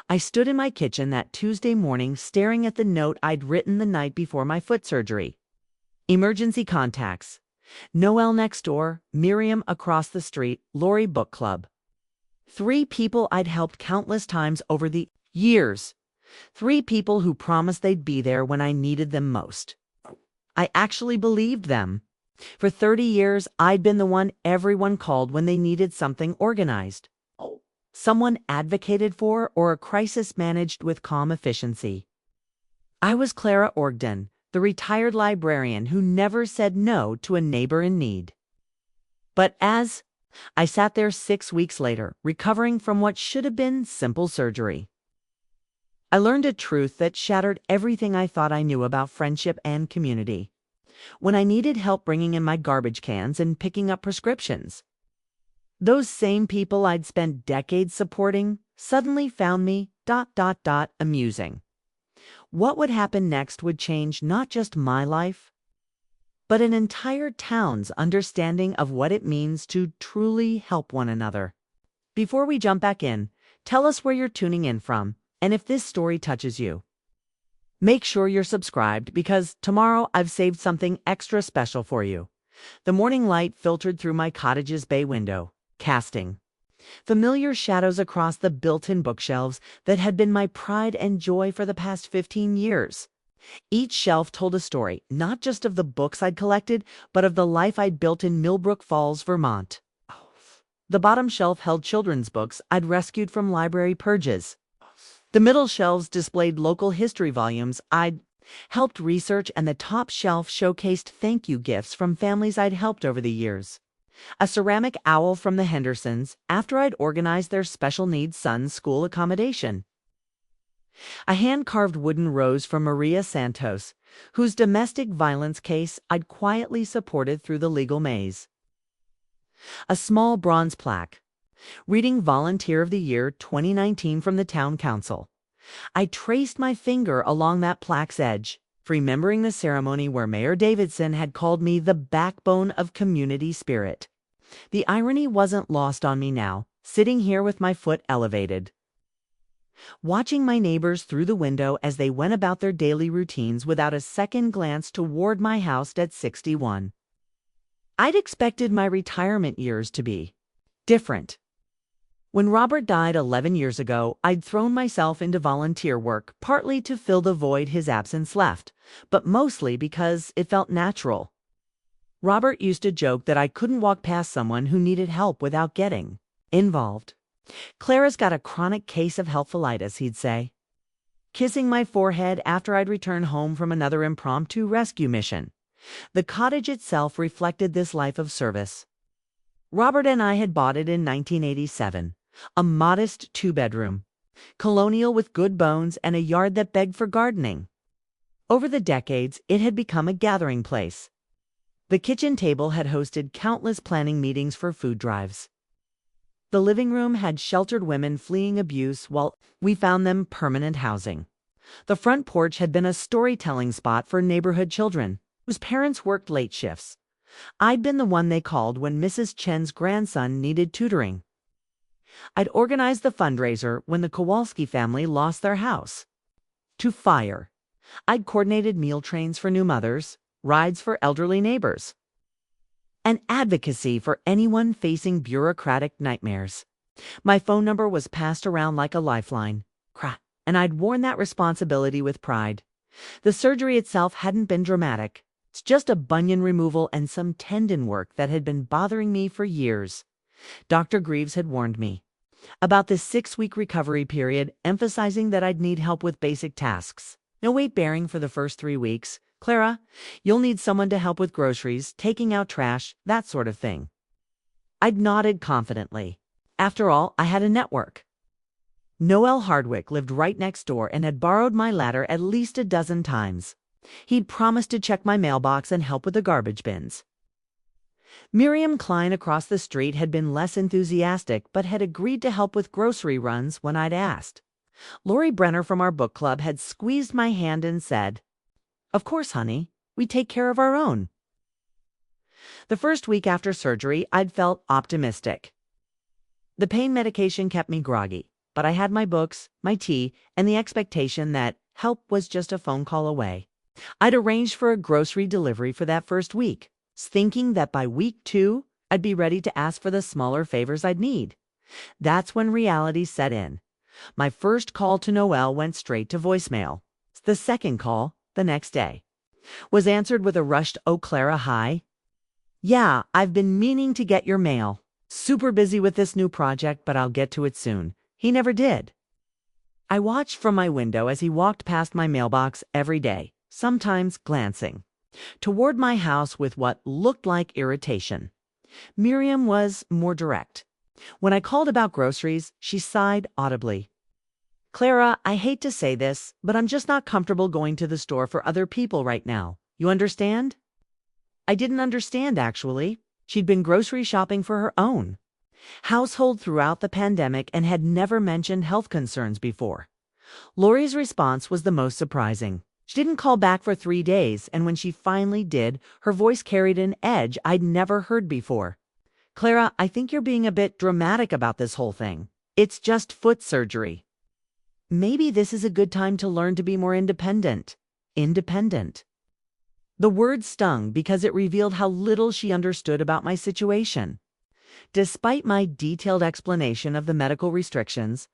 I stood in my kitchen that Tuesday morning staring at the note I'd written the night before my foot surgery. Emergency contacts. Noel next door, Miriam across the street, Lori Book Club. 3 people I'd helped countless times over the years. 3 people who promised they'd be there when I needed them most. I actually believed them. For 30 years, I'd been the one everyone called when they needed something organized. Someone advocated for, or a crisis managed with calm efficiency. I was Klara Orgden, the retired librarian who never said no to a neighbor in need. But as I sat there 6 weeks later, recovering from what should have been simple surgery, I learned a truth that shattered everything I thought I knew about friendship and community. When I needed help bringing in my garbage cans and picking up prescriptions, those same people I'd spent decades supporting suddenly found me amusing. What would happen next would change not just my life, but an entire town's understanding of what it means to truly help one another. Before we jump back in, tell us where you're tuning in from and if this story touches you. Make sure you're subscribed because tomorrow I've saved something extra special for you. The morning light filtered through my cottage's bay window, casting familiar shadows across the built-in bookshelves that had been my pride and joy for the past 15 years. Each shelf told a story, not just of the books I'd collected, but of the life I'd built in Millbrook Falls, Vermont. The bottom shelf held children's books I'd rescued from library purges. The middle shelves displayed local history volumes I'd helped research, and the top shelf showcased thank you gifts from families I'd helped over the years. A ceramic owl from the Hendersons after I'd organized their special needs son's school accommodation. A hand-carved wooden rose from Maria Santos, whose domestic violence case I'd quietly supported through the legal maze. A small bronze plaque, reading Volunteer of the Year 2019 from the Town Council. I traced my finger along that plaque's edge, remembering the ceremony where Mayor Davidson had called me the backbone of community spirit. The irony wasn't lost on me now, sitting here with my foot elevated, watching my neighbors through the window as they went about their daily routines without a second glance toward my house at 61. I'd expected my retirement years to be different. When Robert died 11 years ago, I'd thrown myself into volunteer work, partly to fill the void his absence left, but mostly because it felt natural. Robert used to joke that I couldn't walk past someone who needed help without getting involved. "Clara's got a chronic case of helpfulitis," he'd say, kissing my forehead after I'd returned home from another impromptu rescue mission. The cottage itself reflected this life of service. Robert and I had bought it in 1987, a modest 2-bedroom, colonial with good bones and a yard that begged for gardening. Over the decades, it had become a gathering place. The kitchen table had hosted countless planning meetings for food drives. The living room had sheltered women fleeing abuse while we found them permanent housing. The front porch had been a storytelling spot for neighborhood children whose parents worked late shifts. I'd been the one they called when Mrs. Chen's grandson needed tutoring. I'd organized the fundraiser when the Kowalski family lost their house to fire. I'd coordinated meal trains for new mothers, rides for elderly neighbors, and advocacy for anyone facing bureaucratic nightmares. My phone number was passed around like a lifeline, and I'd worn that responsibility with pride. The surgery itself hadn't been dramatic. It's just a bunion removal and some tendon work that had been bothering me for years. Dr. Greaves had warned me about this 6-week recovery period, emphasizing that I'd need help with basic tasks. No weight bearing for the first 3 weeks. "Klara, you'll need someone to help with groceries, taking out trash, that sort of thing." I'd nodded confidently. After all, I had a network. Noel Hardwick lived right next door and had borrowed my ladder at least a dozen times. He'd promised to check my mailbox and help with the garbage bins. Miriam Klein across the street had been less enthusiastic, but had agreed to help with grocery runs when I'd asked. Lori Brenner from our book club had squeezed my hand and said, "Of course, honey, we take care of our own." The first week after surgery, I'd felt optimistic. The pain medication kept me groggy, but I had my books, my tea, and the expectation that help was just a phone call away. I'd arranged for a grocery delivery for that first week, thinking that by week 2, I'd be ready to ask for the smaller favors I'd need. That's when reality set in. My first call to Noel went straight to voicemail. The second call, the next day, was answered with a rushed, "Oh, Klara, hi. Yeah, I've been meaning to get your mail. Super busy with this new project, but I'll get to it soon." He never did. I watched from my window as he walked past my mailbox every day, sometimes glancing toward my house with what looked like irritation. Miriam was more direct. When I called about groceries, she sighed audibly. "Klara, I hate to say this, but I'm just not comfortable going to the store for other people right now. You understand?" I didn't understand, actually. She'd been grocery shopping for her own household throughout the pandemic and had never mentioned health concerns before. Lori's response was the most surprising. She didn't call back for 3 days, and when she finally did, her voice carried an edge I'd never heard before. "Klara, I think you're being a bit dramatic about this whole thing. It's just foot surgery. Maybe this is a good time to learn to be more independent." Independent. The word stung because it revealed how little she understood about my situation. Despite my detailed explanation of the medical restrictions,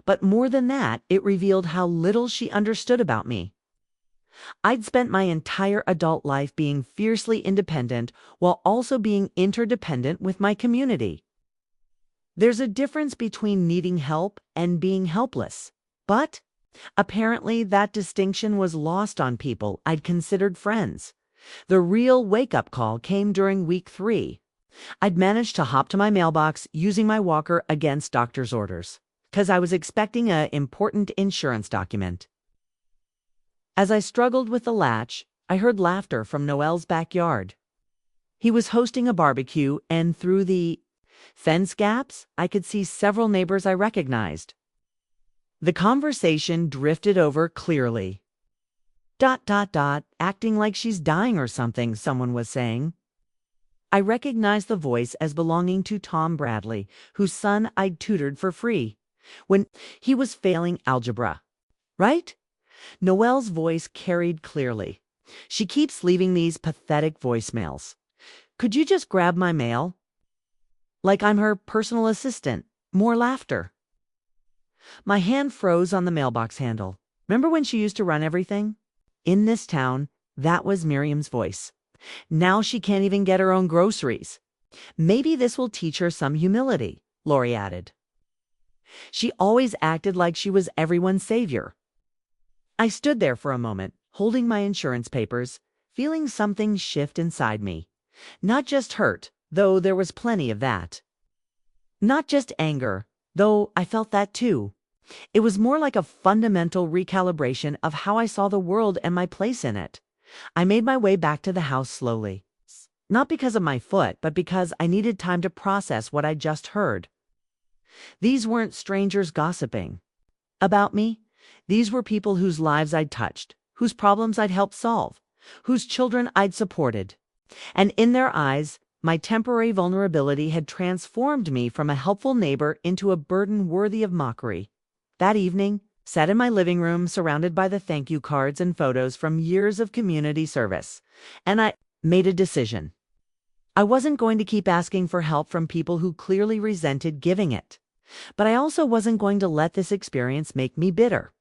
but more than that, it revealed how little she understood about me. I'd spent my entire adult life being fiercely independent while also being interdependent with my community. There's a difference between needing help and being helpless, but apparently that distinction was lost on people I'd considered friends. The real wake-up call came during week 3. I'd managed to hop to my mailbox using my walker against doctor's orders, because I was expecting an important insurance document. As I struggled with the latch, I heard laughter from Noel's backyard. He was hosting a barbecue, and through the fence gaps, I could see several neighbors I recognized. The conversation drifted over clearly. Acting like she's dying or something," someone was saying. I recognized the voice as belonging to Tom Bradley, whose son I'd tutored for free when he was failing algebra. "Right?" Noel's voice carried clearly. "She keeps leaving these pathetic voicemails. Could you just grab my mail? Like I'm her personal assistant." More laughter. My hand froze on the mailbox handle. Remember when she used to run everything? In this town, that was Miriam's voice. Now she can't even get her own groceries. "Maybe this will teach her some humility," Lori added. "She always acted like she was everyone's savior." I stood there for a moment, holding my insurance papers, feeling something shift inside me. Not just hurt, though there was plenty of that. Not just anger, though I felt that too. It was more like a fundamental recalibration of how I saw the world and my place in it. I made my way back to the house slowly. Not because of my foot, but because I needed time to process what I'd just heard. These weren't strangers gossiping about me. These were people whose lives I'd touched, whose problems I'd helped solve, whose children I'd supported. And in their eyes, my temporary vulnerability had transformed me from a helpful neighbor into a burden worthy of mockery. That evening, sat in my living room surrounded by the thank you cards and photos from years of community service, and I made a decision. I wasn't going to keep asking for help from people who clearly resented giving it. But I also wasn't going to let this experience make me bitter.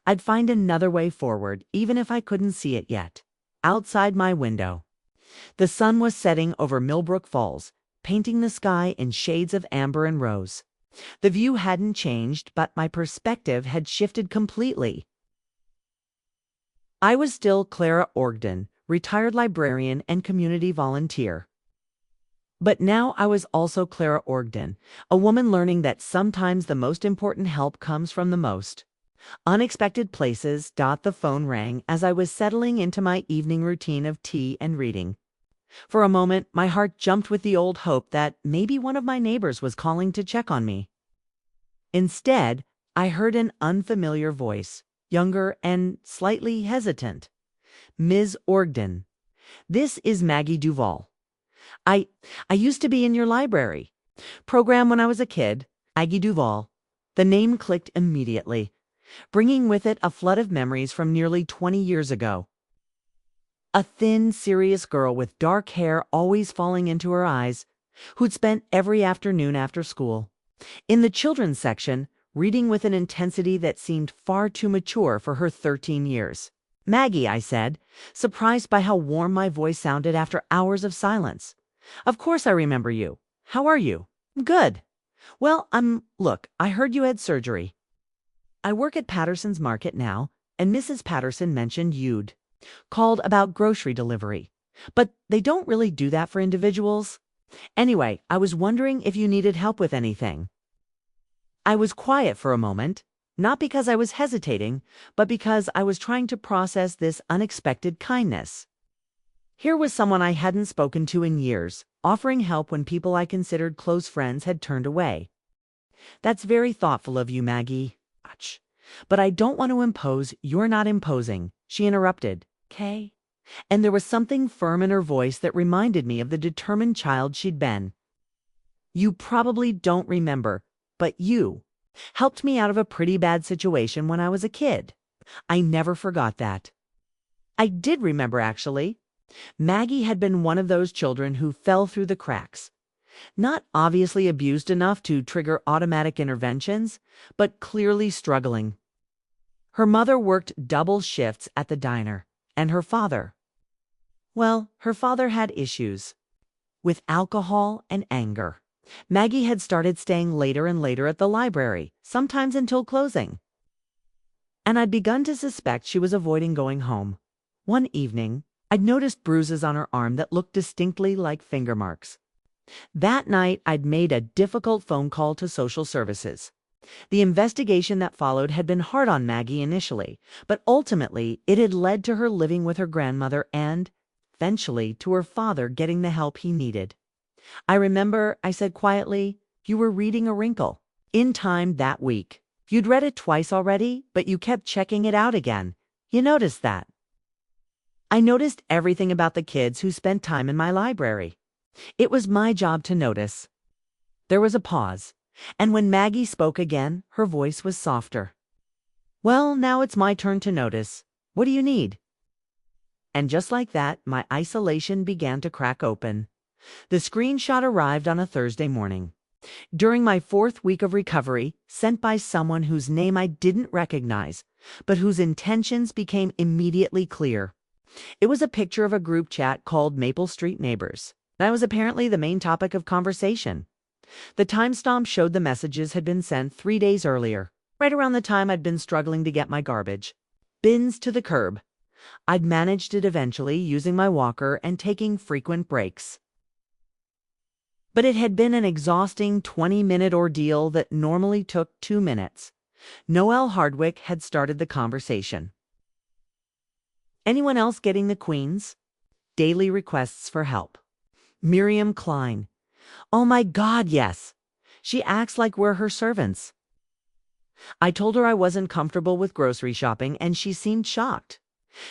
I'd find another way forward, even if I couldn't see it yet. Outside my window, the sun was setting over Millbrook Falls, painting the sky in shades of amber and rose. The view hadn't changed, but my perspective had shifted completely. I was still Klara Orgden, retired librarian and community volunteer. But now I was also Klara Orgden, a woman learning that sometimes the most important help comes from the most unexpected places. The phone rang as I was settling into my evening routine of tea and reading. For a moment, my heart jumped with the old hope that maybe one of my neighbors was calling to check on me. Instead, I heard an unfamiliar voice, younger and slightly hesitant. "Ms. Orgden, this is Maggie Duval. I used to be in your library program when I was a kid." Maggie Duval, The name clicked immediately, bringing with it a flood of memories from nearly 20 years ago. A thin, serious girl with dark hair always falling into her eyes, who'd spent every afternoon after school in the children's section, reading with an intensity that seemed far too mature for her 13 years. "Maggie," I said, surprised by how warm my voice sounded after hours of silence. "Of course I remember you. How are you?" "Good. Well, look, I heard you had surgery. I work at Patterson's Market now, and Mrs. Patterson mentioned you'd called about grocery delivery. But they don't really do that for individuals. Anyway, I was wondering if you needed help with anything." I was quiet for a moment, not because I was hesitating, but because I was trying to process this unexpected kindness. Here was someone I hadn't spoken to in years, offering help when people I considered close friends had turned away. "That's very thoughtful of you, Maggie. But I don't want to impose. You're not imposing," she interrupted. "Okay?" And there was something firm in her voice that reminded me of the determined child she'd been. "You probably don't remember, but you helped me out of a pretty bad situation when I was a kid. I never forgot that." I did remember, actually. Maggie had been one of those children who fell through the cracks. Not obviously abused enough to trigger automatic interventions, but clearly struggling. Her mother worked double shifts at the diner, and her father, well, her father had issues with alcohol and anger. Maggie had started staying later and later at the library, sometimes until closing. And I'd begun to suspect she was avoiding going home. One evening, I'd noticed bruises on her arm that looked distinctly like finger marks. That night, I'd made a difficult phone call to social services. The investigation that followed had been hard on Maggie initially, but ultimately it had led to her living with her grandmother and, eventually, to her father getting the help he needed. "I remember," I said quietly, "you were reading A Wrinkle in Time that week. You'd read it twice already, but you kept checking it out again. You noticed that?" I noticed everything about the kids who spent time in my library. It was my job to notice. There was a pause, and when Maggie spoke again, her voice was softer. "Well, now it's my turn to notice. What do you need?" And just like that, my isolation began to crack open. The screenshot arrived on a Thursday morning, during my 4th week of recovery, sent by someone whose name I didn't recognize, but whose intentions became immediately clear. It was a picture of a group chat called Maple Street Neighbors. That was apparently the main topic of conversation. The timestamp showed the messages had been sent 3 days earlier, right around the time I'd been struggling to get my garbage bins to the curb. I'd managed it eventually, using my walker and taking frequent breaks. But it had been an exhausting 20-minute ordeal that normally took 2 minutes. Noel Hardwick had started the conversation. "Anyone else getting the Queens? Daily requests for help. Miriam Klein. Oh my God, yes. She acts like we're her servants." I told her I wasn't comfortable with grocery shopping, and she seemed shocked.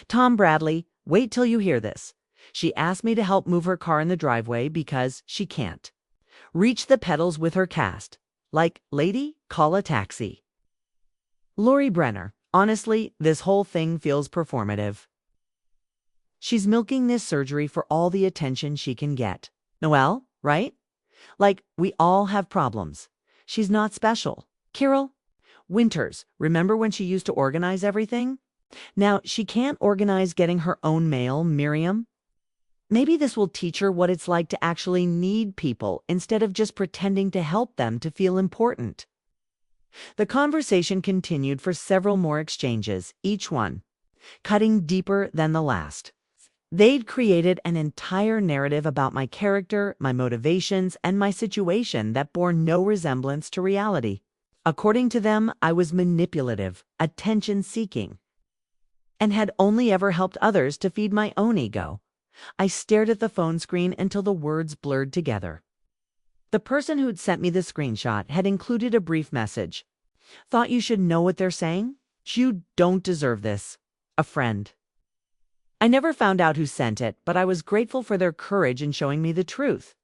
"Tom Bradley, wait till you hear this. She asked me to help move her car in the driveway because she can't reach the pedals with her cast. Like, lady, call a taxi." Lori Brenner, honestly, this whole thing feels performative. She's milking this surgery for all the attention she can get. Noel, right? Like, we all have problems. She's not special. Kirill Winters, remember when she used to organize everything? Now she can't organize getting her own mail, Miriam. Maybe this will teach her what it's like to actually need people instead of just pretending to help them to feel important. The conversation continued for several more exchanges, each one cutting deeper than the last. They'd created an entire narrative about my character, my motivations, and my situation that bore no resemblance to reality. According to them, I was manipulative, attention-seeking, and had only ever helped others to feed my own ego. I stared at the phone screen until the words blurred together. The person who'd sent me the screenshot had included a brief message. "Thought you should know what they're saying? You don't deserve this. A friend." I never found out who sent it, but I was grateful for their courage in showing me the truth.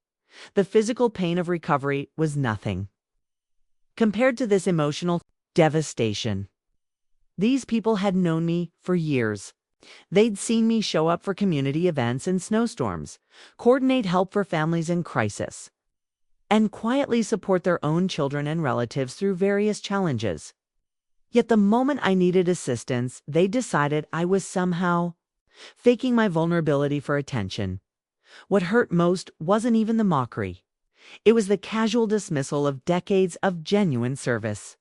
The physical pain of recovery was nothing. compared to this emotional devastation. These people had known me for years. They'd seen me show up for community events and snowstorms, coordinate help for families in crisis, and quietly support their own children and relatives through various challenges. Yet the moment I needed assistance, they decided I was somehow faking my vulnerability for attention. What hurt most wasn't even the mockery. It was the casual dismissal of decades of genuine service.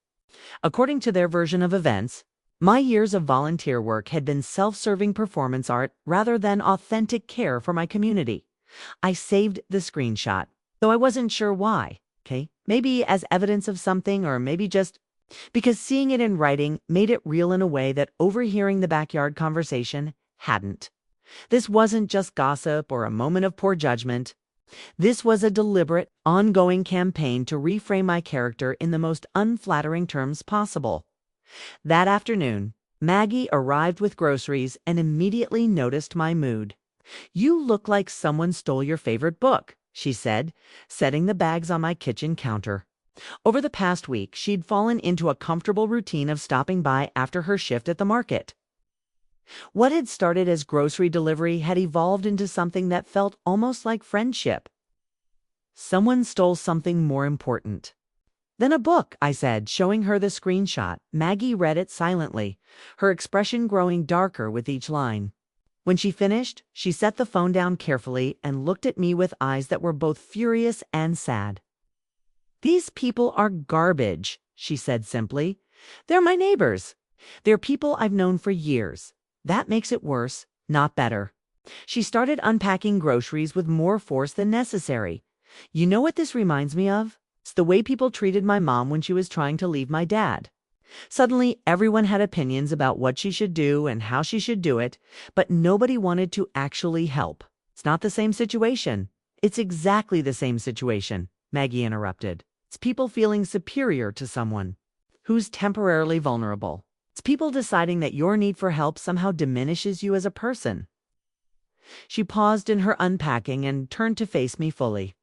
According to their version of events, my years of volunteer work had been self-serving performance art rather than authentic care for my community. I saved the screenshot, though I wasn't sure why. Maybe as evidence of something, or maybe just because seeing it in writing made it real in a way that overhearing the backyard conversation hadn't. This wasn't just gossip or a moment of poor judgment. This was a deliberate, ongoing campaign to reframe my character in the most unflattering terms possible. That afternoon, Maggie arrived with groceries and immediately noticed my mood. "You look like someone stole your favorite book," she said, setting the bags on my kitchen counter. Over the past week, she'd fallen into a comfortable routine of stopping by after her shift at the market. What had started as grocery delivery had evolved into something that felt almost like friendship. "Someone stole something more important than a book," I said, showing her the screenshot. Maggie read it silently, her expression growing darker with each line. When she finished, she set the phone down carefully and looked at me with eyes that were both furious and sad. "These people are garbage," she said simply. "They're my neighbors. They're people I've known for years. That makes it worse, not better." She started unpacking groceries with more force than necessary. "You know what this reminds me of? It's the way people treated my mom when she was trying to leave my dad. Suddenly, everyone had opinions about what she should do and how she should do it, but nobody wanted to actually help." "It's not the same situation." "It's exactly the same situation," Maggie interrupted. "It's people feeling superior to someone who's temporarily vulnerable. It's people deciding that your need for help somehow diminishes you as a person." She paused in her unpacking and turned to face me fully.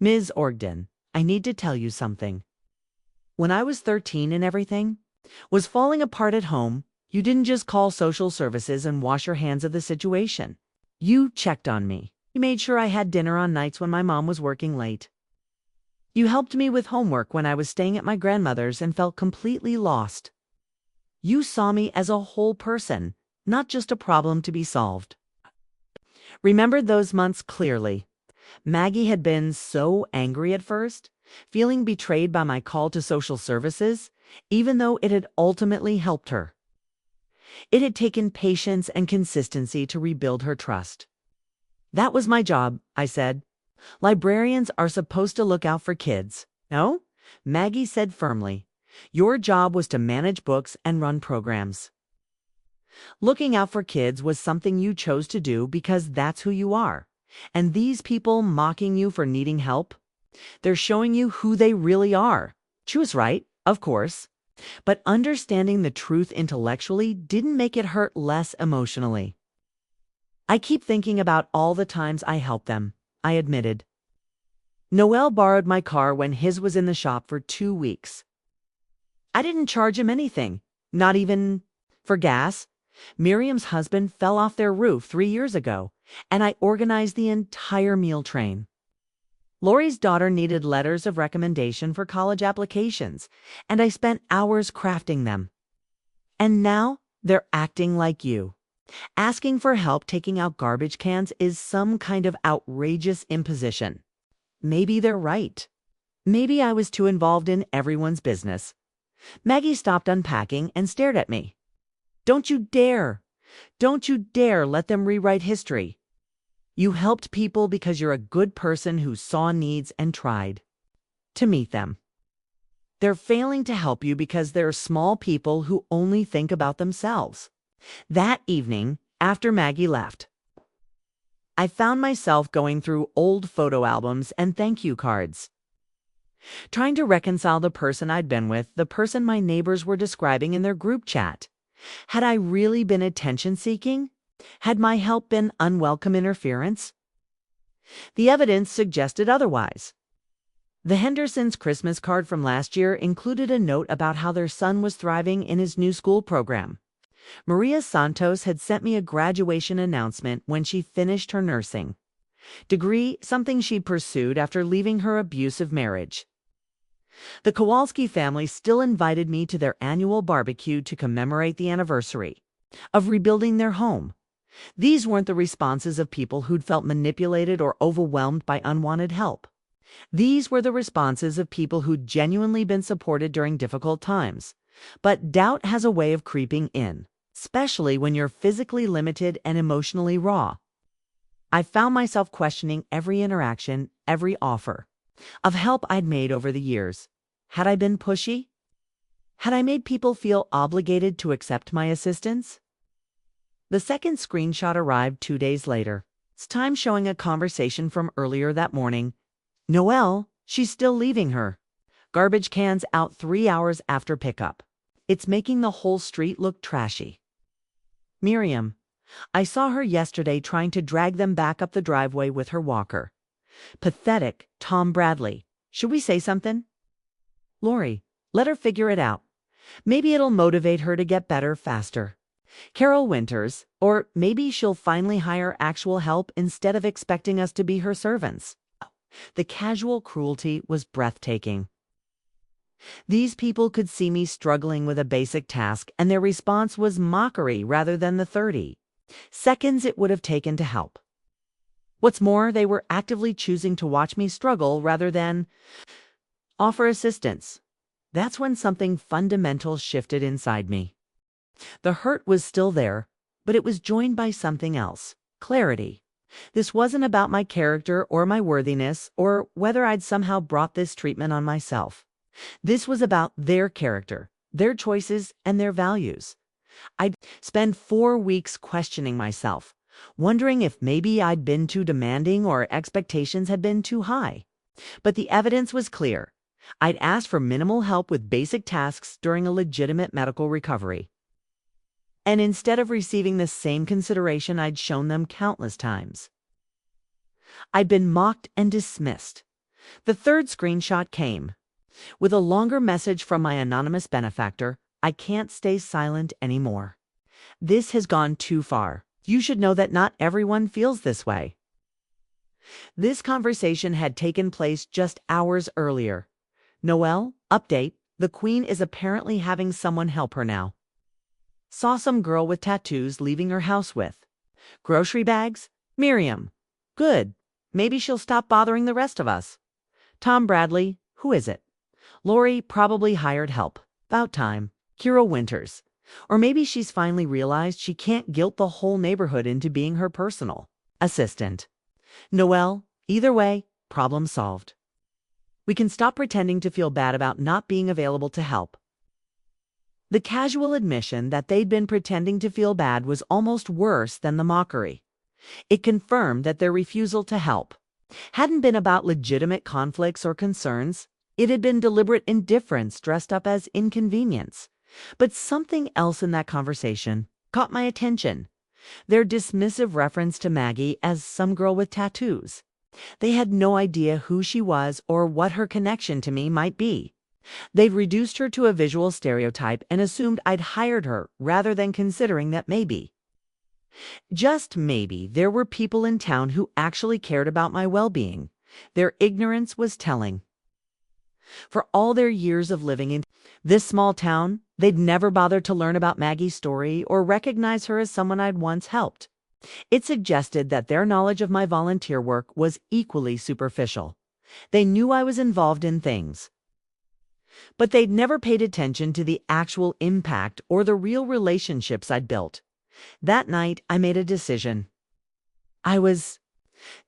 "Ms. Orgden, I need to tell you something. When I was 13 and everything was falling apart at home, you didn't just call social services and wash your hands of the situation. You checked on me. You made sure I had dinner on nights when my mom was working late. You helped me with homework when I was staying at my grandmother's and felt completely lost. You saw me as a whole person, not just a problem to be solved." Remembered those months clearly. Maggie had been so angry at first, feeling betrayed by my call to social services, even though it had ultimately helped her. It had taken patience and consistency to rebuild her trust. "That was my job," I said. "Librarians are supposed to look out for kids." "No," Maggie said firmly. "Your job was to manage books and run programs. Looking out for kids was something you chose to do because that's who you are. And these people mocking you for needing help, they're showing you who they really are." She was right, of course. But understanding the truth intellectually didn't make it hurt less emotionally. "I keep thinking about all the times I helped them," I admitted. "Noel borrowed my car when his was in the shop for 2 weeks. I didn't charge him anything, not even for gas. Miriam's husband fell off their roof 3 years ago, and I organized the entire meal train. Lori's daughter needed letters of recommendation for college applications, and I spent hours crafting them. And now they're acting like you. Asking for help taking out garbage cans is some kind of outrageous imposition." Maybe they're right. Maybe I was too involved in everyone's business. Maggie stopped unpacking and stared at me. Don't you dare let them rewrite history. You helped people because you're a good person who saw needs and tried to meet them. They're failing to help you because they're small people who only think about themselves." That evening, after Maggie left, I found myself going through old photo albums and thank you cards, trying to reconcile the person I'd been with, the person my neighbors were describing in their group chat. Had I really been attention-seeking? Had my help been unwelcome interference? The evidence suggested otherwise. The Hendersons' Christmas card from last year included a note about how their son was thriving in his new school program. Maria Santos had sent me a graduation announcement when she finished her nursing degree, something she'd pursued after leaving her abusive marriage. The Kowalski family still invited me to their annual barbecue to commemorate the anniversary of rebuilding their home. These weren't the responses of people who'd felt manipulated or overwhelmed by unwanted help. These were the responses of people who'd genuinely been supported during difficult times. But doubt has a way of creeping in, especially when you're physically limited and emotionally raw. I found myself questioning every interaction, every offer of help I'd made over the years. Had I been pushy? Had I made people feel obligated to accept my assistance? The second screenshot arrived 2 days later. It's time showing a conversation from earlier that morning. Noel, she's still leaving her. Garbage cans out 3 hours after pickup. It's making the whole street look trashy. Miriam, I saw her yesterday trying to drag them back up the driveway with her walker. Pathetic, Tom Bradley. Should we say something? Lori, let her figure it out. Maybe it'll motivate her to get better faster. Carol Winters, or maybe she'll finally hire actual help instead of expecting us to be her servants. The casual cruelty was breathtaking. These people could see me struggling with a basic task, and their response was mockery rather than the 30 seconds it would have taken to help. What's more, they were actively choosing to watch me struggle rather than offer assistance. That's when something fundamental shifted inside me. The hurt was still there, but it was joined by something else: clarity. This wasn't about my character or my worthiness or whether I'd somehow brought this treatment on myself. This was about their character, their choices, and their values. I'd spend 4 weeks questioning myself, wondering if maybe I'd been too demanding or expectations had been too high. But the evidence was clear. I'd asked for minimal help with basic tasks during a legitimate medical recovery. And instead of receiving the same consideration I'd shown them countless times, I'd been mocked and dismissed. The third screenshot came with a longer message from my anonymous benefactor. I can't stay silent anymore. This has gone too far. You should know that not everyone feels this way. This conversation had taken place just hours earlier. Noel, update, the Queen is apparently having someone help her now. Saw some girl with tattoos leaving her house with grocery bags? Miriam. Good. Maybe she'll stop bothering the rest of us. Tom Bradley, who is it? Lori probably hired help. About time. Kira Winters. Or maybe she's finally realized she can't guilt the whole neighborhood into being her personal assistant. Noel, either way, problem solved. We can stop pretending to feel bad about not being available to help. The casual admission that they'd been pretending to feel bad was almost worse than the mockery. It confirmed that their refusal to help hadn't been about legitimate conflicts or concerns. It had been deliberate indifference dressed up as inconvenience. But something else in that conversation caught my attention. Their dismissive reference to Maggie as some girl with tattoos. They had no idea who she was or what her connection to me might be. They'd reduced her to a visual stereotype and assumed I'd hired her rather than considering that maybe, just maybe, there were people in town who actually cared about my well-being. Their ignorance was telling. For all their years of living in this small town, they'd never bothered to learn about Maggie's story or recognize her as someone I'd once helped. It suggested that their knowledge of my volunteer work was equally superficial. They knew I was involved in things, but they'd never paid attention to the actual impact or the real relationships I'd built. That night, I made a decision. I was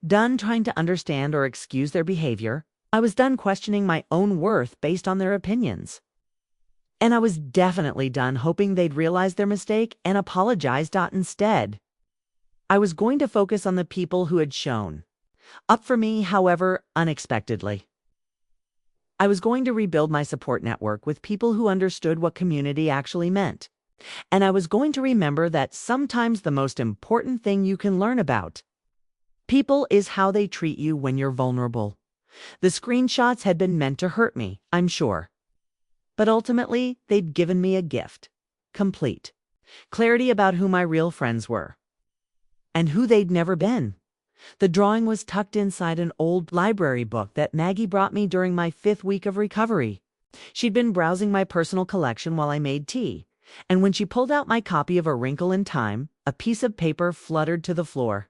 done trying to understand or excuse their behavior. I was done questioning my own worth based on their opinions. And I was definitely done hoping they'd realize their mistake and apologize. Instead, I was going to focus on the people who had shown up for me, however unexpectedly. I was going to rebuild my support network with people who understood what community actually meant. And I was going to remember that sometimes the most important thing you can learn about people is how they treat you when you're vulnerable. The screenshots had been meant to hurt me, I'm sure. But ultimately, they'd given me a gift. Complete. Clarity about who my real friends were. And who they'd never been. The drawing was tucked inside an old library book that Maggie brought me during my 5th week of recovery. She'd been browsing my personal collection while I made tea, and when she pulled out my copy of A Wrinkle in Time, a piece of paper fluttered to the floor.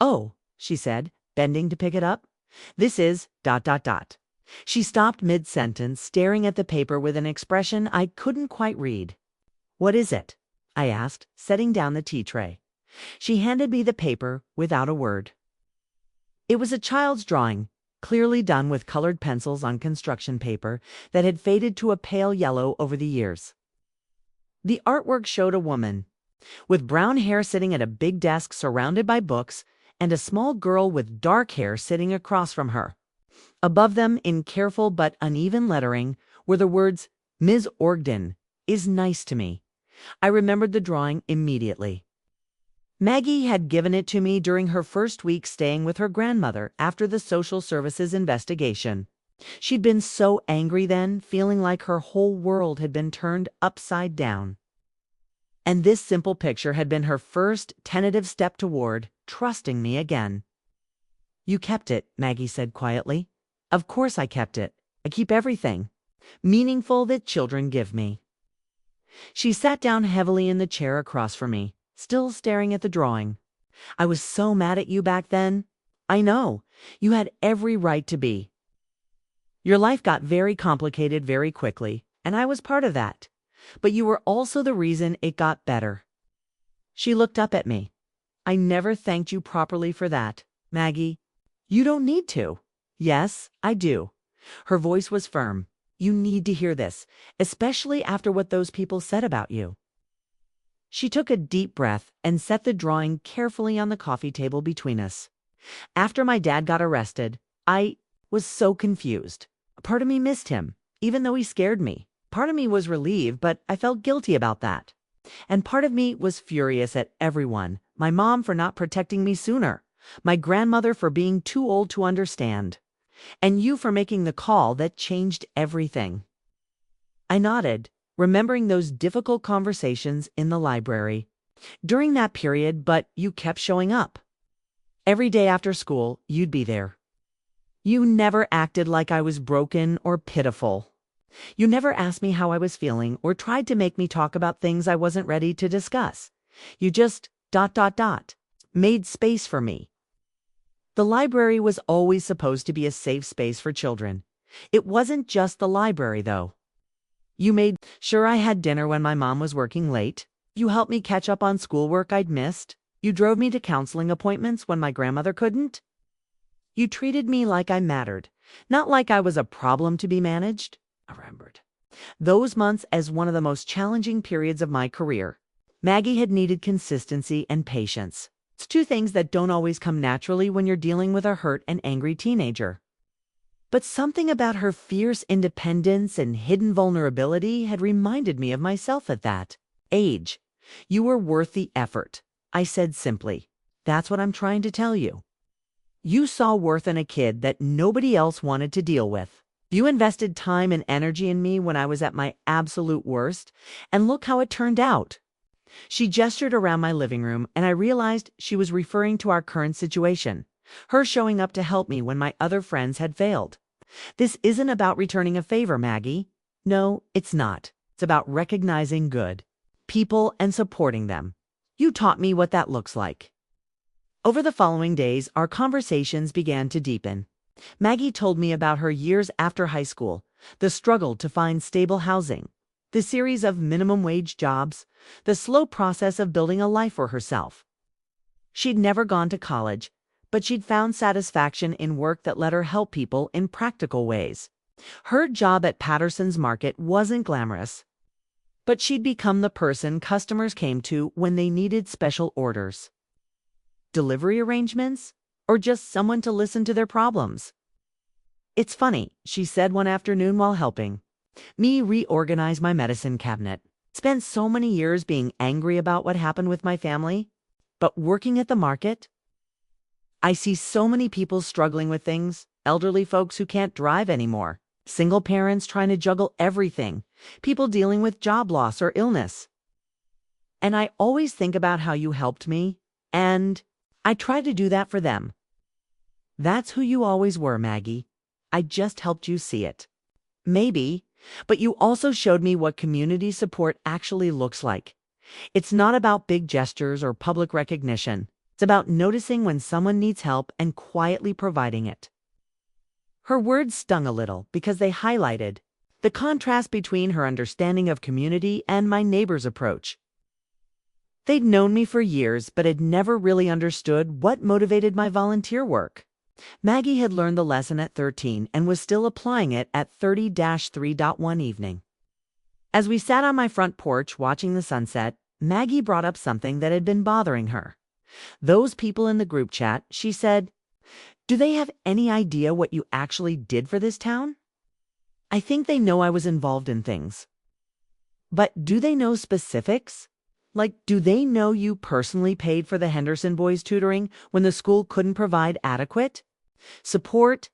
"Oh," she said, bending to pick it up. "This is ... She stopped mid-sentence, staring at the paper with an expression I couldn't quite read. "What is it?" I asked, setting down the tea tray. She handed me the paper without a word. It was a child's drawing, clearly done with colored pencils on construction paper that had faded to a pale yellow over the years. The artwork showed a woman with brown hair sitting at a big desk surrounded by books, and a small girl with dark hair sitting across from her. Above them, in careful but uneven lettering, were the words, "Ms. Orgden is nice to me." I remembered the drawing immediately. Maggie had given it to me during her first week staying with her grandmother after the social services investigation. She'd been so angry then, feeling like her whole world had been turned upside down. And this simple picture had been her first tentative step toward trusting me again. "You kept it," Maggie said quietly. "Of course I kept it. I keep everything meaningful that children give me." She sat down heavily in the chair across from me, still staring at the drawing. "I was so mad at you back then." "I know. You had every right to be. Your life got very complicated very quickly, and I was part of that. But you were also the reason it got better." She looked up at me. "I never thanked you properly for that, Maggie." "You don't need to." "Yes, I do." Her voice was firm. "You need to hear this, especially after what those people said about you." She took a deep breath and set the drawing carefully on the coffee table between us. "After my dad got arrested, I was so confused. A part of me missed him, even though he scared me. Part of me was relieved, but I felt guilty about that. And part of me was furious at everyone. My mom for not protecting me sooner. My grandmother for being too old to understand. And you for making the call that changed everything." I nodded, remembering those difficult conversations in the library. "During that period, but you kept showing up. Every day after school, you'd be there. You never acted like I was broken or pitiful. You never asked me how I was feeling or tried to make me talk about things I wasn't ready to discuss. You just ... made space for me." The library was always supposed to be a safe space for children. It wasn't just the library, though. You made sure I had dinner when my mom was working late. You helped me catch up on schoolwork I'd missed. You drove me to counseling appointments when my grandmother couldn't. You treated me like I mattered, not like I was a problem to be managed. I remembered those months as one of the most challenging periods of my career. Maggie had needed consistency and patience. It's two things that don't always come naturally when you're dealing with a hurt and angry teenager. But something about her fierce independence and hidden vulnerability had reminded me of myself at that age. "You were worth the effort," I said simply. "That's what I'm trying to tell you. You saw worth in a kid that nobody else wanted to deal with. You invested time and energy in me when I was at my absolute worst, and look how it turned out." She gestured around my living room, and I realized she was referring to our current situation, her showing up to help me when my other friends had failed. "This isn't about returning a favor, Maggie. No, it's not. It's about recognizing good people and supporting them. You taught me what that looks like." Over the following days, our conversations began to deepen. Maggie told me about her years after high school, the struggle to find stable housing, the series of minimum wage jobs, the slow process of building a life for herself. She'd never gone to college, but she'd found satisfaction in work that let her help people in practical ways. Her job at Patterson's Market wasn't glamorous, but she'd become the person customers came to when they needed special orders, delivery arrangements, or just someone to listen to their problems. "It's funny," she said one afternoon while helping me reorganize my medicine cabinet. "Spent so many years being angry about what happened with my family, but working at the market, I see so many people struggling with things elderly folks who can't drive anymore, single parents trying to juggle everything, people dealing with job loss or illness. And I always think about how you helped me, and I try to do that for them. That's who you always were, Maggie. I just helped you see it. Maybe, but you also showed me what community support actually looks like. It's not about big gestures or public recognition. It's about noticing when someone needs help and quietly providing it. Her words stung a little because they highlighted the contrast between her understanding of community and my neighbor's approach. They'd known me for years, but had never really understood what motivated my volunteer work. Maggie had learned the lesson at 13 and was still applying it at 30-3.1 evening. As we sat on my front porch watching the sunset, Maggie brought up something that had been bothering her. Those people in the group chat, she said, do they have any idea what you actually did for this town? I think they know I was involved in things. But do they know specifics? Like, do they know you personally paid for the Henderson boys' tutoring when the school couldn't provide adequate support?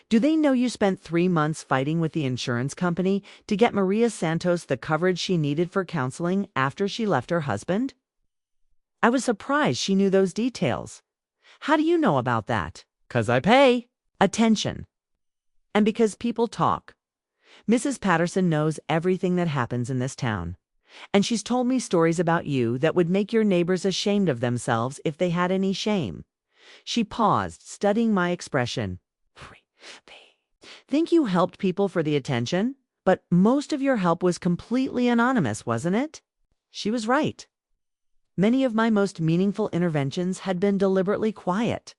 Do they know you spent 3 months fighting with the insurance company to get Maria Santos the coverage she needed for counseling after she left her husband? I was surprised she knew those details. How do you know about that? 'Cause I pay attention. And because people talk. Mrs. Patterson knows everything that happens in this town. And she's told me stories about you that would make your neighbors ashamed of themselves if they had any shame. She paused, studying my expression. Think you helped people for the attention? But most of your help was completely anonymous, wasn't it? She was right. Many of my most meaningful interventions had been deliberately quiet.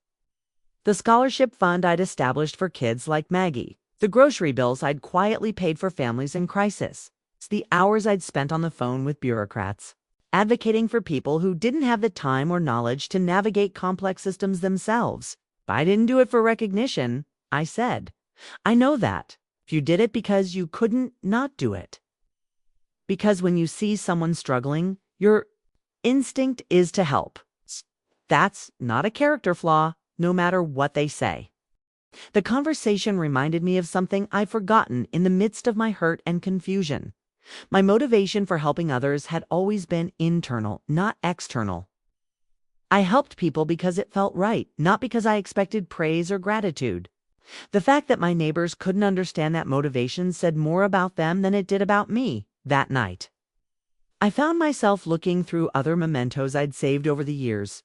The scholarship fund I'd established for kids like Maggie, the grocery bills I'd quietly paid for families in crisis, the hours I'd spent on the phone with bureaucrats, advocating for people who didn't have the time or knowledge to navigate complex systems themselves. I didn't do it for recognition, I said. I know that. You did it because you couldn't not do it. Because when you see someone struggling, your instinct is to help. That's not a character flaw, no matter what they say. The conversation reminded me of something I'd forgotten in the midst of my hurt and confusion. My motivation for helping others had always been internal, not external. I helped people because it felt right, not because I expected praise or gratitude. The fact that my neighbors couldn't understand that motivation said more about them than it did about me that night. I found myself looking through other mementos I'd saved over the years.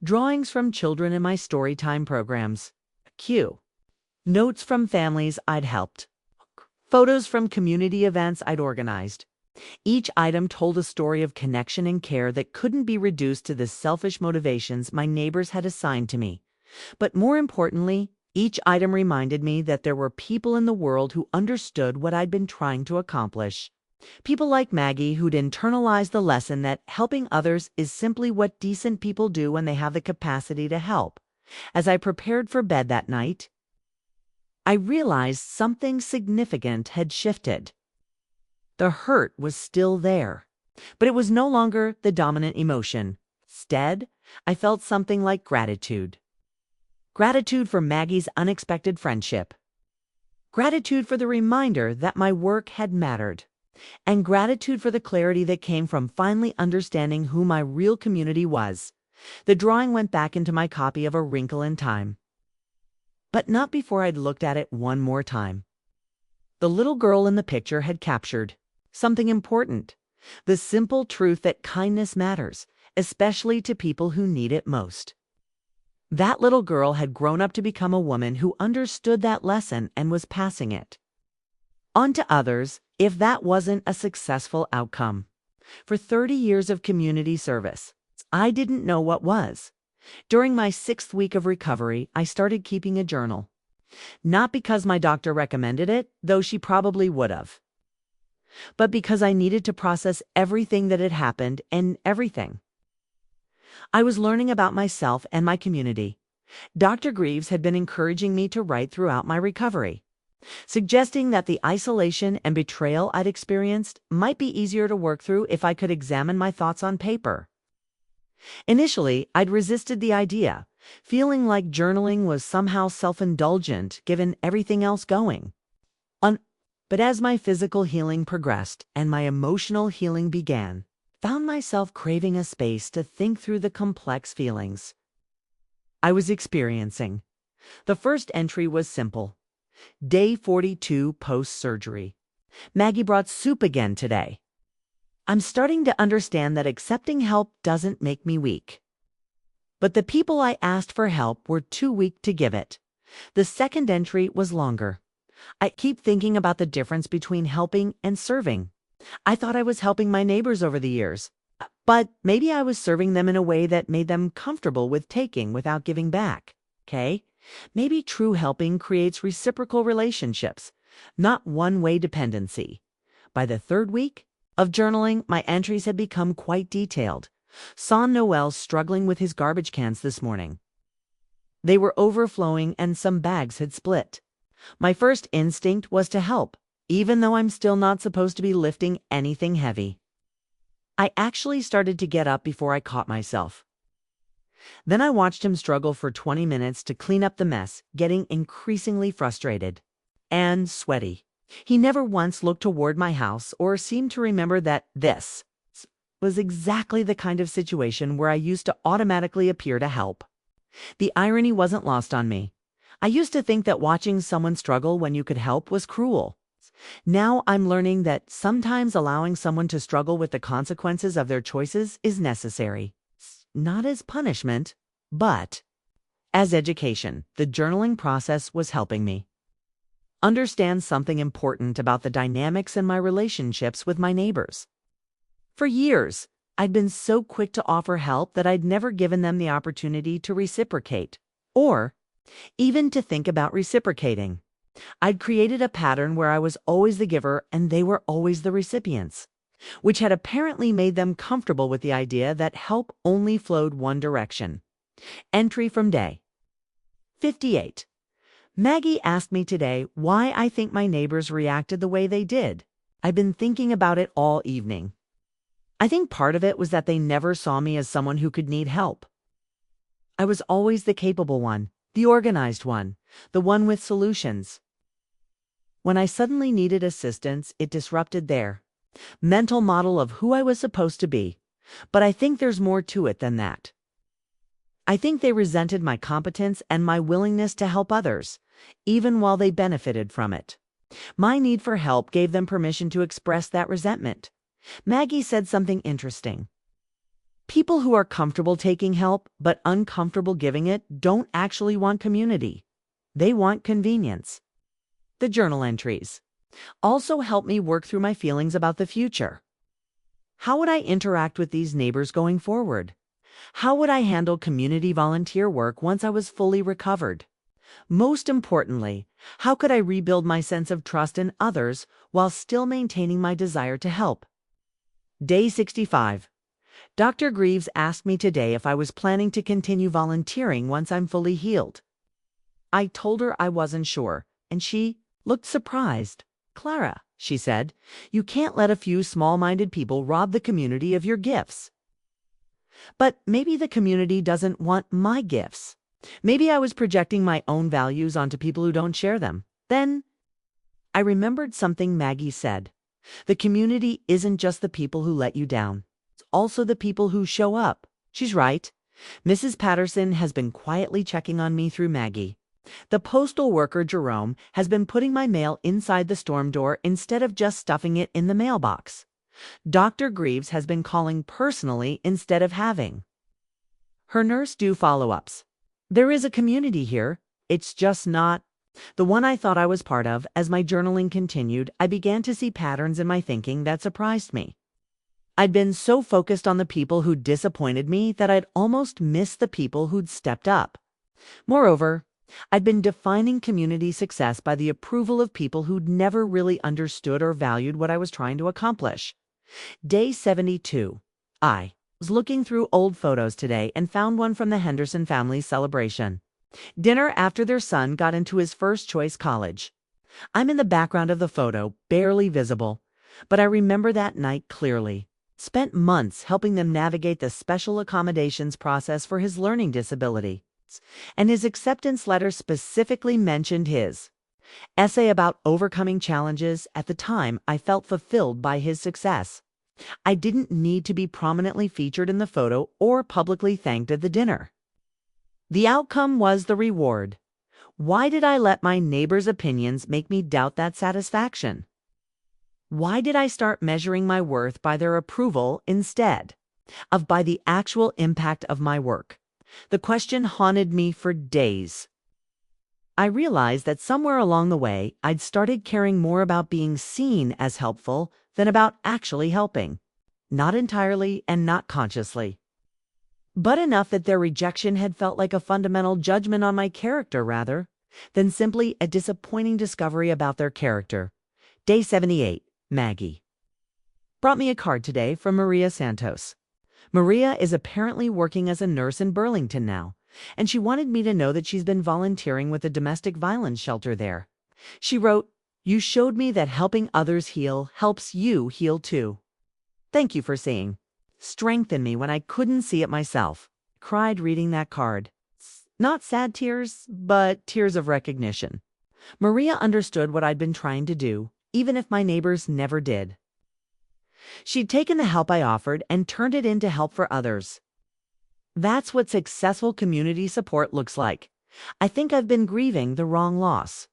Drawings from children in my storytime programs. Q. Notes from families I'd helped. Photos from community events I'd organized. Each item told a story of connection and care that couldn't be reduced to the selfish motivations my neighbors had assigned to me. But more importantly, each item reminded me that there were people in the world who understood what I'd been trying to accomplish. People like Maggie who'd internalized the lesson that helping others is simply what decent people do when they have the capacity to help. As I prepared for bed that night, I realized something significant had shifted. The hurt was still there, but it was no longer the dominant emotion. Instead, I felt something like gratitude. Gratitude for Maggie's unexpected friendship. Gratitude for the reminder that my work had mattered. And gratitude for the clarity that came from finally understanding who my real community was. The drawing went back into my copy of A Wrinkle in Time. But not before I'd looked at it one more time. The little girl in the picture had captured something important. The simple truth that kindness matters, especially to people who need it most. That little girl had grown up to become a woman who understood that lesson and was passing it on to others, if that wasn't a successful outcome. For 30 years of community service, I didn't know what was. During my 6th week of recovery, I started keeping a journal. Not because my doctor recommended it, though she probably would have, but because I needed to process everything that had happened and everything I was learning about myself and my community. Dr. Greaves had been encouraging me to write throughout my recovery, suggesting that the isolation and betrayal I'd experienced might be easier to work through if I could examine my thoughts on paper. Initially, I'd resisted the idea, feeling like journaling was somehow self-indulgent given everything else going. Un- but as my physical healing progressed and my emotional healing began, found myself craving a space to think through the complex feelings I was experiencing. The first entry was simple. Day 42 post-surgery. Maggie brought soup again today. I'm starting to understand that accepting help doesn't make me weak. But the people I asked for help were too weak to give it. The second entry was longer. I keep thinking about the difference between helping and serving. I thought I was helping my neighbors over the years, but maybe I was serving them in a way that made them comfortable with taking without giving back. Okay? Maybe true helping creates reciprocal relationships, not one-way dependency. By the third week of journaling, my entries had become quite detailed. Saw Noel struggling with his garbage cans this morning. They were overflowing and some bags had split. My first instinct was to help, even though I'm still not supposed to be lifting anything heavy. I actually started to get up before I caught myself. Then I watched him struggle for 20 minutes to clean up the mess, getting increasingly frustrated and sweaty. He never once looked toward my house or seemed to remember that this was exactly the kind of situation where I used to automatically appear to help. The irony wasn't lost on me. I used to think that watching someone struggle when you could help was cruel. Now I'm learning that sometimes allowing someone to struggle with the consequences of their choices is necessary. Not as punishment, but as education. The journaling process was helping me understand something important about the dynamics in my relationships with my neighbors. For years, I'd been so quick to offer help that I'd never given them the opportunity to reciprocate, or even to think about reciprocating. I'd created a pattern where I was always the giver and they were always the recipients, which had apparently made them comfortable with the idea that help only flowed one direction. Entry from day 58. Maggie asked me today why I think my neighbors reacted the way they did. I've been thinking about it all evening. I think part of it was that they never saw me as someone who could need help. I was always the capable one, the organized one, the one with solutions. When I suddenly needed assistance, it disrupted their mental model of who I was supposed to be. But I think there's more to it than that. I think they resented my competence and my willingness to help others, even while they benefited from it. My need for help gave them permission to express that resentment. Maggie said something interesting. People who are comfortable taking help but uncomfortable giving it don't actually want community. They want convenience. The journal entries also help me work through my feelings about the future. How would I interact with these neighbors going forward? How would I handle community volunteer work once I was fully recovered? Most importantly, how could I rebuild my sense of trust in others while still maintaining my desire to help? Day 65. Dr. Greaves asked me today if I was planning to continue volunteering once I'm fully healed. I told her I wasn't sure, and she looked surprised. Klara, she said, you can't let a few small-minded people rob the community of your gifts. But maybe the community doesn't want my gifts. Maybe I was projecting my own values onto people who don't share them. Then I remembered something Maggie said. The community isn't just the people who let you down. It's also the people who show up. She's right. Mrs. Patterson has been quietly checking on me through Maggie. The postal worker, Jerome, has been putting my mail inside the storm door instead of just stuffing it in the mailbox. Dr. Greaves has been calling personally instead of having her nurse do follow-ups. There is a community here. It's just not the one I thought I was part of. As my journaling continued, I began to see patterns in my thinking that surprised me. I'd been so focused on the people who'd disappointed me that I'd almost missed the people who'd stepped up. Moreover, I'd been defining community success by the approval of people who'd never really understood or valued what I was trying to accomplish. Day 72. I was looking through old photos today and found one from the Henderson family's celebration. Dinner after their son got into his first choice college. I'm in the background of the photo, barely visible, but I remember that night clearly. Spent months helping them navigate the special accommodations process for his learning disability. and his acceptance letter specifically mentioned his essay about overcoming challenges. At the time, I felt fulfilled by his success. I didn't need to be prominently featured in the photo or publicly thanked at the dinner. The outcome was the reward. Why did I let my neighbors' opinions make me doubt that satisfaction? Why did I start measuring my worth by their approval instead of by the actual impact of my work? The question haunted me for days. I realized that somewhere along the way, I'd started caring more about being seen as helpful than about actually helping. Not entirely and not consciously, but enough that their rejection had felt like a fundamental judgment on my character rather than simply a disappointing discovery about their character. Day 78, Maggie. Brought me a card today from Maria Santos. Maria is apparently working as a nurse in Burlington now, and she wanted me to know that she's been volunteering with a domestic violence shelter there. She wrote, "You showed me that helping others heal helps you heal too. Thank you for seeing. Strengthened me when I couldn't see it myself." Cried reading that card. Not sad tears, but tears of recognition. Maria understood what I'd been trying to do, even if my neighbors never did. She'd taken the help I offered and turned it into help for others. That's what successful community support looks like. I think I've been grieving the wrong loss.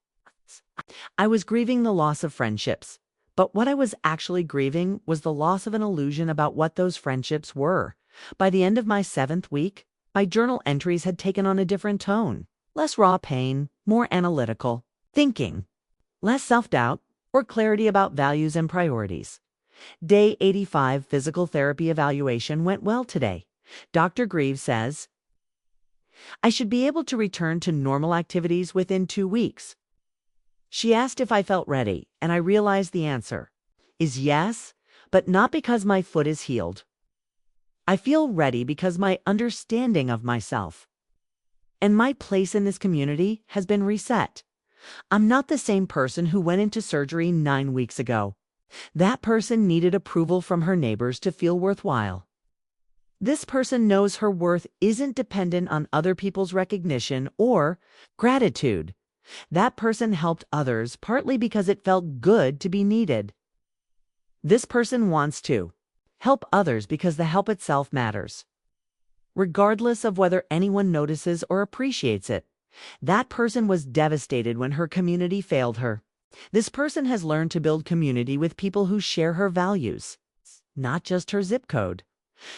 I was grieving the loss of friendships, but what I was actually grieving was the loss of an illusion about what those friendships were. By the end of my 7th week, my journal entries had taken on a different tone. Less raw pain, more analytical thinking, less self-doubt, or clarity about values and priorities. Day 85 physical therapy evaluation went well today. Dr. Greaves says I should be able to return to normal activities within 2 weeks. She asked if I felt ready, and I realized the answer is yes, but not because my foot is healed. I feel ready because my understanding of myself and my place in this community has been reset. I'm not the same person who went into surgery 9 weeks ago. That person needed approval from her neighbors to feel worthwhile. This person knows her worth isn't dependent on other people's recognition or gratitude. That person helped others partly because it felt good to be needed. This person wants to help others because the help itself matters, regardless of whether anyone notices or appreciates it. That person was devastated when her community failed her. This person has learned to build community with people who share her values, not just her zip code.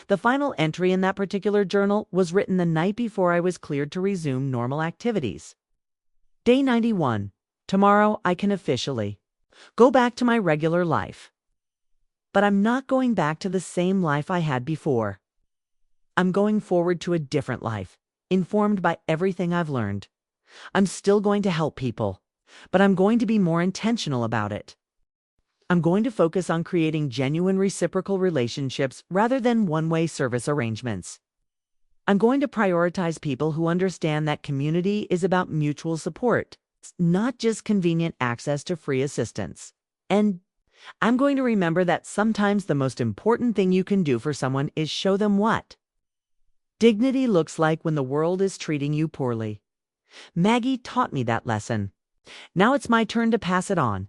The final entry in that particular journal was written the night before I was cleared to resume normal activities. Day 91. Tomorrow I can officially go back to my regular life. But I'm not going back to the same life I had before. I'm going forward to a different life, informed by everything I've learned. I'm still going to help people, but I'm going to be more intentional about it. I'm going to focus on creating genuine reciprocal relationships rather than one-way service arrangements. I'm going to prioritize people who understand that community is about mutual support, not just convenient access to free assistance. And I'm going to remember that sometimes the most important thing you can do for someone is show them what dignity looks like when the world is treating you poorly. Maggie taught me that lesson. Now it's my turn to pass it on.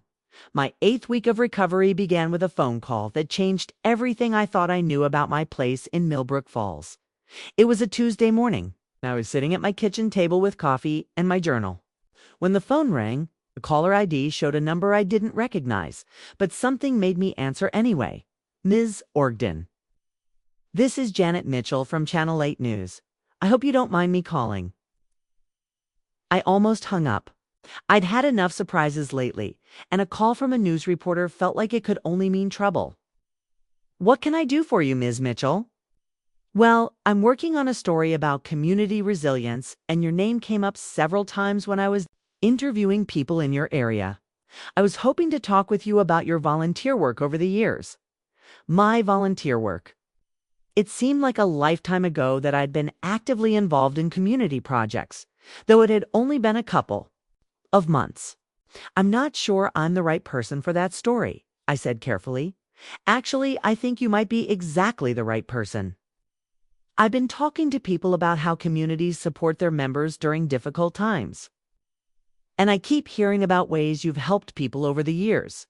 My 8th week of recovery began with a phone call that changed everything I thought I knew about my place in Millbrook Falls. It was a Tuesday morning. I was sitting at my kitchen table with coffee and my journal. When the phone rang, the caller ID showed a number I didn't recognize, but something made me answer anyway. Ms. Orgden. This is Janet Mitchell from Channel 8 News. I hope you don't mind me calling. I almost hung up. I'd had enough surprises lately, and a call from a news reporter felt like it could only mean trouble. What can I do for you, Ms. Mitchell? Well, I'm working on a story about community resilience, and your name came up several times when I was interviewing people in your area. I was hoping to talk with you about your volunteer work over the years. My volunteer work. It seemed like a lifetime ago that I'd been actively involved in community projects, though it had only been a couple of months. I'm not sure I'm the right person for that story, I said carefully. Actually, I think you might be exactly the right person. I've been talking to people about how communities support their members during difficult times. And I keep hearing about ways you've helped people over the years.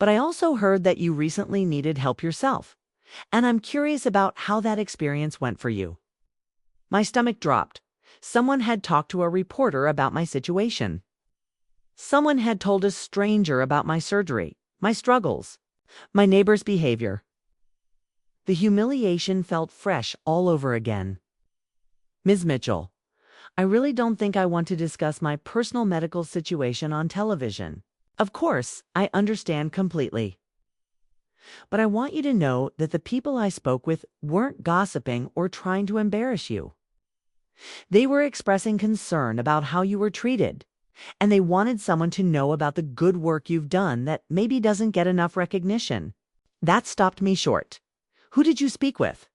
But I also heard that you recently needed help yourself. And I'm curious about how that experience went for you. My stomach dropped. Someone had talked to a reporter about my situation. Someone had told a stranger about my surgery, my struggles, my neighbor's behavior. The humiliation felt fresh all over again. Ms. Mitchell, I really don't think I want to discuss my personal medical situation on television. Of course, I understand completely. But I want you to know that the people I spoke with weren't gossiping or trying to embarrass you. They were expressing concern about how you were treated, and they wanted someone to know about the good work you've done that maybe doesn't get enough recognition. That stopped me short. Who did you speak with?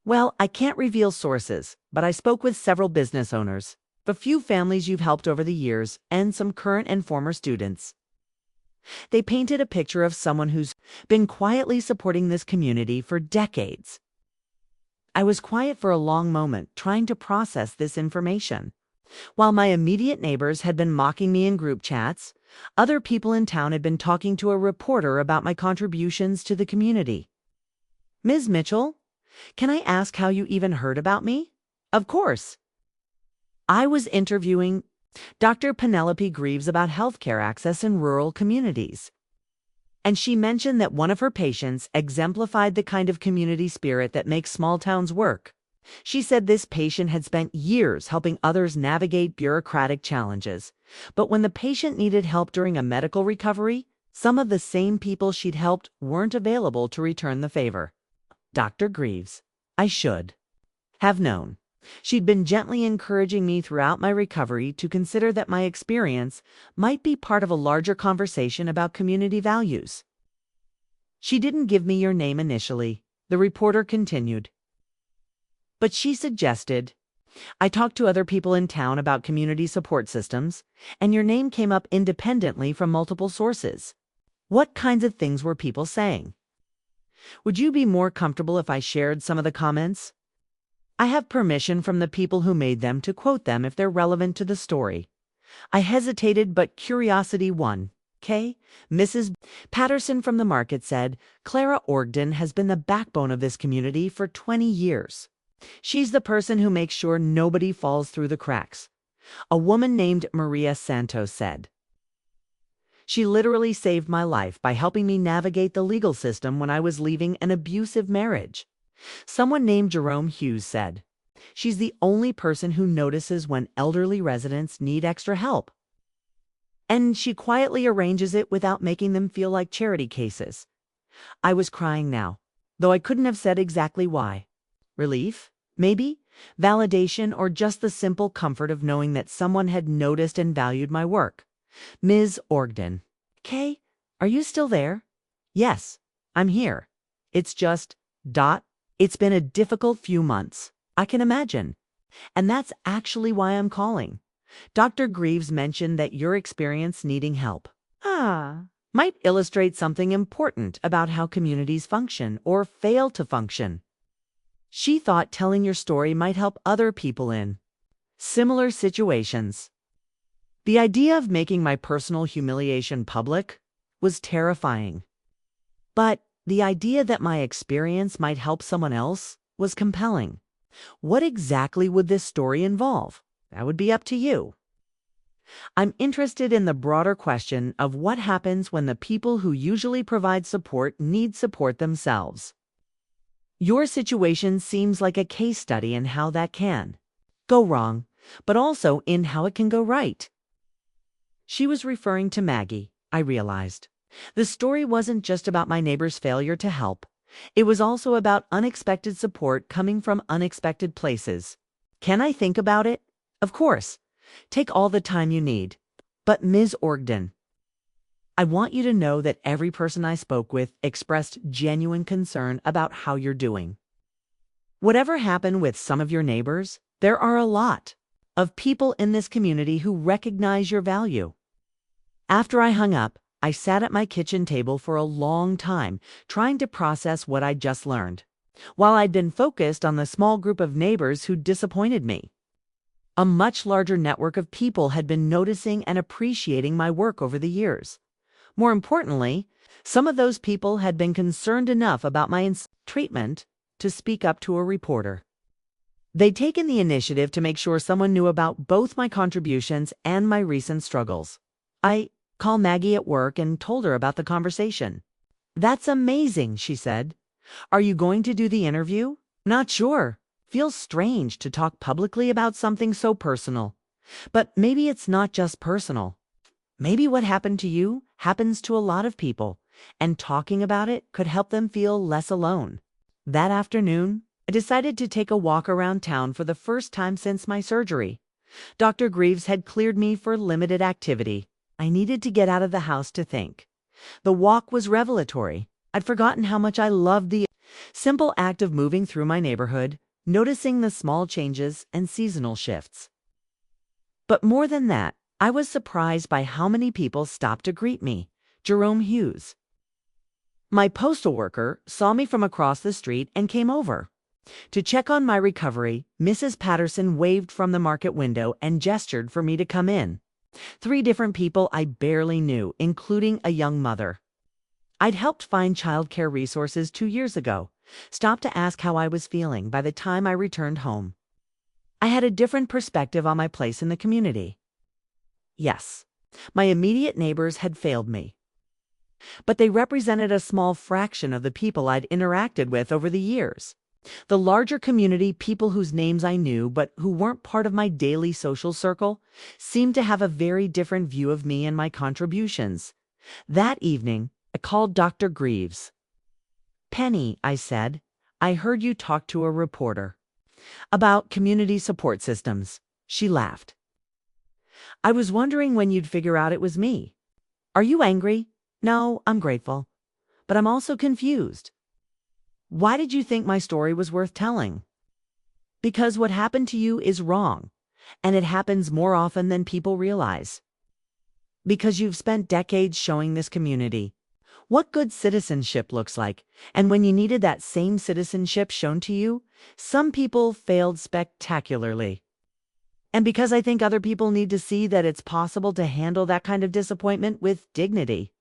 Well, I can't reveal sources, but I spoke with several business owners, a few families you've helped over the years, and some current and former students. They painted a picture of someone who's been quietly supporting this community for decades. I was quiet for a long moment, trying to process this information. While my immediate neighbors had been mocking me in group chats, other people in town had been talking to a reporter about my contributions to the community. Ms. Mitchell, can I ask how you even heard about me? Of course. I was interviewing Dr. Penelope Greaves about healthcare access in rural communities. And she mentioned that one of her patients exemplified the kind of community spirit that makes small towns work. She said this patient had spent years helping others navigate bureaucratic challenges. But when the patient needed help during a medical recovery, some of the same people she'd helped weren't available to return the favor. Dr. Greaves, I should have known. She'd been gently encouraging me throughout my recovery to consider that my experience might be part of a larger conversation about community values. She didn't give me your name initially, the reporter continued. But she suggested, I talked to other people in town about community support systems, and your name came up independently from multiple sources. What kinds of things were people saying? Would you be more comfortable if I shared some of the comments? I have permission from the people who made them to quote them if they're relevant to the story. I hesitated, but curiosity won. Mrs. Patterson from the market said, Klara Orgden has been the backbone of this community for 20 years. She's the person who makes sure nobody falls through the cracks. A woman named Maria Santos said, she literally saved my life by helping me navigate the legal system when I was leaving an abusive marriage. Someone named Jerome Hughes said, she's the only person who notices when elderly residents need extra help. And she quietly arranges it without making them feel like charity cases. I was crying now, though I couldn't have said exactly why. Relief? Maybe? Validation, or just the simple comfort of knowing that someone had noticed and valued my work. Ms. Orgden. Kay, are you still there? Yes, I'm here. It's just, it's been a difficult few months. I can imagine. And that's actually why I'm calling. Dr. Greaves mentioned that your experience needing help might illustrate something important about how communities function or fail to function. She thought telling your story might help other people in similar situations. The idea of making my personal humiliation public was terrifying. But the idea that my experience might help someone else was compelling. What exactly would this story involve? That would be up to you. I'm interested in the broader question of what happens when the people who usually provide support need support themselves. Your situation seems like a case study in how that can go wrong, but also in how it can go right. She was referring to Maggie, I realized. The story wasn't just about my neighbor's failure to help. It was also about unexpected support coming from unexpected places. Can I think about it? Of course. Take all the time you need. But Ms. Orgden, I want you to know that every person I spoke with expressed genuine concern about how you're doing. Whatever happened with some of your neighbors, there are a lot of people in this community who recognize your value. After I hung up, I sat at my kitchen table for a long time, trying to process what I'd just learned. while I'd been focused on the small group of neighbors who'd disappointed me. A much larger network of people had been noticing and appreciating my work over the years. More importantly, some of those people had been concerned enough about my treatment to speak up to a reporter. They'd taken the initiative to make sure someone knew about both my contributions and my recent struggles. I called Maggie at work and told her about the conversation. "That's amazing," she said. "Are you going to do the interview?" "Not sure. Feels strange to talk publicly about something so personal. But maybe it's not just personal. Maybe what happened to you happens to a lot of people, and talking about it could help them feel less alone." That afternoon, I decided to take a walk around town for the first time since my surgery. Dr. Greaves had cleared me for limited activity. I needed to get out of the house to think. The walk was revelatory. I'd forgotten how much I loved the simple act of moving through my neighborhood, noticing the small changes and seasonal shifts. But more than that, I was surprised by how many people stopped to greet me. Jerome Hughes, my postal worker, saw me from across the street and came over. To check on my recovery, Mrs. Patterson waved from the market window and gestured for me to come in. 3 different people I barely knew, including a young mother. I'd helped find childcare resources 2 years ago, stopped to ask how I was feeling by the time I returned home. I had a different perspective on my place in the community. Yes, my immediate neighbors had failed me, but they represented a small fraction of the people I'd interacted with over the years. The larger community, people whose names I knew but who weren't part of my daily social circle, seemed to have a very different view of me and my contributions. That evening, I called Dr. Greaves. "Penny," I said, "I heard you talk to a reporter about community support systems." She laughed. "I was wondering when you'd figure out it was me." "Are you angry?" "No, I'm grateful. But I'm also confused." "Why did you think my story was worth telling?" "Because what happened to you is wrong, and it happens more often than people realize. Because you've spent decades showing this community what good citizenship looks like, and when you needed that same citizenship shown to you, some people failed spectacularly. And because I think other people need to see that it's possible to handle that kind of disappointment with dignity.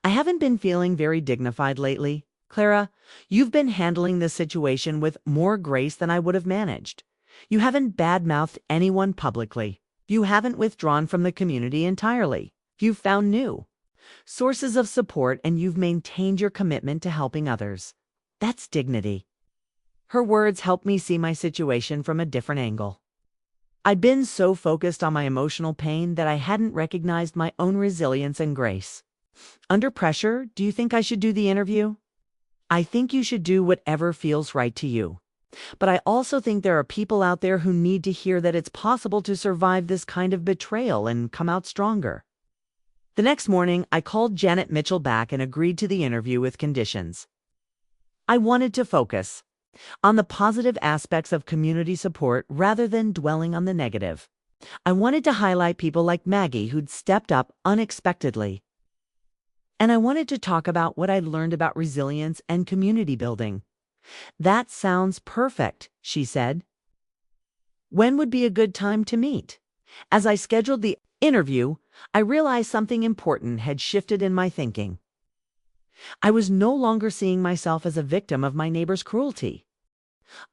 I haven't been feeling very dignified lately. Klara, you've been handling this situation with more grace than I would have managed. You haven't badmouthed anyone publicly. You haven't withdrawn from the community entirely. You've found new sources of support, and you've maintained your commitment to helping others. That's dignity." Her words helped me see my situation from a different angle. I'd been so focused on my emotional pain that I hadn't recognized my own resilience and grace. "Under pressure, do you think I should do the interview?" "I think you should do whatever feels right to you. But I also think there are people out there who need to hear that it's possible to survive this kind of betrayal and come out stronger." The next morning, I called Janet Mitchell back and agreed to the interview with conditions. I wanted to focus on the positive aspects of community support rather than dwelling on the negative. I wanted to highlight people like Maggie who'd stepped up unexpectedly. And I wanted to talk about what I'd learned about resilience and community building. "That sounds perfect," she said. "When would be a good time to meet?" As I scheduled the interview, I realized something important had shifted in my thinking. I was no longer seeing myself as a victim of my neighbor's cruelty.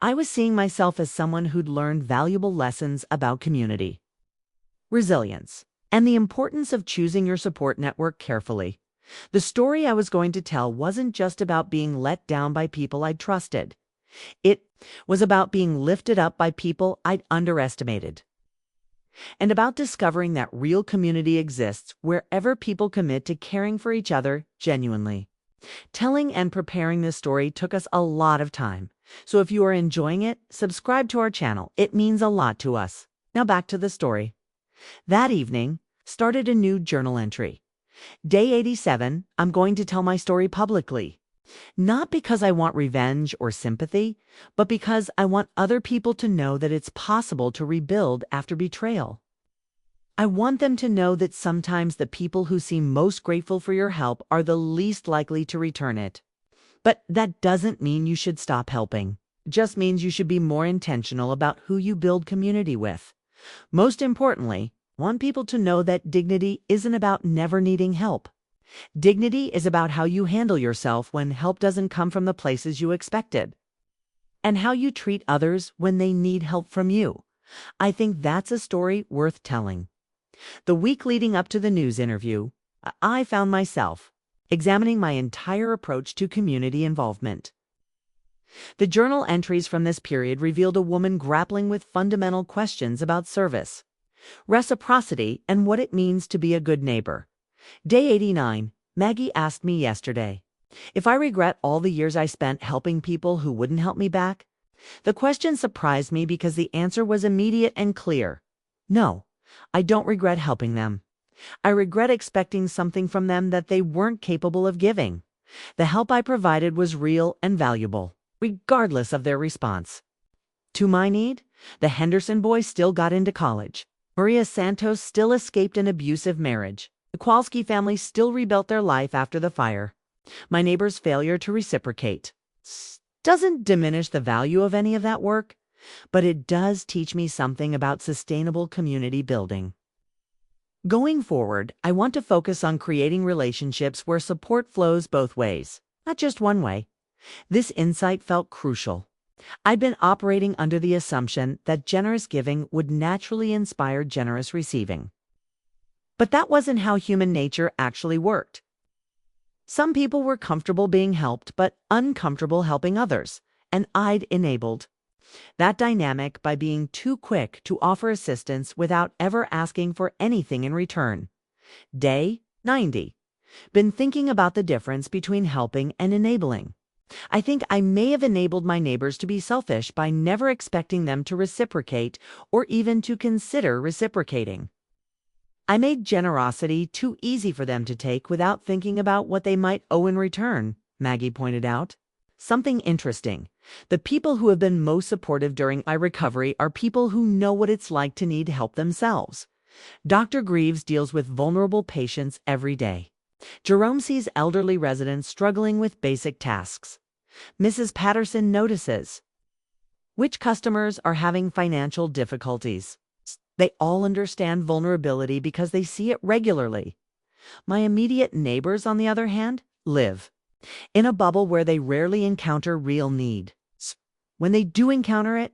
I was seeing myself as someone who'd learned valuable lessons about community, resilience, and the importance of choosing your support network carefully. The story I was going to tell wasn't just about being let down by people I'd trusted. It was about being lifted up by people I'd underestimated. And about discovering that real community exists wherever people commit to caring for each other genuinely. Telling and preparing this story took us a lot of time. So if you are enjoying it, subscribe to our channel. It means a lot to us. Now back to the story. That evening, started a new journal entry. Day 87, I'm going to tell my story publicly. Not because I want revenge or sympathy, but because I want other people to know that it's possible to rebuild after betrayal. I want them to know that sometimes the people who seem most grateful for your help are the least likely to return it. But that doesn't mean you should stop helping. It just means you should be more intentional about who you build community with. Most importantly, I want people to know that dignity isn't about never needing help. Dignity is about how you handle yourself when help doesn't come from the places you expected, and how you treat others when they need help from you. I think that's a story worth telling. The week leading up to the news interview, I found myself examining my entire approach to community involvement. The journal entries from this period revealed a woman grappling with fundamental questions about service, reciprocity, and what it means to be a good neighbor. Day 89, Maggie asked me yesterday if I regret all the years I spent helping people who wouldn't help me back. The question surprised me because the answer was immediate and clear. No, I don't regret helping them. I regret expecting something from them that they weren't capable of giving. The help I provided was real and valuable, regardless of their response. To my need, the Henderson boys still got into college. Maria Santos still escaped an abusive marriage. The Kowalski family still rebuilt their life after the fire. My neighbor's failure to reciprocate doesn't diminish the value of any of that work, but it does teach me something about sustainable community building. Going forward, I want to focus on creating relationships where support flows both ways, not just one way. This insight felt crucial. I'd been operating under the assumption that generous giving would naturally inspire generous receiving. But that wasn't how human nature actually worked. Some people were comfortable being helped, but uncomfortable helping others, and I'd enabled that dynamic by being too quick to offer assistance without ever asking for anything in return. Day 90. Been thinking about the difference between helping and enabling. I think I may have enabled my neighbors to be selfish by never expecting them to reciprocate or even to consider reciprocating. I made generosity too easy for them to take without thinking about what they might owe in return, Maggie pointed out. Something interesting. The people who have been most supportive during my recovery are people who know what it's like to need help themselves. Dr. Greaves deals with vulnerable patients every day. Jerome sees elderly residents struggling with basic tasks. Mrs. Patterson notices which customers are having financial difficulties. They all understand vulnerability because they see it regularly. My immediate neighbors, on the other hand, live in a bubble where they rarely encounter real need. When they do encounter it,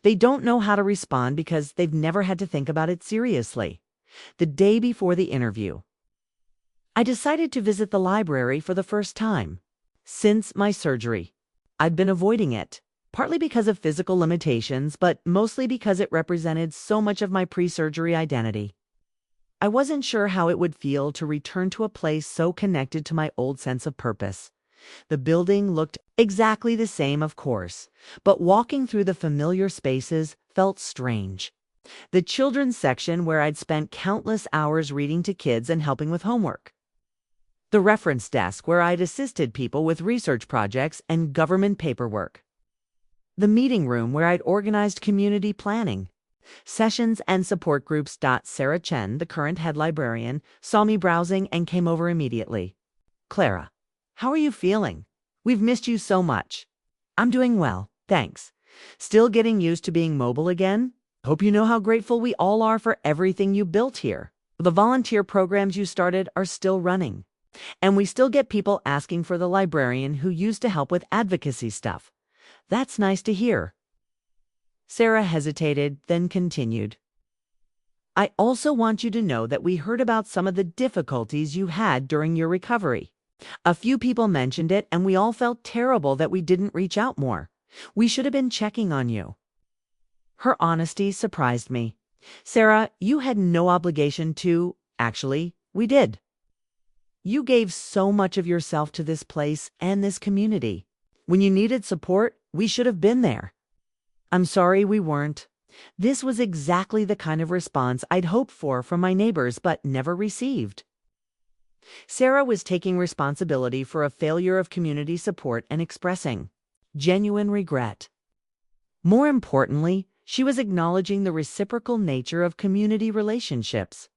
they don't know how to respond because they've never had to think about it seriously. The day before the interview, I decided to visit the library for the first time since my surgery. I'd been avoiding it, partly because of physical limitations, but mostly because it represented so much of my pre-surgery identity. I wasn't sure how it would feel to return to a place so connected to my old sense of purpose. The building looked exactly the same, of course, but walking through the familiar spaces felt strange. The children's section where I'd spent countless hours reading to kids and helping with homework. The reference desk where I'd assisted people with research projects and government paperwork. The meeting room where I'd organized community planning, sessions and support groups. Sarah Chen, the current head librarian, saw me browsing and came over immediately. "Klara, how are you feeling? We've missed you so much." "I'm doing well, thanks. Still getting used to being mobile again. Hope you know how grateful we all are for everything you built here. The volunteer programs you started are still running. And we still get people asking for the librarian who used to help with advocacy stuff. That's nice to hear." Sarah hesitated, then continued. "I also want you to know that we heard about some of the difficulties you had during your recovery. A few people mentioned it, and we all felt terrible that we didn't reach out more. We should have been checking on you." Her honesty surprised me. "Sarah, you had no obligation to. Actually, we did. You gave so much of yourself to this place and this community. When you needed support, we should have been there. I'm sorry we weren't." This was exactly the kind of response I'd hoped for from my neighbors but never received. Sarah was taking responsibility for a failure of community support and expressing genuine regret. More importantly, she was acknowledging the reciprocal nature of community relationships.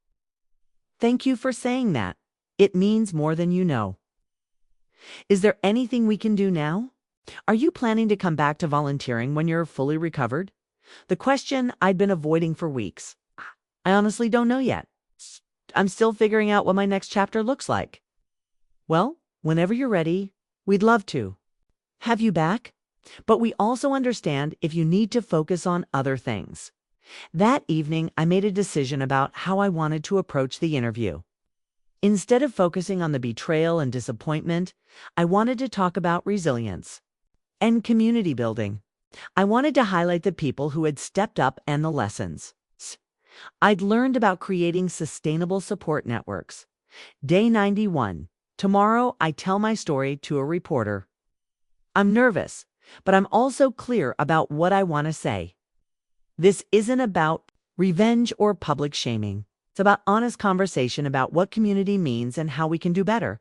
"Thank you for saying that. It means more than you know." Is there anything we can do now? Are you planning to come back to volunteering when you're fully recovered? The question I'd been avoiding for weeks. I honestly don't know yet. I'm still figuring out what my next chapter looks like. Well, whenever you're ready, we'd love to have you back. But we also understand if you need to focus on other things. That evening, I made a decision about how I wanted to approach the interview. Instead of focusing on the betrayal and disappointment, I wanted to talk about resilience and community building. I wanted to highlight the people who had stepped up and the lessons I'd learned about creating sustainable support networks. Day 91. Tomorrow, I tell my story to a reporter. I'm nervous, but I'm also clear about what I want to say. This isn't about revenge or public shaming. It's about honest conversation about what community means and how we can do better.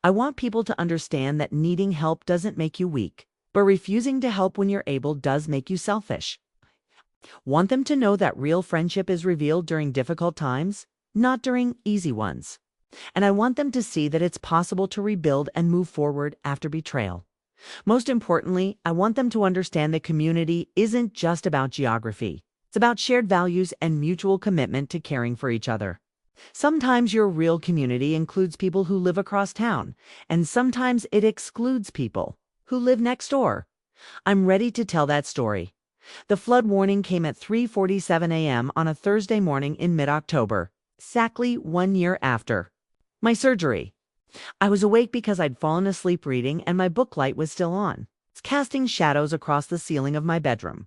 I want people to understand that needing help doesn't make you weak, but refusing to help when you're able does make you selfish. Want them to know that real friendship is revealed during difficult times, not during easy ones. And I want them to see that it's possible to rebuild and move forward after betrayal. Most importantly, I want them to understand that community isn't just about geography. It's about shared values and mutual commitment to caring for each other. Sometimes your real community includes people who live across town, and sometimes it excludes people who live next door. I'm ready to tell that story. The flood warning came at 3:47 a.m. on a Thursday morning in mid-October, exactly 1 year after my surgery. I was awake because I'd fallen asleep reading and my book light was still on. It's casting shadows across the ceiling of my bedroom.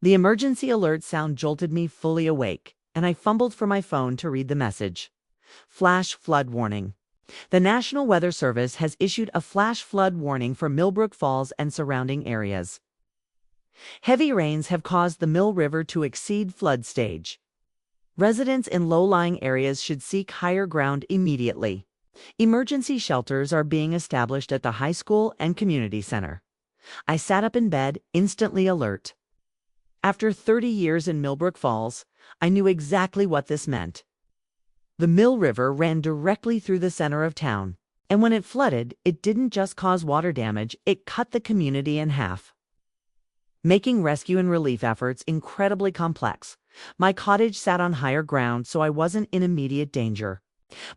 The emergency alert sound jolted me fully awake, and I fumbled for my phone to read the message. Flash flood warning. The National Weather Service has issued a flash flood warning for Millbrook Falls and surrounding areas. Heavy rains have caused the Mill River to exceed flood stage. Residents in low-lying areas should seek higher ground immediately. Emergency shelters are being established at the high school and community center. I sat up in bed, instantly alert. After 30 years in Millbrook Falls, I knew exactly what this meant. The Mill River ran directly through the center of town, and when it flooded, it didn't just cause water damage, it cut the community in half, making rescue and relief efforts incredibly complex. My cottage sat on higher ground, so I wasn't in immediate danger.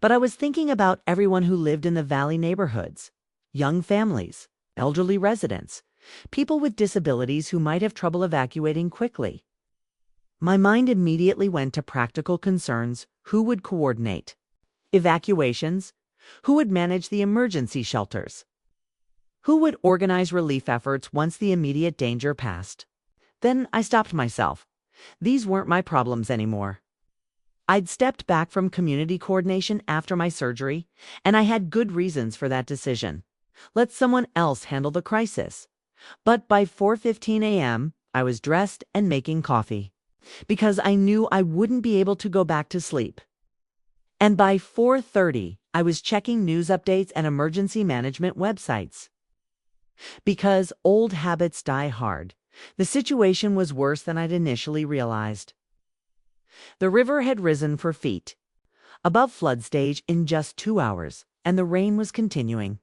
But I was thinking about everyone who lived in the valley neighborhoods, young families, elderly residents, people with disabilities who might have trouble evacuating quickly. My mind immediately went to practical concerns. Who would coordinate evacuations? Who would manage the emergency shelters? Who would organize relief efforts once the immediate danger passed? Then I stopped myself. These weren't my problems anymore. I'd stepped back from community coordination after my surgery, and I had good reasons for that decision. Let someone else handle the crisis. But by 4:15 a.m., I was dressed and making coffee, because I knew I wouldn't be able to go back to sleep. And by 4:30, I was checking news updates and emergency management websites. Because old habits die hard, the situation was worse than I'd initially realized. The river had risen 4 feet above flood stage in just 2 hours, and the rain was continuing.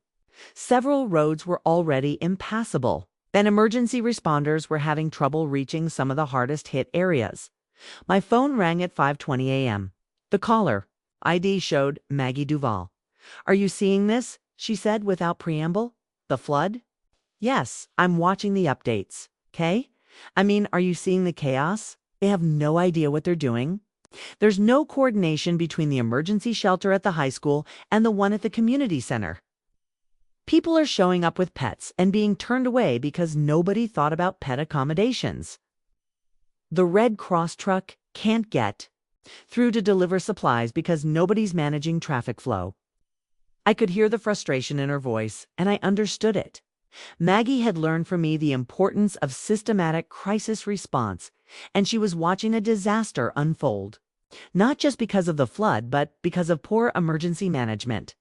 Several roads were already impassable, and emergency responders were having trouble reaching some of the hardest hit areas. My phone rang at 5:20 a.m. The caller ID showed Maggie Duval. "Are you seeing this?" she said without preamble. "The flood?" "Yes, I'm watching the updates." "Okay? I mean, are you seeing the chaos? They have no idea what they're doing. There's no coordination between the emergency shelter at the high school and the one at the community center. People are showing up with pets and being turned away because nobody thought about pet accommodations. The Red Cross truck can't get through to deliver supplies because nobody's managing traffic flow." I could hear the frustration in her voice, and I understood it. Maggie had learned from me the importance of systematic crisis response, and she was watching a disaster unfold. Not just because of the flood, but because of poor emergency management.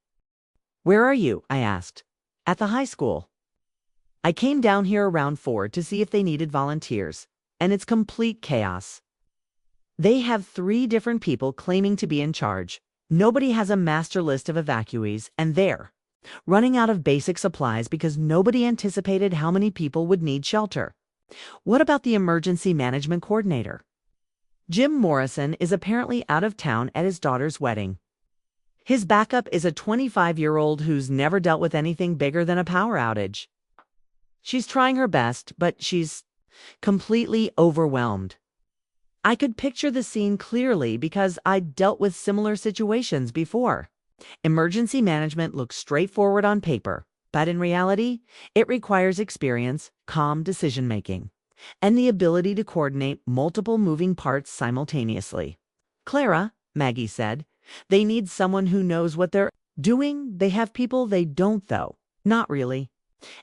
"Where are you?" I asked. "At the high school. I came down here around 4 to see if they needed volunteers, and it's complete chaos. They have 3 different people claiming to be in charge. Nobody has a master list of evacuees, and there, running out of basic supplies because nobody anticipated how many people would need shelter. What about the emergency management coordinator? Jim Morrison is apparently out of town at his daughter's wedding. His backup is a 25-year-old who's never dealt with anything bigger than a power outage. She's trying her best, but she's completely overwhelmed. I could picture the scene clearly because I'd dealt with similar situations before. Emergency management looks straightforward on paper, but in reality, it requires experience, calm decision-making, and the ability to coordinate multiple moving parts simultaneously. Klara, Maggie said, they need someone who knows what they're doing. They have people they don't, though. Not really.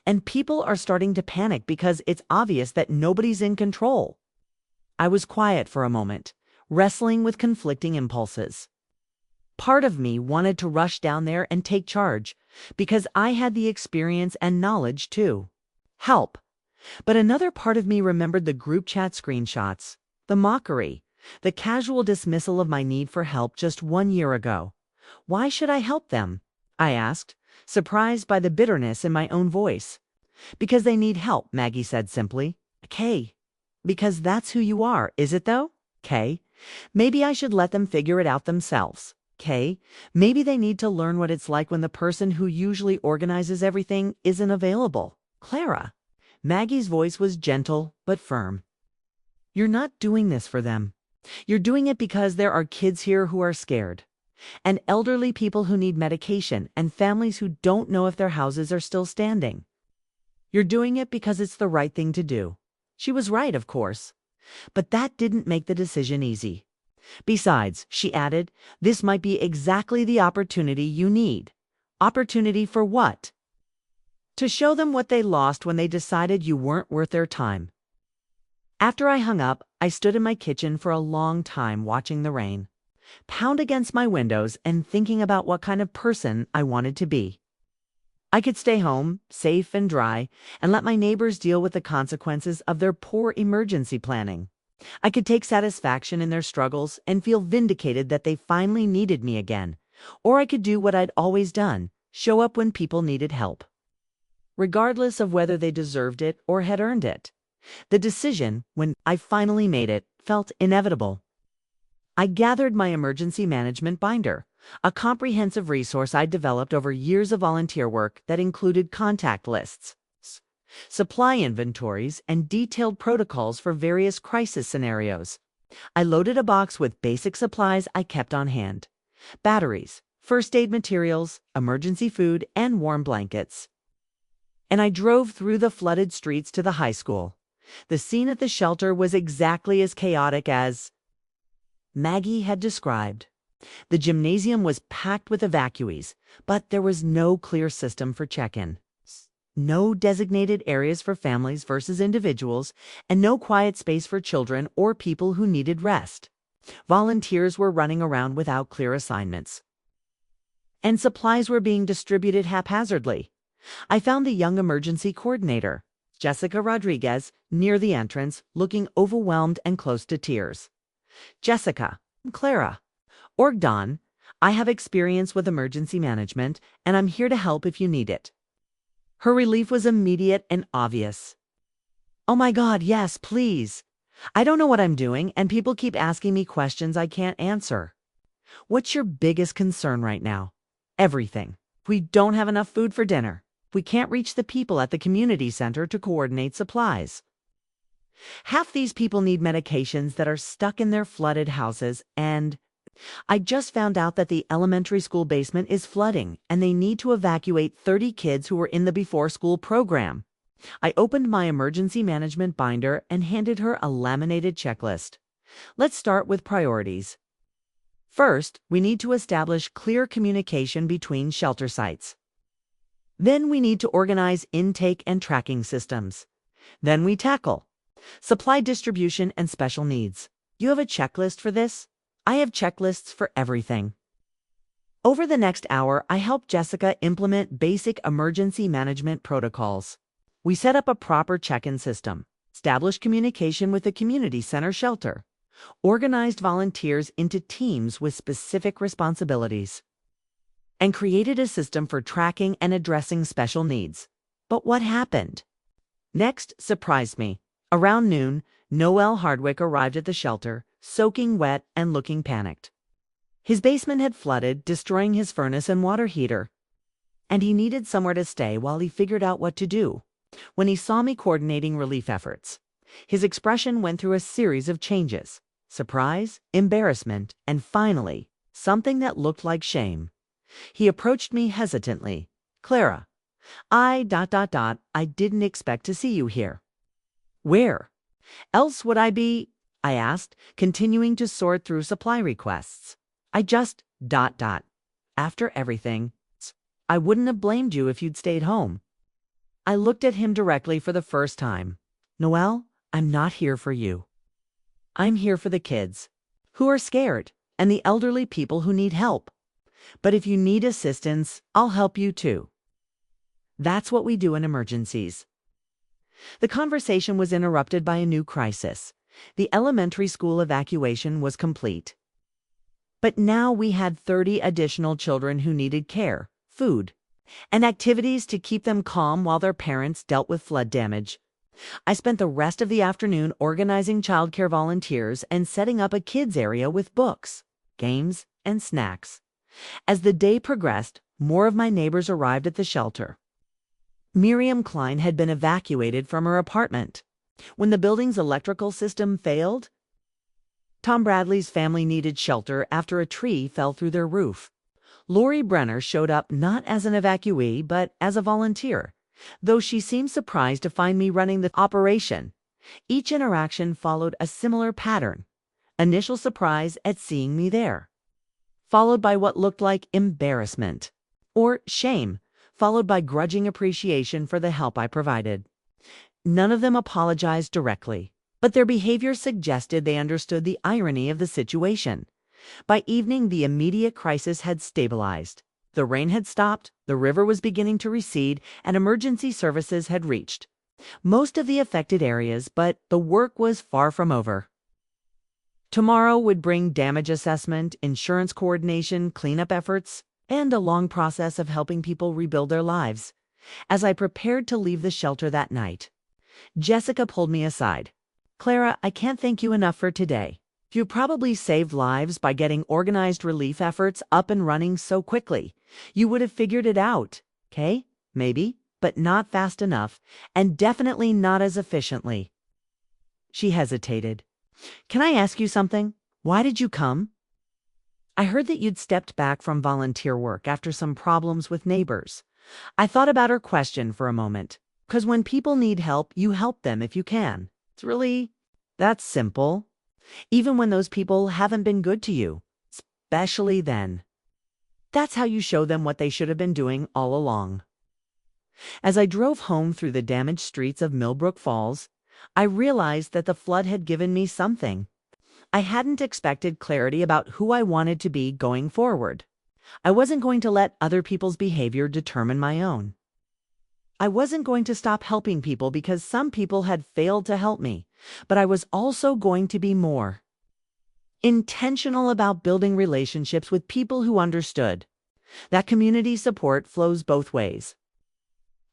And people are starting to panic because it's obvious that nobody's in control. I was quiet for a moment, wrestling with conflicting impulses. Part of me wanted to rush down there and take charge, because I had the experience and knowledge to help. But another part of me remembered the group chat screenshots, the mockery, the casual dismissal of my need for help just 1 year ago. Why should I help them? I asked, surprised by the bitterness in my own voice. Because they need help, Maggie said simply. Okay. Because that's who you are, is it though? Okay. Maybe I should let them figure it out themselves. Okay. Maybe they need to learn what it's like when the person who usually organizes everything isn't available. Klara. Maggie's voice was gentle but firm. You're not doing this for them. You're doing it because there are kids here who are scared, and elderly people who need medication, and families who don't know if their houses are still standing. You're doing it because it's the right thing to do. She was right, of course. But that didn't make the decision easy. Besides, she added, this might be exactly the opportunity you need. Opportunity for what? To show them what they lost when they decided you weren't worth their time. After I hung up, I stood in my kitchen for a long time watching the rain pound against my windows and thinking about what kind of person I wanted to be. I could stay home, safe and dry, and let my neighbors deal with the consequences of their poor emergency planning. I could take satisfaction in their struggles and feel vindicated that they finally needed me again. Or I could do what I'd always done, show up when people needed help, regardless of whether they deserved it or had earned it. The decision, when I finally made it, felt inevitable. I gathered my emergency management binder, a comprehensive resource I'd developed over years of volunteer work that included contact lists, supply inventories, and detailed protocols for various crisis scenarios. I loaded a box with basic supplies I kept on hand: batteries, first aid materials, emergency food, and warm blankets. And I drove through the flooded streets to the high school. The scene at the shelter was exactly as chaotic as Maggie had described. The gymnasium was packed with evacuees, but there was no clear system for check-in. No designated areas for families versus individuals, and no quiet space for children or people who needed rest. Volunteers were running around without clear assignments, and supplies were being distributed haphazardly. I found the young emergency coordinator, Jessica Rodriguez, near the entrance, looking overwhelmed and close to tears. Jessica, Klara Orgden, I have experience with emergency management, and I'm here to help if you need it. Her relief was immediate and obvious. Oh my God, yes, please. I don't know what I'm doing, and people keep asking me questions I can't answer. What's your biggest concern right now? Everything. We don't have enough food for dinner. We can't reach the people at the community center to coordinate supplies. Half these people need medications that are stuck in their flooded houses, and I just found out that the elementary school basement is flooding, and they need to evacuate 30 kids who were in the before-school program. I opened my emergency management binder and handed her a laminated checklist. Let's start with priorities. First, we need to establish clear communication between shelter sites. Then we need to organize intake and tracking systems. Then we tackle supply distribution and special needs. You have a checklist for this? I have checklists for everything. Over the next hour, I helped Jessica implement basic emergency management protocols. We set up a proper check-in system, established communication with the community center shelter, organized volunteers into teams with specific responsibilities, and created a system for tracking and addressing special needs. But what happened? Next surprised me. Around noon, Noel Hardwick arrived at the shelter, soaking wet and looking panicked. His basement had flooded, destroying his furnace and water heater, and he needed somewhere to stay while he figured out what to do. When he saw me coordinating relief efforts, his expression went through a series of changes: surprise, embarrassment, and finally, something that looked like shame. He approached me hesitantly. "Klara, I didn't expect to see you here." "Where else would I be?" I asked, continuing to sort through supply requests. "I just After everything, I wouldn't have blamed you if you'd stayed home." I looked at him directly for the first time. "Noel, I'm not here for you. I'm here for the kids who are scared and the elderly people who need help. But if you need assistance, I'll help you too. That's what we do in emergencies." The conversation was interrupted by a new crisis. The elementary school evacuation was complete. But now we had 30 additional children who needed care, food, and activities to keep them calm while their parents dealt with flood damage. I spent the rest of the afternoon organizing childcare volunteers and setting up a kids area with books, games, and snacks. As the day progressed, more of my neighbors arrived at the shelter. Miriam Klein had been evacuated from her apartment when the building's electrical system failed. Tom Bradley's family needed shelter after a tree fell through their roof. Lori Brenner showed up not as an evacuee, but as a volunteer, though she seemed surprised to find me running the operation. Each interaction followed a similar pattern: initial surprise at seeing me there, followed by what looked like embarrassment, or shame, followed by grudging appreciation for the help I provided. None of them apologized directly, but their behavior suggested they understood the irony of the situation. By evening, the immediate crisis had stabilized. The rain had stopped, the river was beginning to recede, and emergency services had reached most of the affected areas, but the work was far from over. Tomorrow would bring damage assessment, insurance coordination, cleanup efforts, and a long process of helping people rebuild their lives. As I prepared to leave the shelter that night, Jessica pulled me aside. "Klara, I can't thank you enough for today. You probably saved lives by getting organized relief efforts up and running so quickly. You would have figured it out, okay? Maybe, but not fast enough, and definitely not as efficiently." She hesitated. "Can I ask you something? Why did you come?" "I heard that you'd stepped back from volunteer work after some problems with neighbors." I thought about her question for a moment. "'Cause when people need help, you help them if you can. It's really that simple. Even when those people haven't been good to you, especially then. That's how you show them what they should have been doing all along." As I drove home through the damaged streets of Millbrook Falls, I realized that the flood had given me something. I hadn't expected clarity about who I wanted to be going forward. I wasn't going to let other people's behavior determine my own. I wasn't going to stop helping people because some people had failed to help me, but I was also going to be more intentional about building relationships with people who understood that community support flows both ways.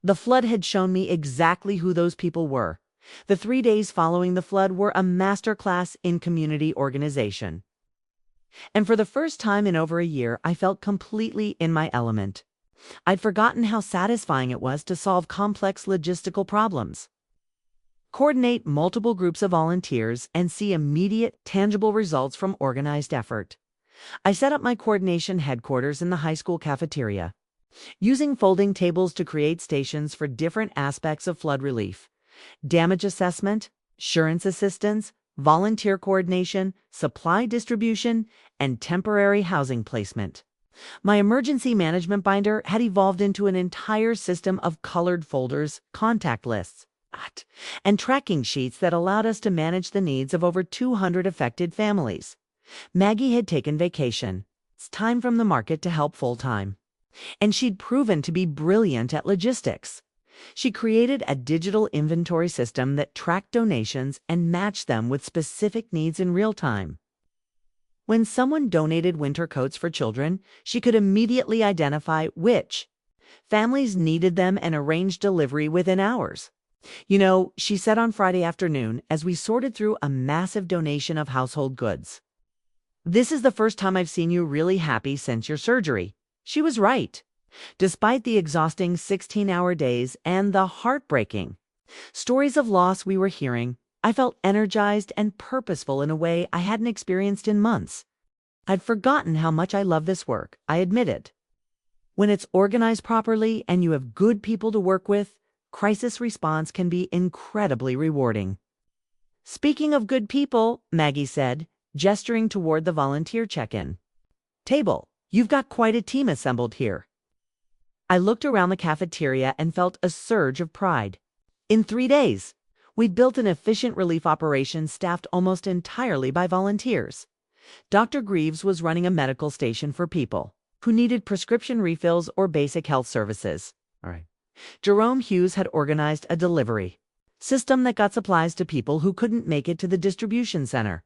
The flood had shown me exactly who those people were. The 3 days following the flood were a masterclass in community organization. And for the first time in over a year, I felt completely in my element. I'd forgotten how satisfying it was to solve complex logistical problems, coordinate multiple groups of volunteers, and see immediate, tangible results from organized effort. I set up my coordination headquarters in the high school cafeteria, using folding tables to create stations for different aspects of flood relief: damage assessment, insurance assistance, volunteer coordination, supply distribution, and temporary housing placement. My emergency management binder had evolved into an entire system of colored folders, contact lists, and tracking sheets that allowed us to manage the needs of over 200 affected families. Maggie had taken vacation. It's time from the market to help full-time. And she'd proven to be brilliant at logistics. She created a digital inventory system that tracked donations and matched them with specific needs in real time. When someone donated winter coats for children, she could immediately identify which families needed them and arrange delivery within hours. You know, she said on Friday afternoon as we sorted through a massive donation of household goods. "This is the first time I've seen you really happy since your surgery." She was right. Despite the exhausting 16-hour days and the heartbreaking stories of loss we were hearing, I felt energized and purposeful in a way I hadn't experienced in months. I'd forgotten how much I love this work, I admitted. When it's organized properly and you have good people to work with, crisis response can be incredibly rewarding. "Speaking of good people," Maggie said, gesturing toward the volunteer check-in table, "you've got quite a team assembled here." I looked around the cafeteria and felt a surge of pride. In 3 days, we'd built an efficient relief operation staffed almost entirely by volunteers. Dr. Greaves was running a medical station for people who needed prescription refills or basic health services. All right. Jerome Hughes had organized a delivery system that got supplies to people who couldn't make it to the distribution center.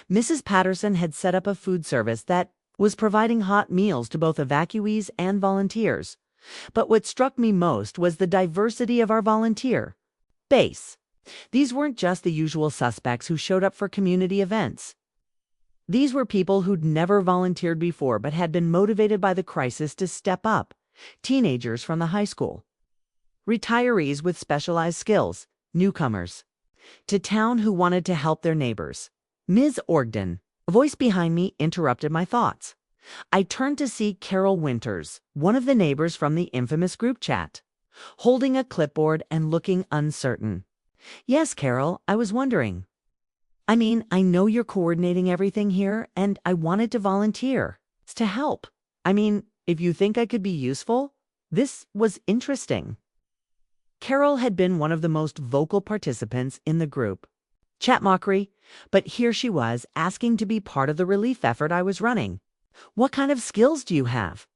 Mrs. Patterson had set up a food service that was providing hot meals to both evacuees and volunteers. But what struck me most was the diversity of our volunteer base. These weren't just the usual suspects who showed up for community events. These were people who'd never volunteered before but had been motivated by the crisis to step up. Teenagers from the high school, retirees with specialized skills, newcomers to town who wanted to help their neighbors. "Ms. Orgden," a voice behind me interrupted my thoughts. I turned to see Carol Winters, one of the neighbors from the infamous group chat, holding a clipboard and looking uncertain. "Yes, Carol, I was wondering. I know you're coordinating everything here, and I wanted to volunteer to help. If you think I could be useful, this was interesting." Carol had been one of the most vocal participants in the group chat mockery, but here she was asking to be part of the relief effort I was running. "What kind of skills do you have?"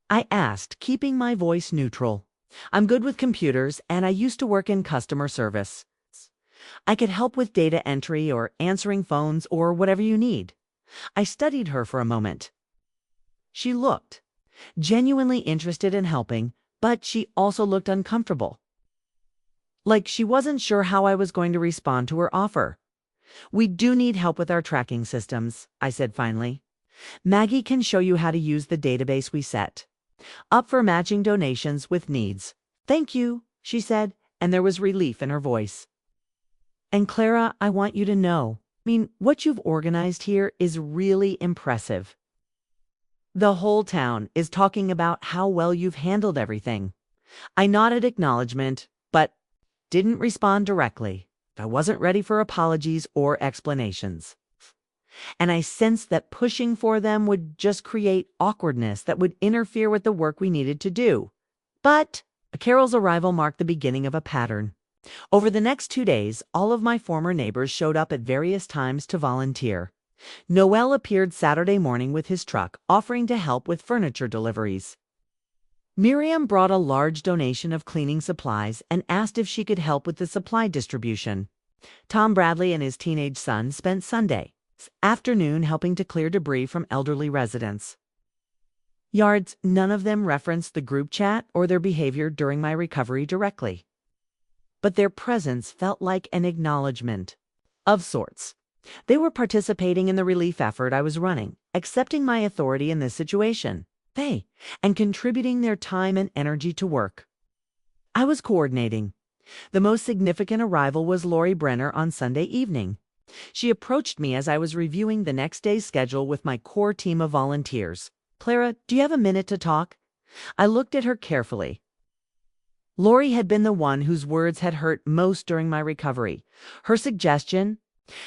I asked, keeping my voice neutral. "I'm good with computers, and I used to work in customer service. I could help with data entry or answering phones or whatever you need." I studied her for a moment. She looked genuinely interested in helping, but she also looked uncomfortable. Like she wasn't sure how I was going to respond to her offer. "We do need help with our tracking systems," I said finally. "Maggie can show you how to use the database we set up for matching donations with needs." "Thank you," she said, and there was relief in her voice. "And Klara, I want you to know, what you've organized here is really impressive. The whole town is talking about how well you've handled everything." I nodded acknowledgement, but didn't respond directly. I wasn't ready for apologies or explanations. And I sensed that pushing for them would just create awkwardness that would interfere with the work we needed to do. But Carol's arrival marked the beginning of a pattern. Over the next 2 days, all of my former neighbors showed up at various times to volunteer. Noel appeared Saturday morning with his truck, offering to help with furniture deliveries. Miriam brought a large donation of cleaning supplies and asked if she could help with the supply distribution. Tom Bradley and his teenage son spent Sunday afternoon helping to clear debris from elderly residents' yards. None of them referenced the group chat or their behavior during my recovery directly, but their presence felt like an acknowledgement of sorts. They were participating in the relief effort I was running, accepting my authority in this situation, and contributing their time and energy to work I was coordinating. The most significant arrival was Lori Brenner on Sunday evening. She approached me as I was reviewing the next day's schedule with my core team of volunteers. "Klara, do you have a minute to talk?" I looked at her carefully. Lori had been the one whose words had hurt most during my recovery. Her suggestion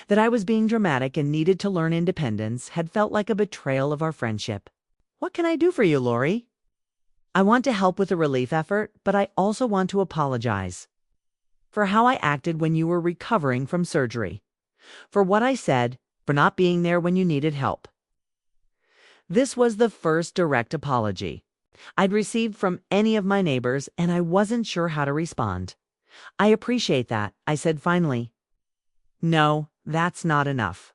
that I was being dramatic and needed to learn independence had felt like a betrayal of our friendship. "What can I do for you, Lori?" "I want to help with the relief effort, but I also want to apologize for how I acted when you were recovering from surgery. For what I said, for not being there when you needed help." This was the first direct apology I'd received from any of my neighbors, and I wasn't sure how to respond. "I appreciate that," I said finally. "No, that's not enough.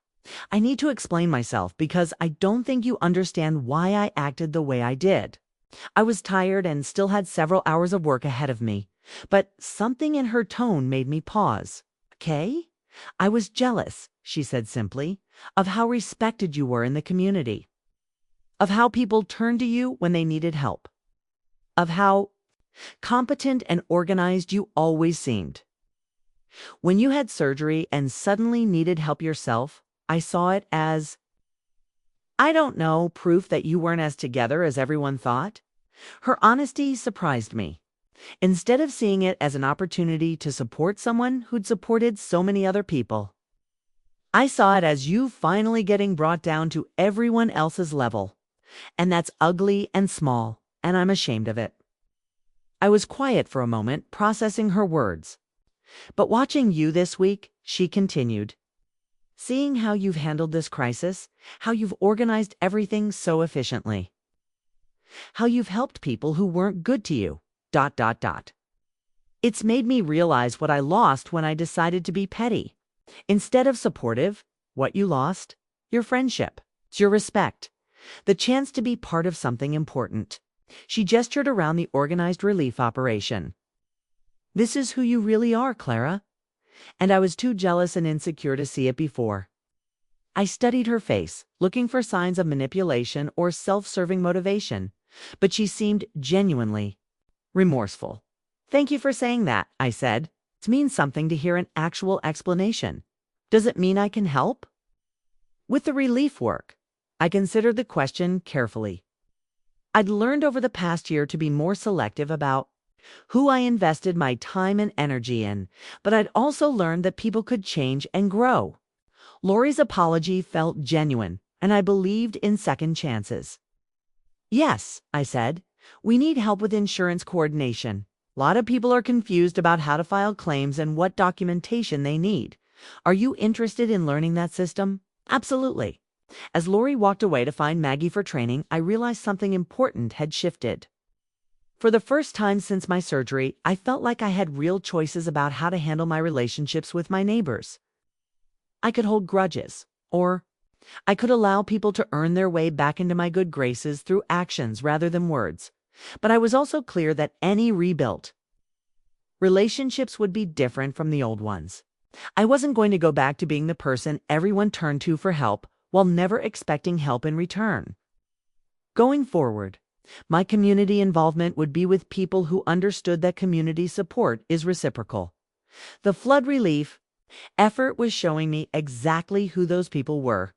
I need to explain myself because I don't think you understand why I acted the way I did. I was tired and still had several hours of work ahead of me, but something in her tone made me pause. Okay? I was jealous, she said simply, of how respected you were in the community, of how people turned to you when they needed help, of how competent and organized you always seemed. When you had surgery and suddenly needed help yourself, I saw it as, I don't know, proof that you weren't as together as everyone thought. Her honesty surprised me. Instead of seeing it as an opportunity to support someone who'd supported so many other people, I saw it as you finally getting brought down to everyone else's level. And that's ugly and small, and I'm ashamed of it. I was quiet for a moment, processing her words. But watching you this week, she continued, seeing how you've handled this crisis, how you've organized everything so efficiently, how you've helped people who weren't good to you, ... It's made me realize what I lost when I decided to be petty. Instead of supportive, what you lost? Your friendship, your respect, the chance to be part of something important. She gestured around the organized relief operation. This is who you really are, Klara. And I was too jealous and insecure to see it before. I studied her face, looking for signs of manipulation or self-serving motivation, but she seemed genuinely remorseful. Thank you for saying that, I said. It means something to hear an actual explanation. Does it mean I can help? With the relief work, I considered the question carefully. I'd learned over the past year to be more selective about who I invested my time and energy in, but I'd also learned that people could change and grow. Lori's apology felt genuine, and I believed in second chances. Yes, I said, we need help with insurance coordination. A lot of people are confused about how to file claims and what documentation they need. Are you interested in learning that system? Absolutely. As Lori walked away to find Maggie for training, I realized something important had shifted. For the first time since my surgery, I felt like I had real choices about how to handle my relationships with my neighbors. I could hold grudges, or I could allow people to earn their way back into my good graces through actions rather than words. But I was also clear that any rebuilt relationships would be different from the old ones. I wasn't going to go back to being the person everyone turned to for help while never expecting help in return. Going forward, my community involvement would be with people who understood that community support is reciprocal. The flood relief effort was showing me exactly who those people were.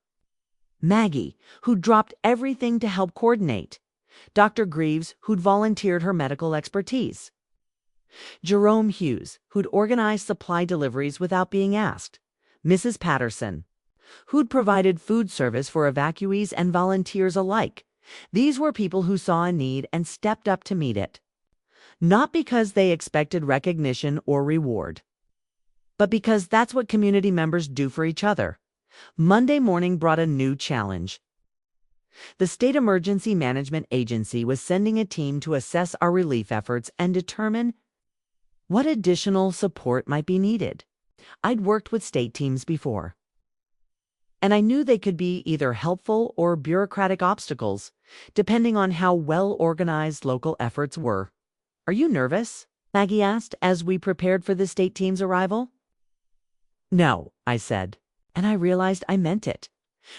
Maggie, who dropped everything to help coordinate. Dr. Greaves, who'd volunteered her medical expertise. Jerome Hughes, who'd organized supply deliveries without being asked. Mrs. Patterson, who'd provided food service for evacuees and volunteers alike. These were people who saw a need and stepped up to meet it. Not because they expected recognition or reward, but because that's what community members do for each other. Monday morning brought a new challenge. The State Emergency Management Agency was sending a team to assess our relief efforts and determine what additional support might be needed. I'd worked with state teams before, and I knew they could be either helpful or bureaucratic obstacles, depending on how well-organized local efforts were. Are you nervous? Maggie asked as we prepared for the state team's arrival. No, I said, and I realized I meant it.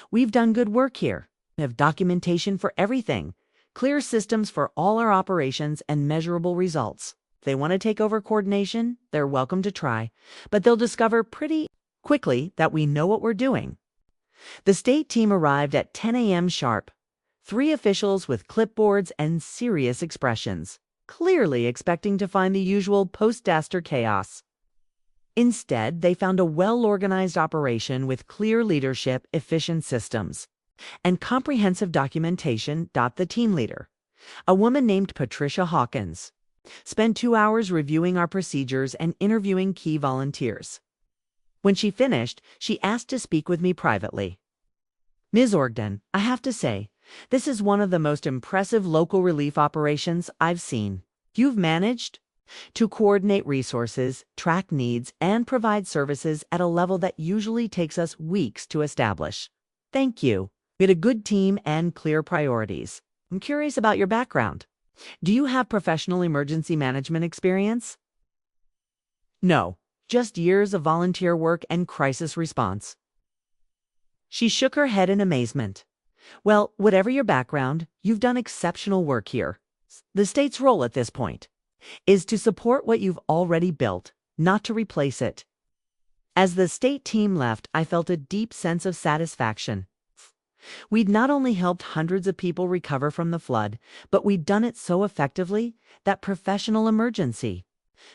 We've done good work here. We have documentation for everything, clear systems for all our operations, and measurable results. If they want to take over coordination, they're welcome to try, but they'll discover pretty quickly that we know what we're doing. The state team arrived at 10 a.m. sharp. 3 officials with clipboards and serious expressions, clearly expecting to find the usual post-disaster chaos. Instead, they found a well-organized operation with clear leadership, efficient systems, and comprehensive documentation. The team leader, a woman named Patricia Hawkins, spent 2 hours reviewing our procedures and interviewing key volunteers. When she finished, she asked to speak with me privately. Ms. Orgden, I have to say, this is one of the most impressive local relief operations I've seen. You've managed to coordinate resources, track needs, and provide services at a level that usually takes us weeks to establish. Thank you. We had a good team and clear priorities. I'm curious about your background. Do you have professional emergency management experience? No, just years of volunteer work and crisis response. She shook her head in amazement. Well, whatever your background, you've done exceptional work here. The state's role at this point is to support what you've already built, not to replace it. As the state team left, I felt a deep sense of satisfaction. We'd not only helped hundreds of people recover from the flood, but we'd done it so effectively that professional emergency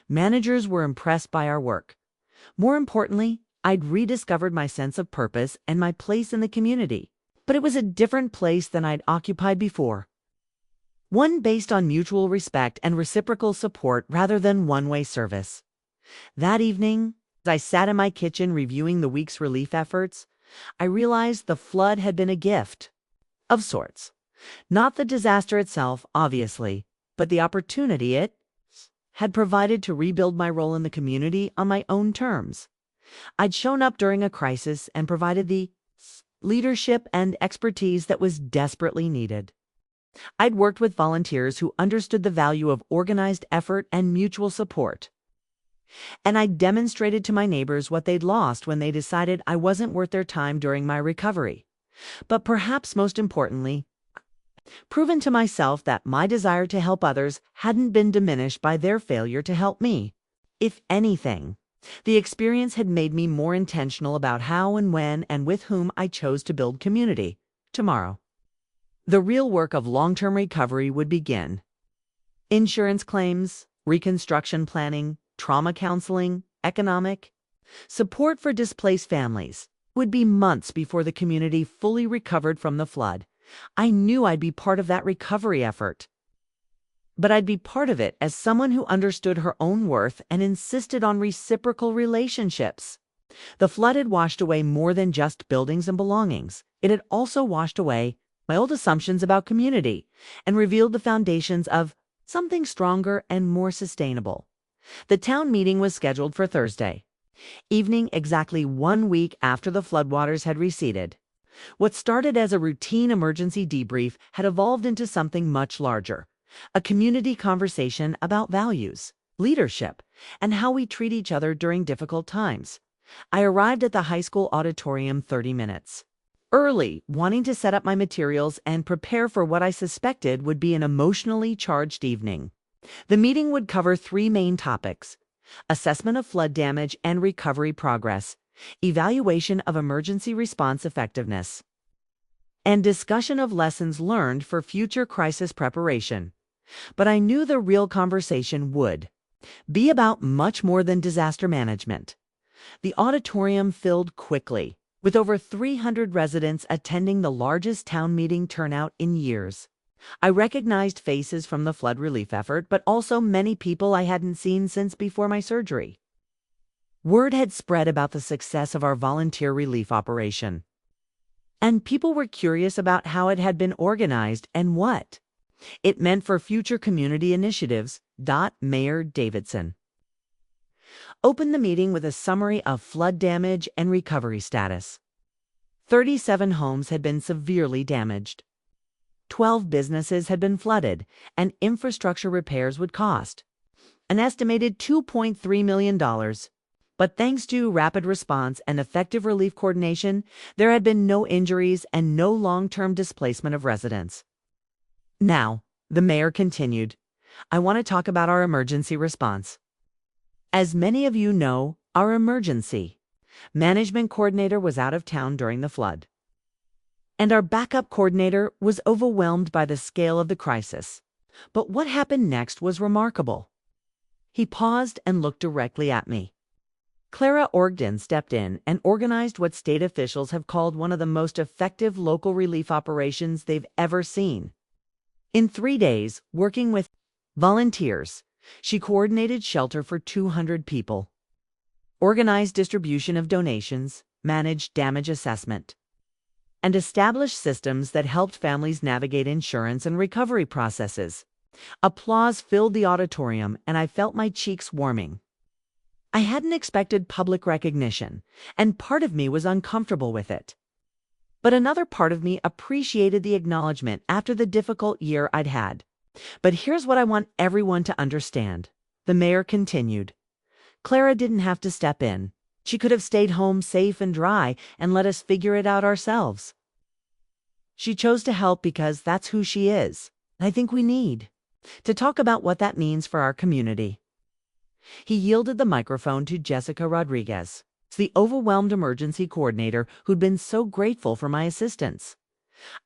managers were impressed by our work. More importantly, I'd rediscovered my sense of purpose and my place in the community, but it was a different place than I'd occupied before. One based on mutual respect and reciprocal support rather than one-way service. That evening, as I sat in my kitchen reviewing the week's relief efforts, I realized the flood had been a gift of sorts. Not the disaster itself, obviously, but the opportunity it had provided to rebuild my role in the community on my own terms. I'd shown up during a crisis and provided the leadership and expertise that was desperately needed. I'd worked with volunteers who understood the value of organized effort and mutual support. And I demonstrated to my neighbors what they'd lost when they decided I wasn't worth their time during my recovery. But perhaps most importantly, proven to myself that my desire to help others hadn't been diminished by their failure to help me. If anything, the experience had made me more intentional about how and when and with whom I chose to build community. Tomorrow, the real work of long-term recovery would begin. Insurance claims, reconstruction planning, trauma counseling, economic support for displaced families would be months before the community fully recovered from the flood. I knew I'd be part of that recovery effort. But I'd be part of it as someone who understood her own worth and insisted on reciprocal relationships. The flood had washed away more than just buildings and belongings. It had also washed away my old assumptions about community and revealed the foundations of something stronger and more sustainable. The town meeting was scheduled for Thursday evening, exactly 1 week after the floodwaters had receded. What started as a routine emergency debrief had evolved into something much larger, a community conversation about values, leadership, and how we treat each other during difficult times. I arrived at the high school auditorium 30 minutes early, wanting to set up my materials and prepare for what I suspected would be an emotionally charged evening. The meeting would cover 3 main topics: assessment of flood damage and recovery progress, evaluation of emergency response effectiveness, and discussion of lessons learned for future crisis preparation. But I knew the real conversation would be about much more than disaster management. The auditorium filled quickly, with over 300 residents attending the largest town meeting turnout in years. I recognized faces from the flood relief effort, but also many people I hadn't seen since before my surgery. Word had spread about the success of our volunteer relief operation, and people were curious about how it had been organized and what it meant for future community initiatives. Mayor Davidson opened the meeting with a summary of flood damage and recovery status. 37 homes had been severely damaged. 12 businesses had been flooded, and infrastructure repairs would cost an estimated $2.3 million. But thanks to rapid response and effective relief coordination, there had been no injuries and no long-term displacement of residents. Now, the mayor continued, I want to talk about our emergency response. As many of you know, our emergency management coordinator was out of town during the flood, and our backup coordinator was overwhelmed by the scale of the crisis. But what happened next was remarkable. He paused and looked directly at me. Klara Orgden stepped in and organized what state officials have called one of the most effective local relief operations they've ever seen. In 3 days, working with volunteers, she coordinated shelter for 200 people, organized distribution of donations, managed damage assessment, and established systems that helped families navigate insurance and recovery processes. Applause filled the auditorium, and I felt my cheeks warming. I hadn't expected public recognition, and part of me was uncomfortable with it. But another part of me appreciated the acknowledgement after the difficult year I'd had. But here's what I want everyone to understand. The mayor continued. Klara didn't have to step in. She could have stayed home safe and dry and let us figure it out ourselves. She chose to help because that's who she is. I think we need to talk about what that means for our community. He yielded the microphone to Jessica Rodriguez, the overwhelmed emergency coordinator who'd been so grateful for my assistance.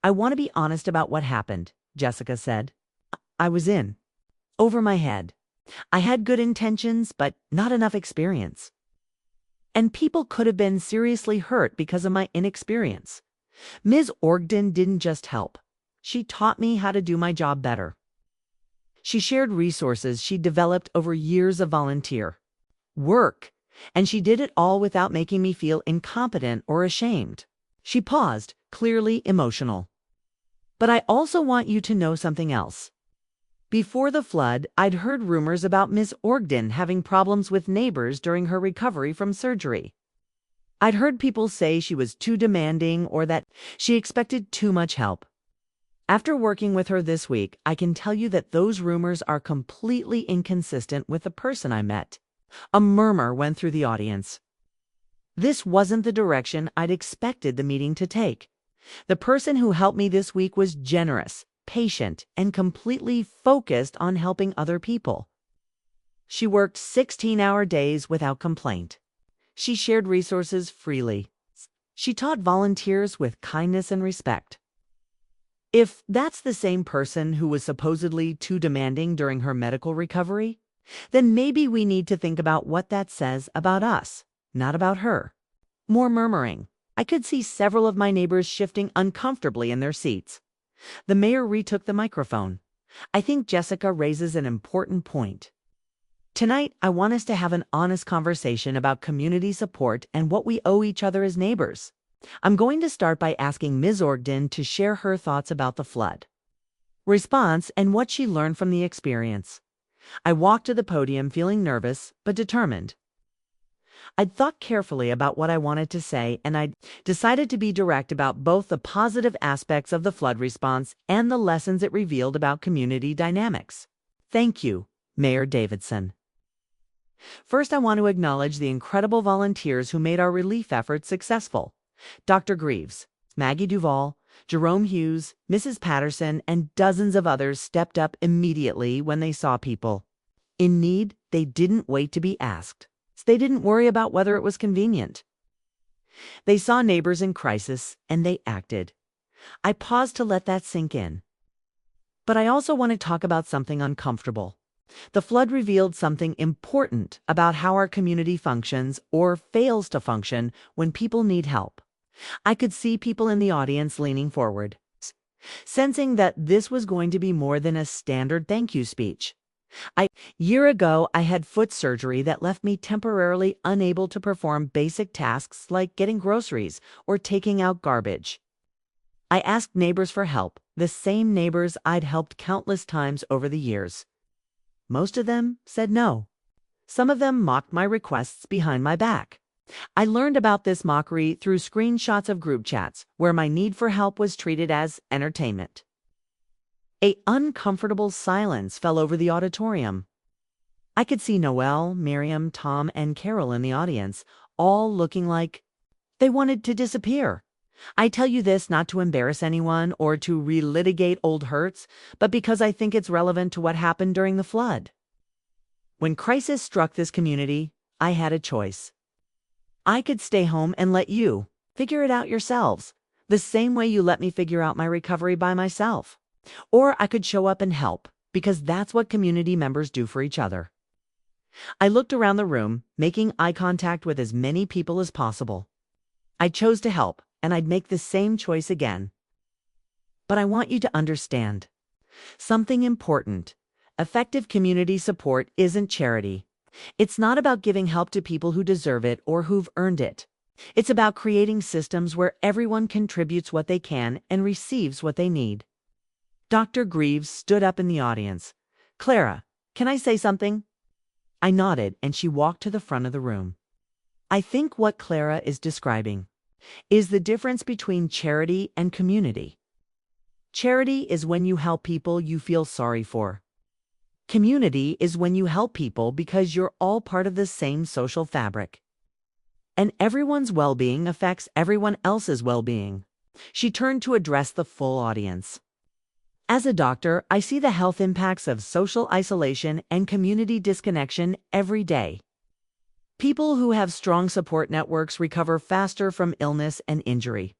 I want to be honest about what happened, Jessica said. I was in over my head. I had good intentions, but not enough experience. And people could have been seriously hurt because of my inexperience. Ms. Orgden didn't just help. She taught me how to do my job better. She shared resources she developed over years of volunteer work, and she did it all without making me feel incompetent or ashamed. She paused, clearly emotional. But I also want you to know something else. Before the flood, I'd heard rumors about Ms. Orgden having problems with neighbors during her recovery from surgery. I'd heard people say she was too demanding or that she expected too much help. After working with her this week, I can tell you that those rumors are completely inconsistent with the person I met. A murmur went through the audience. This wasn't the direction I'd expected the meeting to take. The person who helped me this week was generous, patient, and completely focused on helping other people. She worked 16-hour days without complaint. She shared resources freely. She taught volunteers with kindness and respect. If that's the same person who was supposedly too demanding during her medical recovery, then maybe we need to think about what that says about us, not about her. More murmuring. I could see several of my neighbors shifting uncomfortably in their seats. The mayor retook the microphone. I think Jessica raises an important point. Tonight, I want us to have an honest conversation about community support and what we owe each other as neighbors. I'm going to start by asking Ms. Orgden to share her thoughts about the flood response and what she learned from the experience. I walked to the podium feeling nervous but determined. I'd thought carefully about what I wanted to say, and I'd decided to be direct about both the positive aspects of the flood response and the lessons it revealed about community dynamics. Thank you, Mayor Davidson. First, I want to acknowledge the incredible volunteers who made our relief efforts successful. Dr. Greaves, Maggie Duvall, Jerome Hughes, Mrs. Patterson, and dozens of others stepped up immediately when they saw people in need. They didn't wait to be asked. They didn't worry about whether it was convenient. They saw neighbors in crisis, and they acted. I paused to let that sink in. But I also want to talk about something uncomfortable. The flood revealed something important about how our community functions or fails to function when people need help. I could see people in the audience leaning forward, sensing that this was going to be more than a standard thank you speech. A year ago, I had foot surgery that left me temporarily unable to perform basic tasks like getting groceries or taking out garbage. I asked neighbors for help, the same neighbors I'd helped countless times over the years. Most of them said no. Some of them mocked my requests behind my back. I learned about this mockery through screenshots of group chats where my need for help was treated as entertainment. An uncomfortable silence fell over the auditorium. I could see Noel, Miriam, Tom, and Carol in the audience, all looking like they wanted to disappear. I tell you this not to embarrass anyone or to relitigate old hurts, but because I think it's relevant to what happened during the flood. When crisis struck this community, I had a choice. I could stay home and let you figure it out yourselves, the same way you let me figure out my recovery by myself. Or I could show up and help, because that's what community members do for each other. I looked around the room, making eye contact with as many people as possible. I chose to help, and I'd make the same choice again. But I want you to understand something important. Effective community support isn't charity. It's not about giving help to people who deserve it or who've earned it. It's about creating systems where everyone contributes what they can and receives what they need. Dr. Greaves stood up in the audience. Klara, can I say something? I nodded and she walked to the front of the room. I think what Klara is describing is the difference between charity and community. Charity is when you help people you feel sorry for. Community is when you help people because you're all part of the same social fabric. And everyone's well-being affects everyone else's well-being. She turned to address the full audience. As a doctor, I see the health impacts of social isolation and community disconnection every day. People who have strong support networks recover faster from illness and injury.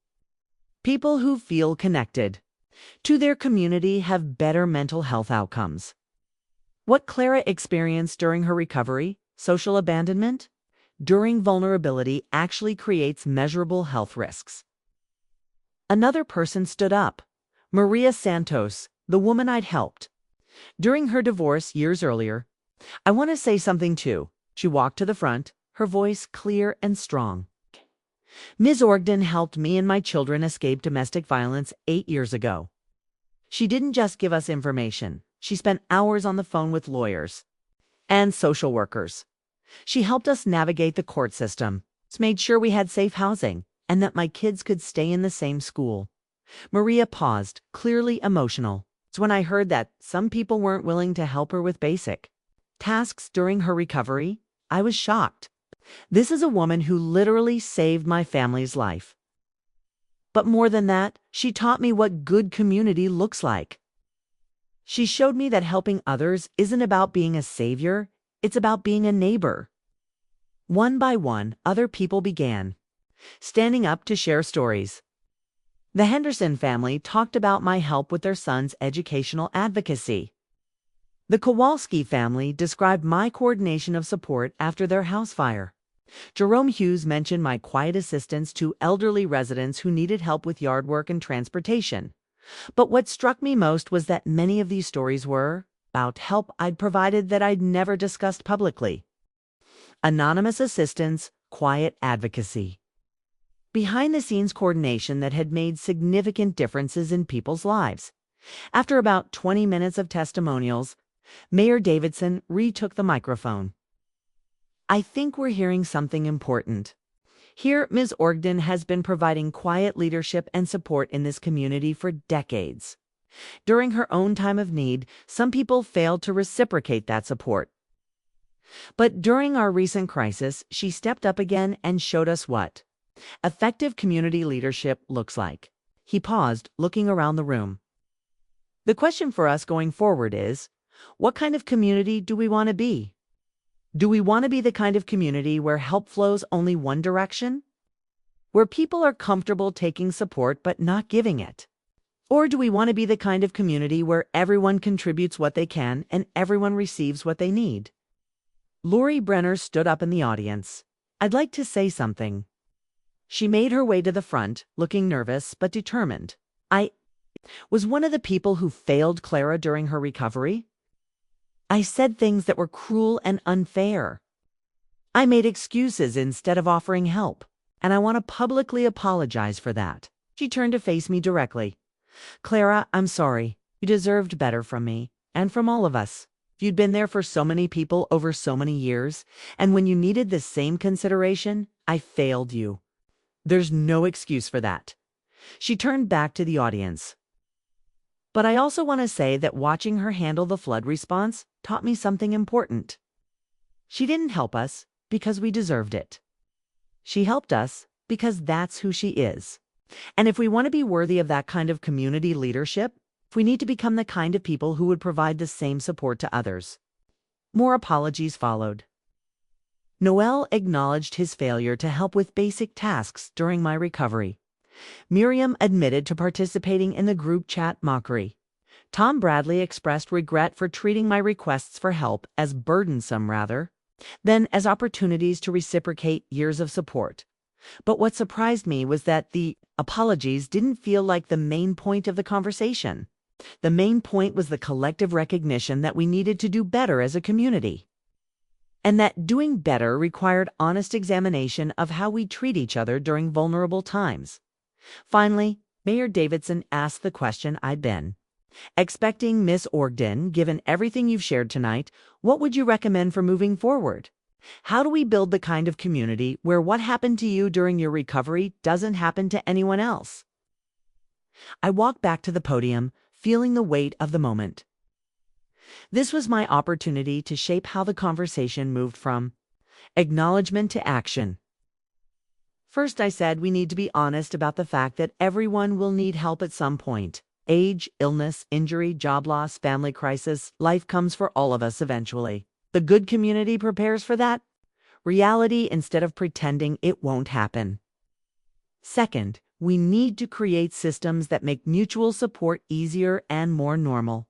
People who feel connected to their community have better mental health outcomes. What Klara experienced during her recovery, social abandonment, during vulnerability, actually creates measurable health risks. Another person stood up. Maria Santos, the woman I'd helped during her divorce years earlier. I want to say something too. She walked to the front, her voice clear and strong. Ms. Orgden helped me and my children escape domestic violence 8 years ago. She didn't just give us information. She spent hours on the phone with lawyers and social workers. She helped us navigate the court system, made sure we had safe housing, and that my kids could stay in the same school. Maria paused, clearly emotional. It's when I heard that some people weren't willing to help her with basic tasks during her recovery. I was shocked. This is a woman who literally saved my family's life. But more than that, she taught me what good community looks like. She showed me that helping others isn't about being a savior, it's about being a neighbor. One by one, other people began standing up to share stories. The Henderson family talked about my help with their son's educational advocacy. The Kowalski family described my coordination of support after their house fire. Jerome Hughes mentioned my quiet assistance to elderly residents who needed help with yard work and transportation. But what struck me most was that many of these stories were about help I'd provided that I'd never discussed publicly. Anonymous assistance, quiet advocacy. Behind-the-scenes coordination that had made significant differences in people's lives. After about 20 minutes of testimonials, Mayor Davidson retook the microphone. I think we're hearing something important. Here, Ms. Orgden has been providing quiet leadership and support in this community for decades. During her own time of need, some people failed to reciprocate that support. But during our recent crisis, she stepped up again and showed us what effective community leadership looks like. He paused, looking around the room. The question for us going forward is, what kind of community do we want to be? Do we want to be the kind of community where help flows only one direction? Where people are comfortable taking support but not giving it? Or do we want to be the kind of community where everyone contributes what they can and everyone receives what they need? Lori Brenner stood up in the audience. I'd like to say something. She made her way to the front, looking nervous but determined. I was one of the people who failed Klara during her recovery. I said things that were cruel and unfair. I made excuses instead of offering help, and I want to publicly apologize for that. She turned to face me directly. Klara, I'm sorry. You deserved better from me, and from all of us. You'd been there for so many people over so many years, and when you needed the same consideration, I failed you. There's no excuse for that. She turned back to the audience. But I also want to say that watching her handle the flood response taught me something important. She didn't help us because we deserved it. She helped us because that's who she is. And if we want to be worthy of that kind of community leadership, we need to become the kind of people who would provide the same support to others. More apologies followed. Noel acknowledged his failure to help with basic tasks during my recovery. Miriam admitted to participating in the group chat mockery. Tom Bradley expressed regret for treating my requests for help as burdensome rather than as opportunities to reciprocate years of support. But what surprised me was that the apologies didn't feel like the main point of the conversation. The main point was the collective recognition that we needed to do better as a community. And that doing better required honest examination of how we treat each other during vulnerable times. Finally, Mayor Davidson asked the question I'd been Expecting Miss Orgden, given everything you've shared tonight, what would you recommend for moving forward? How do we build the kind of community where what happened to you during your recovery doesn't happen to anyone else? I walked back to the podium, feeling the weight of the moment. This was my opportunity to shape how the conversation moved from acknowledgement to action. First, I said we need to be honest about the fact that everyone will need help at some point. Age, illness, injury, job loss, family crisis, life comes for all of us eventually. The good community prepares for that reality instead of pretending it won't happen. Second, we need to create systems that make mutual support easier and more normal.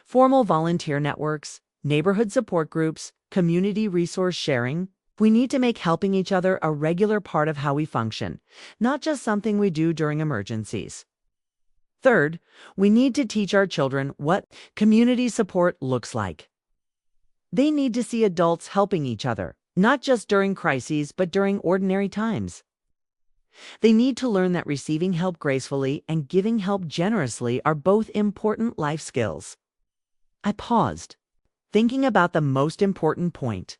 Formal volunteer networks, neighborhood support groups, community resource sharing. We need to make helping each other a regular part of how we function, not just something we do during emergencies. Third, we need to teach our children what community support looks like. They need to see adults helping each other, not just during crises, but during ordinary times. They need to learn that receiving help gracefully and giving help generously are both important life skills. I paused, thinking about the most important point.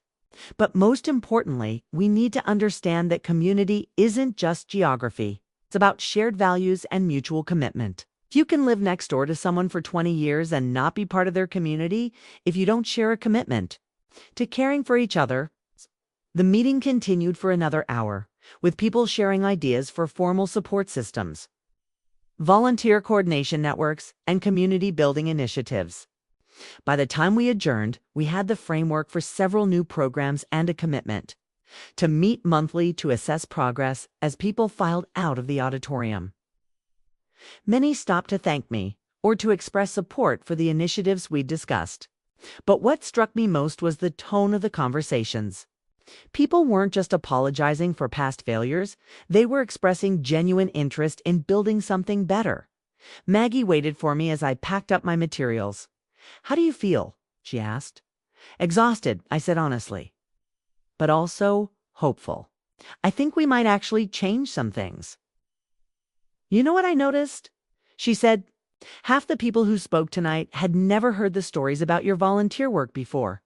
But most importantly, we need to understand that community isn't just geography. It's about shared values and mutual commitment. You can live next door to someone for 20 years and not be part of their community if you don't share a commitment to caring for each other. The meeting continued for another hour, with people sharing ideas for formal support systems, volunteer coordination networks, and community building initiatives. By the time we adjourned, we had the framework for several new programs and a commitment to meet monthly to assess progress as people filed out of the auditorium. Many stopped to thank me or to express support for the initiatives we'd discussed. But what struck me most was the tone of the conversations. People weren't just apologizing for past failures, they were expressing genuine interest in building something better. Maggie waited for me as I packed up my materials. "How do you feel?" she asked. "Exhausted," I said honestly, but also hopeful. "I think we might actually change some things." "You know what I noticed?" she said. "Half the people who spoke tonight had never heard the stories about your volunteer work before.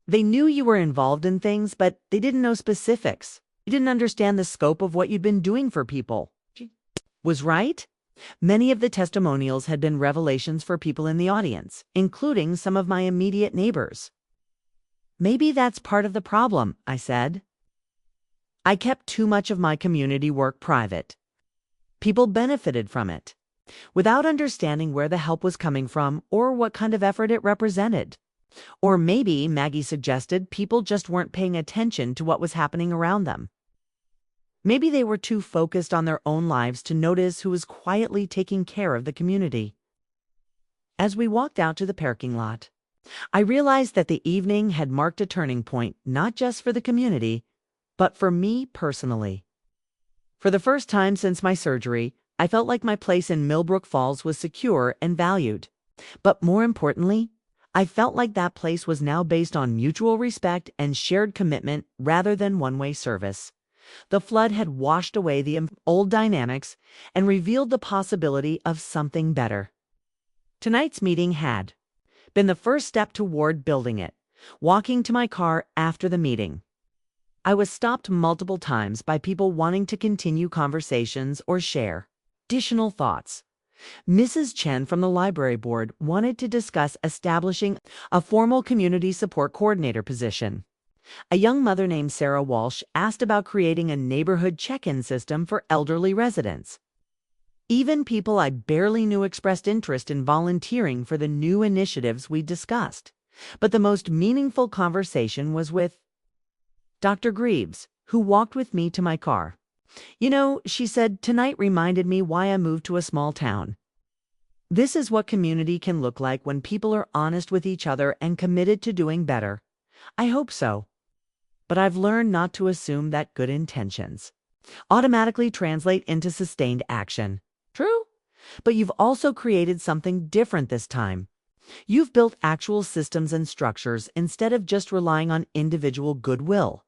They knew you were involved in things, but they didn't know specifics. They didn't understand the scope of what you'd been doing for people." She was right. Many of the testimonials had been revelations for people in the audience, including some of my immediate neighbors. "Maybe that's part of the problem," I said. "I kept too much of my community work private. People benefited from it, without understanding where the help was coming from or what kind of effort it represented. Or maybe," Maggie suggested, "people just weren't paying attention to what was happening around them. Maybe they were too focused on their own lives to notice who was quietly taking care of the community." As we walked out to the parking lot, I realized that the evening had marked a turning point, not just for the community, but for me personally. For the first time since my surgery, I felt like my place in Millbrook Falls was secure and valued. But more importantly, I felt like that place was now based on mutual respect and shared commitment rather than one-way service. The flood had washed away the old dynamics and revealed the possibility of something better. Tonight's meeting had been the first step toward building it. Walking to my car after the meeting, I was stopped multiple times by people wanting to continue conversations or share additional thoughts. Mrs. Chen from the library board wanted to discuss establishing a formal community support coordinator position. A young mother named Sarah Walsh asked about creating a neighborhood check-in system for elderly residents. Even people I barely knew expressed interest in volunteering for the new initiatives we discussed. But the most meaningful conversation was with Dr. Greaves, who walked with me to my car. "You know," she said, "tonight reminded me why I moved to a small town. This is what community can look like when people are honest with each other and committed to doing better. I hope so. But I've learned not to assume that good intentions automatically translate into sustained action." True, but you've also created something different this time. You've built actual systems and structures instead of just relying on individual goodwill.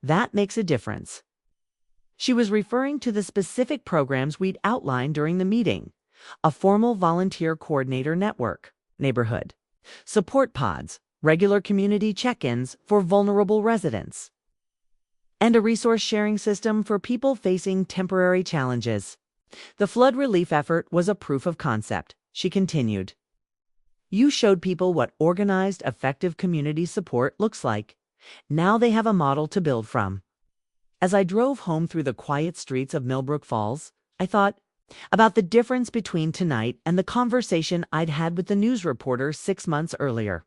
That makes a difference. She was referring to the specific programs we'd outlined during the meeting. a formal volunteer coordinator network, neighborhood, support pods, regular community check-ins for vulnerable residents, and a resource sharing system for people facing temporary challenges. The flood relief effort was a proof of concept, she continued. You showed people what organized, effective community support looks like. Now they have a model to build from. As I drove home through the quiet streets of Millbrook Falls, I thought about the difference between tonight and the conversation I'd had with the news reporter 6 months earlier.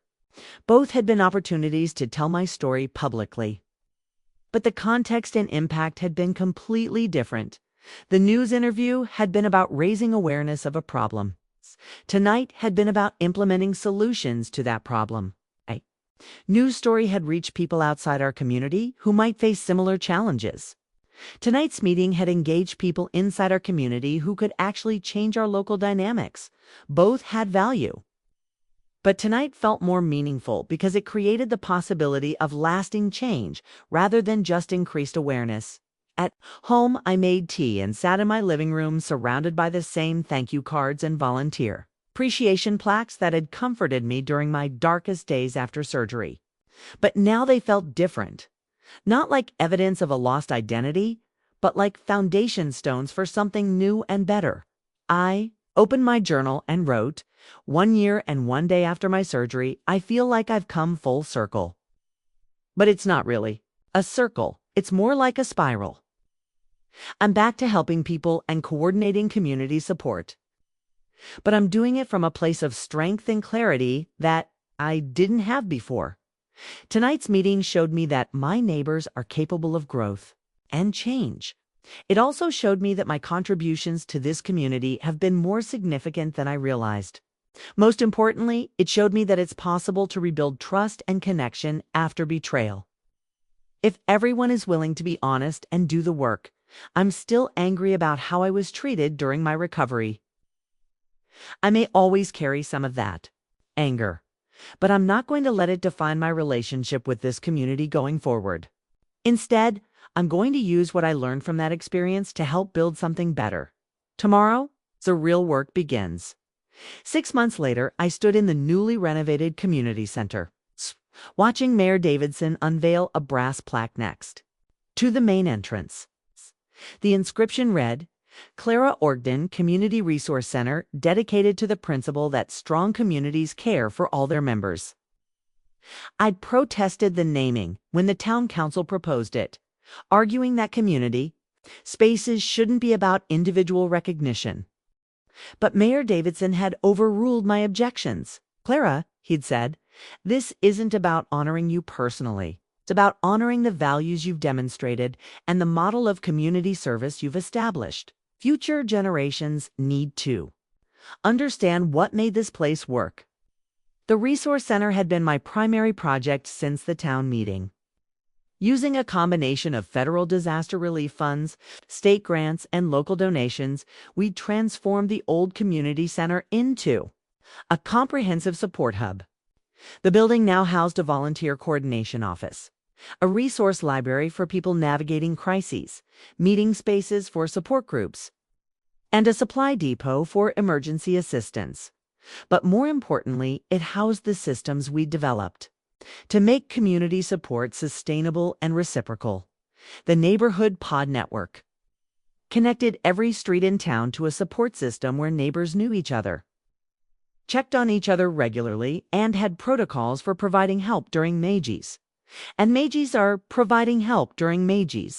Both had been opportunities to tell my story publicly. But the context and impact had been completely different. The news interview had been about raising awareness of a problem. Tonight had been about implementing solutions to that problem. A news story had reached people outside our community who might face similar challenges. Tonight's meeting had engaged people inside our community who could actually change our local dynamics. Both had value. But tonight felt more meaningful because it created the possibility of lasting change rather than just increased awareness. At home, I made tea and sat in my living room surrounded by the same thank you cards and volunteer appreciation plaques that had comforted me during my darkest days after surgery. But now they felt different. Not like evidence of a lost identity, but like foundation stones for something new and better. I opened my journal and wrote, 1 year and 1 day after my surgery, I feel like I've come full circle. But it's not really a circle. It's more like a spiral. I'm back to helping people and coordinating community support. But I'm doing it from a place of strength and clarity that I didn't have before. Tonight's meeting showed me that my neighbors are capable of growth and change. It also showed me that my contributions to this community have been more significant than I realized. Most importantly, it showed me that it's possible to rebuild trust and connection after betrayal. If everyone is willing to be honest and do the work, I'm still angry about how I was treated during my recovery. I may always carry some of that anger, but I'm not going to let it define my relationship with this community going forward. Instead, I'm going to use what I learned from that experience to help build something better. Tomorrow, the real work begins. 6 months later, I stood in the newly renovated community center, watching Mayor Davidson unveil a brass plaque next to the main entrance. The inscription read, Klara Orgden Community Resource Center, dedicated to the principle that strong communities care for all their members. I'd protested the naming when the town council proposed it, arguing that community spaces shouldn't be about individual recognition. But Mayor Davidson had overruled my objections. Klara, he'd said, this isn't about honoring you personally. It's about honoring the values you've demonstrated and the model of community service you've established. Future generations need to understand what made this place work. The Resource Center had been my primary project since the town meeting. Using a combination of federal disaster relief funds, state grants, and local donations, we transformed the old community center into a comprehensive support hub. The building now housed a volunteer coordination office, a resource library for people navigating crises, meeting spaces for support groups, and a supply depot for emergency assistance. But more importantly, it housed the systems we developed to make community support sustainable and reciprocal. The Neighborhood Pod Network connected every street in town to a support system where neighbors knew each other, checked on each other regularly, and had protocols for providing help during Meiji. And Meiji are providing help during Meiji.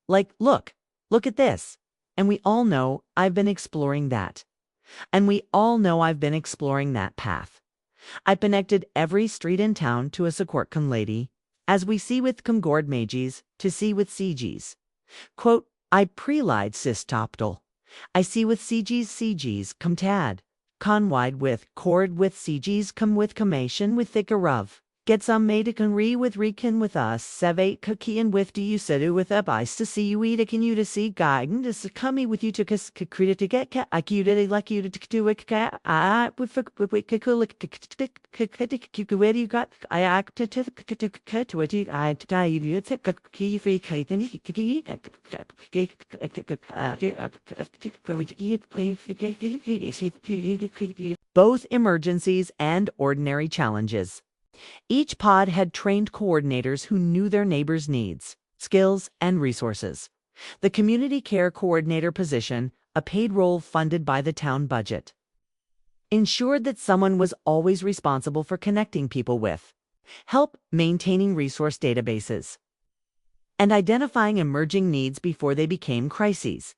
Like, look at this. And we all know I've been exploring that. And we all know I've been exploring that path. I connected every street in town to a Sokorkan lady, as we see with Kumgord Meijis to see with CGs. Quote, I prelied sistoptal. I see with CGs come tad. Conwide with cord with CGs come with comation with thickerav. Get some made to agree with recon with us. Sevate cookie and with do you said with a bice to see you eat a can you to see guiding to come with you to credit to get cat I you to like you to do it cat I with where you got I act to what you I die you take a key free both emergencies and ordinary challenges. Each pod had trained coordinators who knew their neighbors' needs, skills, and resources. The community care coordinator position, a paid role funded by the town budget, ensured that someone was always responsible for connecting people with, help maintaining resource databases, and identifying emerging needs before they became crises.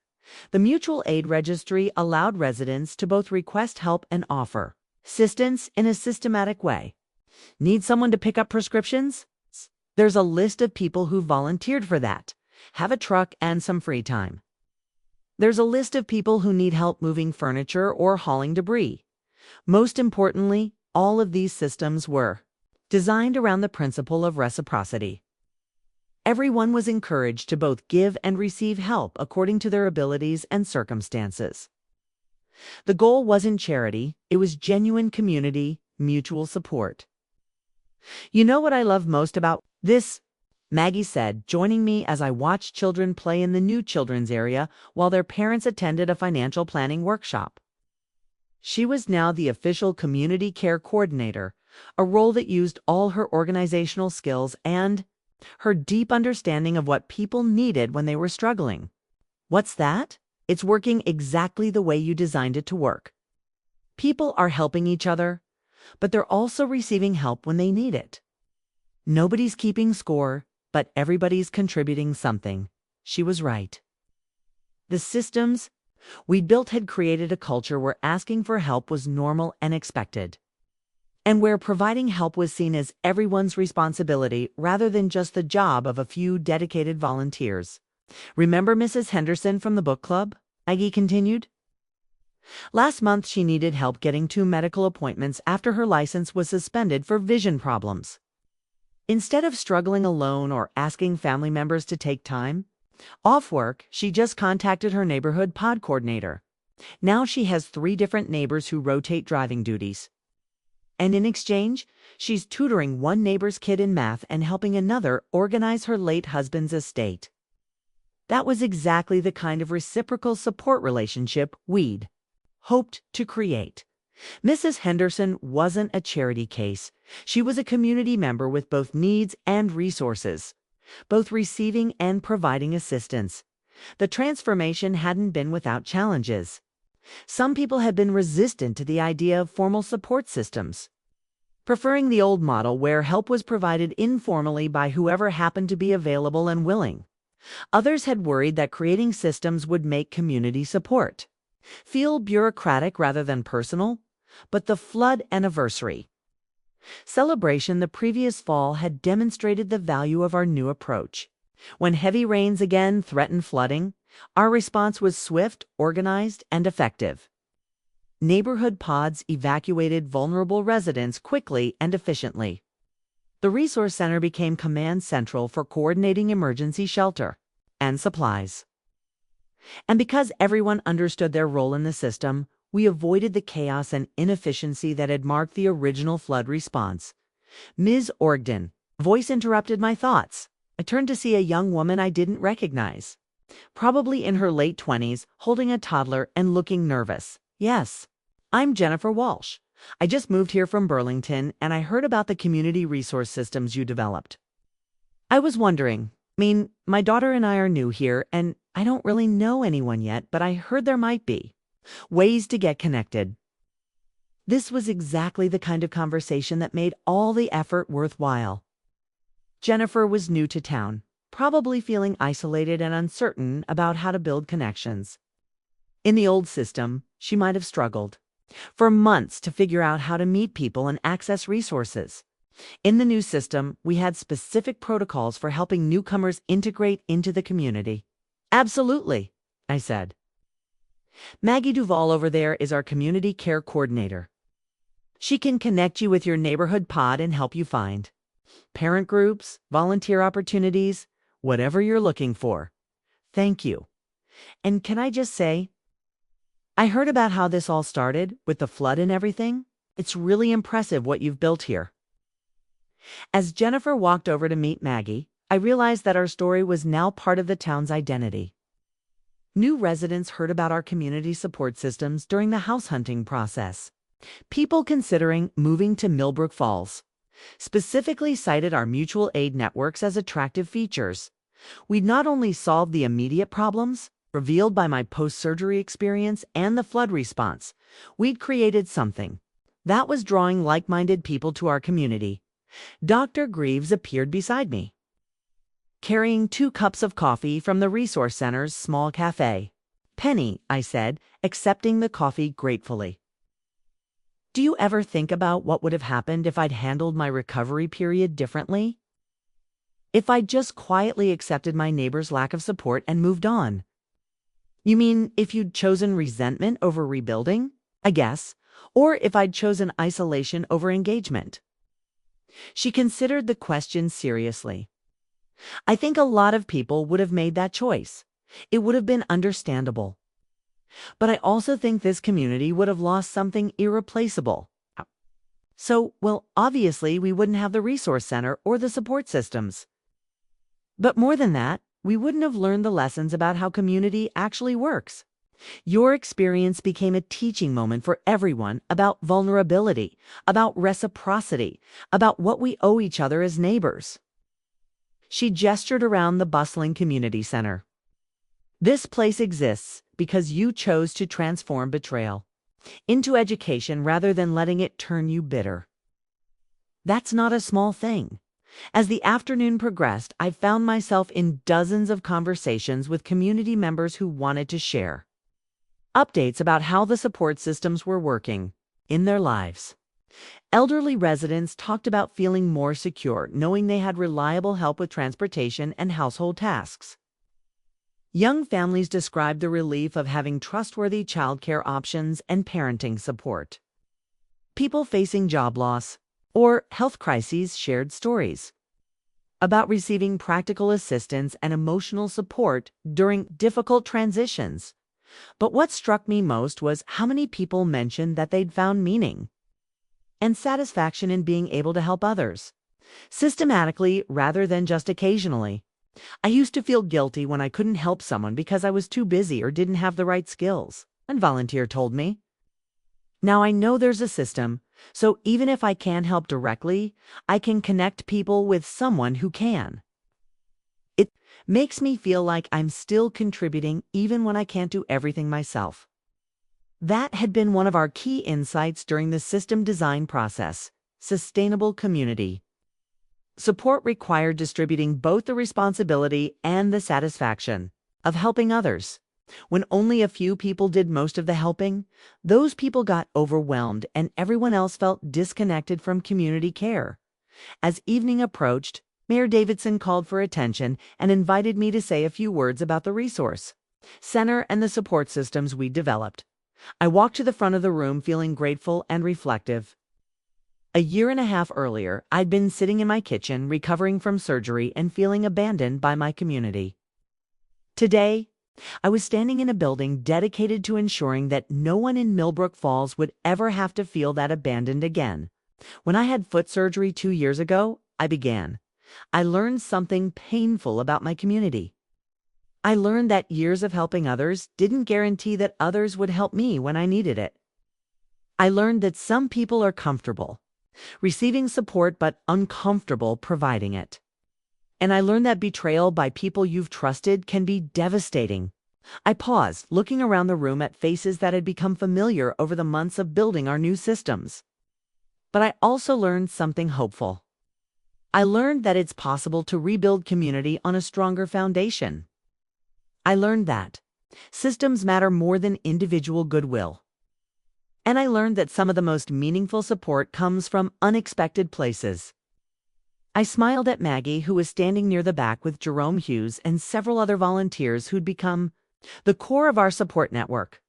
The mutual aid registry allowed residents to both request help and offer assistance in a systematic way. Need someone to pick up prescriptions? There's a list of people who volunteered for that. Have a truck and some free time. There's a list of people who need help moving furniture or hauling debris. Most importantly, all of these systems were designed around the principle of reciprocity. Everyone was encouraged to both give and receive help according to their abilities and circumstances. The goal wasn't charity, it was genuine community, mutual support. You know what I love most about this? Maggie said, joining me as I watched children play in the new children's area while their parents attended a financial planning workshop. She was now the official community care coordinator, a role that used all her organizational skills and her deep understanding of what people needed when they were struggling. What's that? It's working exactly the way you designed it to work. People are helping each other, but they're also receiving help when they need it. Nobody's keeping score, but everybody's contributing something. She was right. The systems we'd built had created a culture where asking for help was normal and expected, and where providing help was seen as everyone's responsibility rather than just the job of a few dedicated volunteers. Remember Mrs. Henderson from the book club? Aggie continued. Last month, she needed help getting 2 medical appointments after her license was suspended for vision problems. Instead of struggling alone or asking family members to take time off work, she just contacted her neighborhood pod coordinator. Now she has 3 different neighbors who rotate driving duties. And in exchange, she's tutoring one neighbor's kid in math and helping another organize her late husband's estate. That was exactly the kind of reciprocal support relationship we'd hoped to create. Mrs. Henderson wasn't a charity case. She was a community member with both needs and resources, both receiving and providing assistance. The transformation hadn't been without challenges. Some people had been resistant to the idea of formal support systems, preferring the old model where help was provided informally by whoever happened to be available and willing. Others had worried that creating systems would make community support feel bureaucratic rather than personal, but the flood anniversary celebration the previous fall had demonstrated the value of our new approach. When heavy rains again threatened flooding, our response was swift, organized, and effective. Neighborhood pods evacuated vulnerable residents quickly and efficiently. The Resource Center became command central for coordinating emergency shelter and supplies. And because everyone understood their role in the system, we avoided the chaos and inefficiency that had marked the original flood response. Ms. Orgden, voice interrupted my thoughts. I turned to see a young woman I didn't recognize, probably in her late 20s, holding a toddler and looking nervous. Yes, I'm Jennifer Walsh. I just moved here from Burlington, and I heard about the community resource systems you developed. I was wondering, my daughter and I are new here, and I don't really know anyone yet, but I heard there might be ways to get connected. This was exactly the kind of conversation that made all the effort worthwhile. Jennifer was new to town, probably feeling isolated and uncertain about how to build connections. In the old system, she might have struggled for months to figure out how to meet people and access resources. In the new system, we had specific protocols for helping newcomers integrate into the community. Absolutely, I said. Maggie Duvall over there is our community care coordinator. She can connect you with your neighborhood pod and help you find parent groups, volunteer opportunities, whatever you're looking for. Thank you. And can I just say, I heard about how this all started with the flood and everything. It's really impressive what you've built here. As Jennifer walked over to meet Maggie, I realized that our story was now part of the town's identity. New residents heard about our community support systems during the house hunting process. People considering moving to Millbrook Falls specifically cited our mutual aid networks as attractive features. We'd not only solved the immediate problems revealed by my post-surgery experience and the flood response, we'd created something that was drawing like-minded people to our community. Dr. Greaves appeared beside me, carrying 2 cups of coffee from the Resource Center's small cafe. "Penny," I said, accepting the coffee gratefully. "Do you ever think about what would have happened if I'd handled my recovery period differently? If I'd just quietly accepted my neighbor's lack of support and moved on?" "You mean if you'd chosen resentment over rebuilding?" "I guess. Or if I'd chosen isolation over engagement." She considered the question seriously. "I think a lot of people would have made that choice. It would have been understandable. But I also think this community would have lost something irreplaceable. So, well, obviously we wouldn't have the Resource Center or the support systems. But more than that, we wouldn't have learned the lessons about how community actually works. Your experience became a teaching moment for everyone about vulnerability, about reciprocity, about what we owe each other as neighbors." She gestured around the bustling community center. "This place exists because you chose to transform betrayal into education rather than letting it turn you bitter. That's not a small thing." As the afternoon progressed, I found myself in dozens of conversations with community members who wanted to share updates about how the support systems were working in their lives. Elderly residents talked about feeling more secure, knowing they had reliable help with transportation and household tasks. Young families described the relief of having trustworthy childcare options and parenting support. People facing job loss or health crises shared stories about receiving practical assistance and emotional support during difficult transitions. But what struck me most was how many people mentioned that they'd found meaning and satisfaction in being able to help others, systematically rather than just occasionally. I used to feel guilty when I couldn't help someone because I was too busy or didn't have the right skills, a volunteer told me. Now I know there's a system, so even if I can't help directly, I can connect people with someone who can. It makes me feel like I'm still contributing even when I can't do everything myself. That had been one of our key insights during the system design process: sustainable community. Support required distributing both the responsibility and the satisfaction of helping others. When only a few people did most of the helping, those people got overwhelmed and everyone else felt disconnected from community care. As evening approached, Mayor Davidson called for attention and invited me to say a few words about the Resource Center and the support systems we developed. I walked to the front of the room feeling grateful and reflective. A year and a half earlier, I'd been sitting in my kitchen recovering from surgery and feeling abandoned by my community. Today, I was standing in a building dedicated to ensuring that no one in Millbrook Falls would ever have to feel that abandoned again. When I had foot surgery 2 years ago, I learned something painful about my community. I learned that years of helping others didn't guarantee that others would help me when I needed it. I learned that some people are comfortable receiving support but uncomfortable providing it. And I learned that betrayal by people you've trusted can be devastating. I paused, looking around the room at faces that had become familiar over the months of building our new systems. But I also learned something hopeful. I learned that it's possible to rebuild community on a stronger foundation. I learned that systems matter more than individual goodwill. And I learned that some of the most meaningful support comes from unexpected places. I smiled at Maggie, who was standing near the back with Jerome Hughes and several other volunteers who'd become the core of our support network.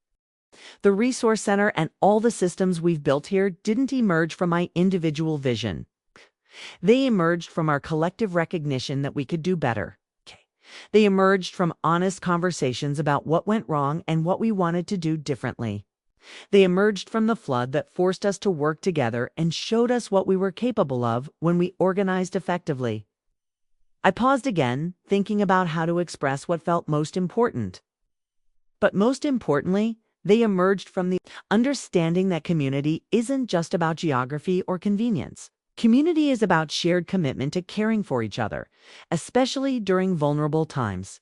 The Resource Center and all the systems we've built here didn't emerge from my individual vision. They emerged from our collective recognition that we could do better. They emerged from honest conversations about what went wrong and what we wanted to do differently. They emerged from the flood that forced us to work together and showed us what we were capable of when we organized effectively. I paused again, thinking about how to express what felt most important. But most importantly, they emerged from the understanding that community isn't just about geography or convenience. Community is about shared commitment to caring for each other, especially during vulnerable times.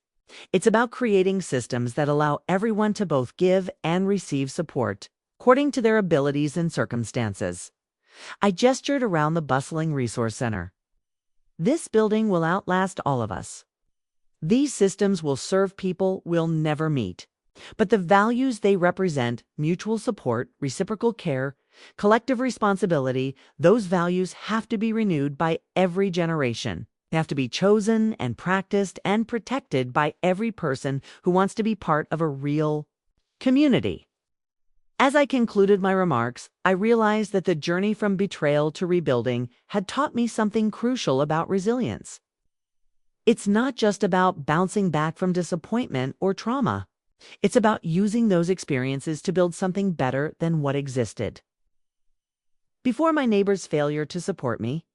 It's about creating systems that allow everyone to both give and receive support, according to their abilities and circumstances. I gestured around the bustling resource center. This building will outlast all of us. These systems will serve people we'll never meet. But the values they represent, mutual support, reciprocal care, collective responsibility, those values have to be renewed by every generation. They have to be chosen and practiced and protected by every person who wants to be part of a real community. As I concluded my remarks, I realized that the journey from betrayal to rebuilding had taught me something crucial about resilience. It's not just about bouncing back from disappointment or trauma. It's about using those experiences to build something better than what existed. Before my neighbor's failure to support me,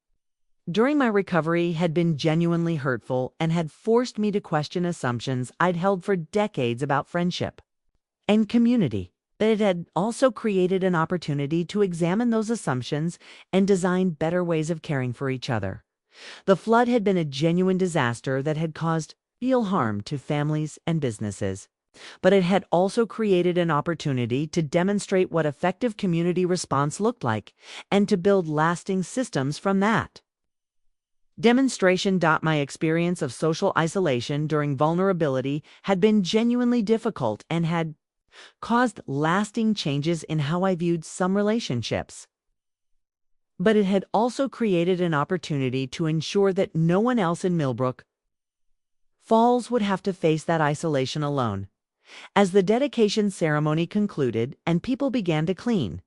during my recovery had been genuinely hurtful and had forced me to question assumptions I'd held for decades about friendship and community. But it had also created an opportunity to examine those assumptions and design better ways of caring for each other. The flood had been a genuine disaster that had caused real harm to families and businesses. But it had also created an opportunity to demonstrate what effective community response looked like and to build lasting systems from that. Demonstration. My experience of social isolation during vulnerability had been genuinely difficult and had caused lasting changes in how I viewed some relationships. But it had also created an opportunity to ensure that no one else in Millbrook Falls would have to face that isolation alone. As the dedication ceremony concluded and people began to clean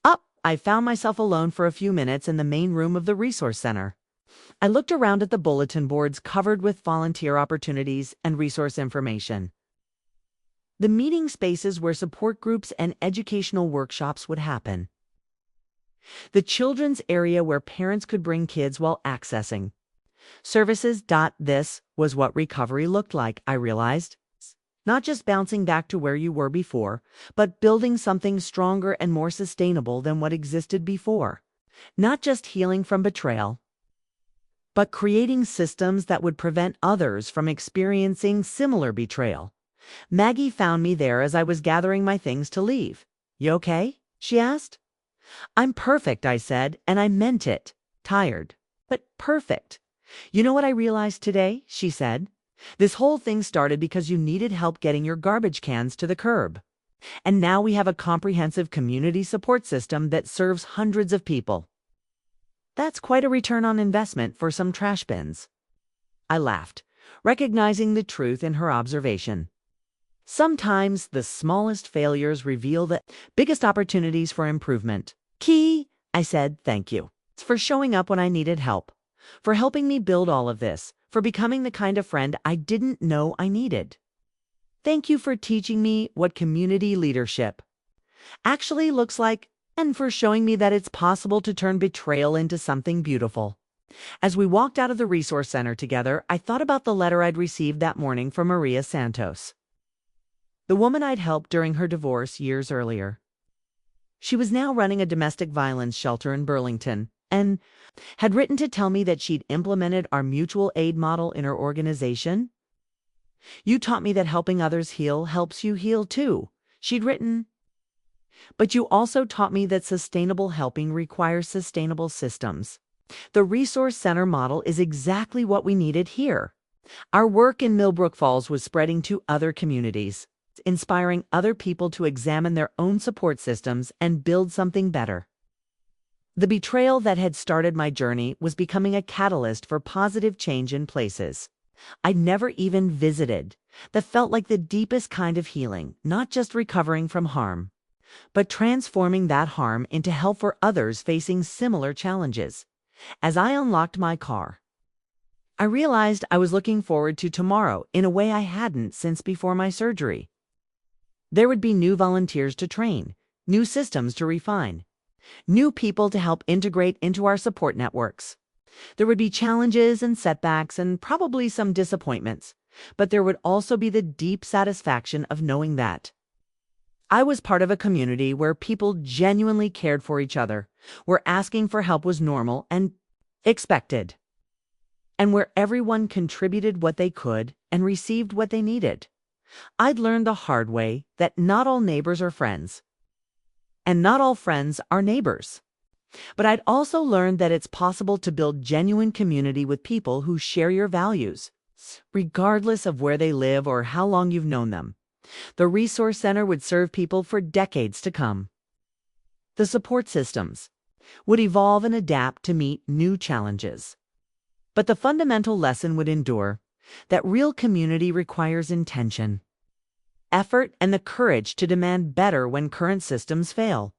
up, I found myself alone for a few minutes in the main room of the Resource Center. I looked around at the bulletin boards covered with volunteer opportunities and resource information. The meeting spaces where support groups and educational workshops would happen. The children's area where parents could bring kids while accessing services. This was what recovery looked like, I realized. Not just bouncing back to where you were before, but building something stronger and more sustainable than what existed before. Not just healing from betrayal, but creating systems that would prevent others from experiencing similar betrayal. Maggie found me there as I was gathering my things to leave. "You okay?" she asked. "I'm perfect," I said, and I meant it. Tired, but perfect. "You know what I realized today?" she said. "This whole thing started because you needed help getting your garbage cans to the curb. And now we have a comprehensive community support system that serves hundreds of people. That's quite a return on investment for some trash bins." I laughed, recognizing the truth in her observation. Sometimes the smallest failures reveal the biggest opportunities for improvement. "Key," I said, "thank you for showing up when I needed help, for helping me build all of this, for becoming the kind of friend I didn't know I needed. Thank you for teaching me what community leadership actually looks like, and for showing me that it's possible to turn betrayal into something beautiful." As we walked out of the Resource Center together, I thought about the letter I'd received that morning from Maria Santos, the woman I'd helped during her divorce years earlier. She was now running a domestic violence shelter in Burlington and had written to tell me that she'd implemented our mutual aid model in her organization. "You taught me that helping others heal helps you heal too," she'd written. "But you also taught me that sustainable helping requires sustainable systems. The Resource Center model is exactly what we needed here." Our work in Millbrook Falls was spreading to other communities, inspiring other people to examine their own support systems and build something better. The betrayal that had started my journey was becoming a catalyst for positive change in places I'd never even visited, that felt like the deepest kind of healing, not just recovering from harm, but transforming that harm into help for others facing similar challenges. As I unlocked my car, I realized I was looking forward to tomorrow in a way I hadn't since before my surgery. There would be new volunteers to train, new systems to refine, new people to help integrate into our support networks. There would be challenges and setbacks and probably some disappointments, but there would also be the deep satisfaction of knowing that I was part of a community where people genuinely cared for each other, where asking for help was normal and expected, and where everyone contributed what they could and received what they needed. I'd learned the hard way that not all neighbors are friends, and not all friends are neighbors. But I'd also learned that it's possible to build genuine community with people who share your values, regardless of where they live or how long you've known them. The Resource Center would serve people for decades to come. The support systems would evolve and adapt to meet new challenges. But the fundamental lesson would endure, that real community requires intention, effort, and the courage to demand better when current systems fail.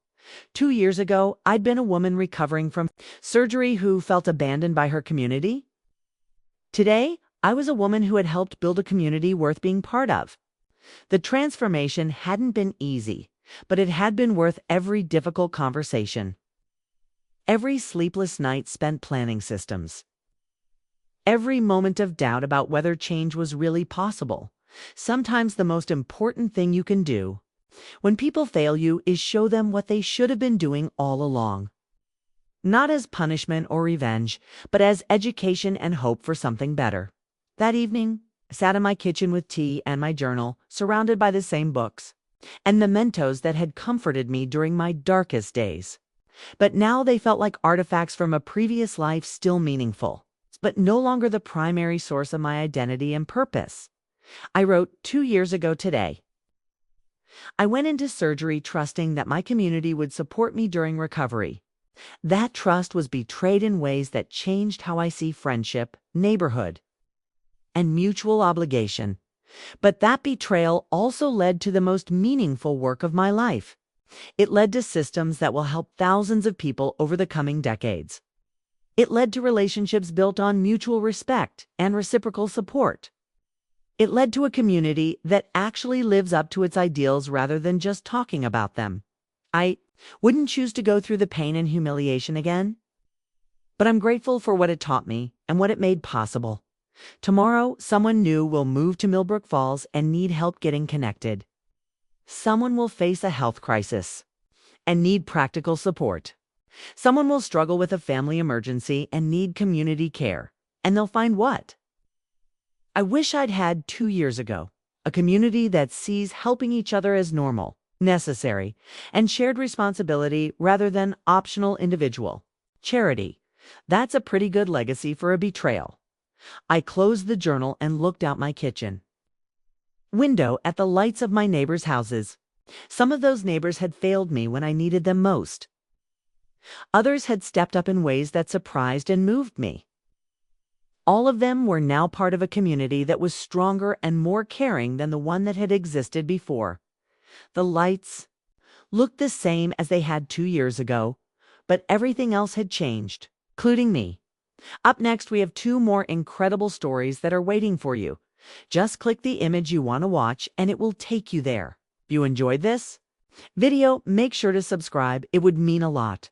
2 years ago, I'd been a woman recovering from surgery who felt abandoned by her community. Today, I was a woman who had helped build a community worth being part of. The transformation hadn't been easy, but it had been worth every difficult conversation, every sleepless night spent planning systems, every moment of doubt about whether change was really possible. Sometimes the most important thing you can do when people fail you is show them what they should have been doing all along. Not as punishment or revenge, but as education and hope for something better. That evening, I sat in my kitchen with tea and my journal, surrounded by the same books and mementos that had comforted me during my darkest days. But now they felt like artifacts from a previous life, still meaningful, but no longer the primary source of my identity and purpose. I wrote 2 years ago today. I went into surgery trusting that my community would support me during recovery. That trust was betrayed in ways that changed how I see friendship, neighborhood, and mutual obligation. But that betrayal also led to the most meaningful work of my life. It led to systems that will help thousands of people over the coming decades. It led to relationships built on mutual respect and reciprocal support. It led to a community that actually lives up to its ideals rather than just talking about them. I wouldn't choose to go through the pain and humiliation again, but I'm grateful for what it taught me and what it made possible. Tomorrow, someone new will move to Millbrook Falls and need help getting connected. Someone will face a health crisis and need practical support. Someone will struggle with a family emergency and need community care, and they'll find what I wish I'd had 2 years ago, a community that sees helping each other as normal, necessary, and shared responsibility rather than optional individual charity. That's a pretty good legacy for a betrayal. I closed the journal and looked out my kitchen window at the lights of my neighbors' houses. Some of those neighbors had failed me when I needed them most. Others had stepped up in ways that surprised and moved me. All of them were now part of a community that was stronger and more caring than the one that had existed before. The lights looked the same as they had 2 years ago, but everything else had changed, including me. Up next, we have 2 more incredible stories that are waiting for you. Just click the image you want to watch and it will take you there. If you enjoyed this video, make sure to subscribe. It would mean a lot.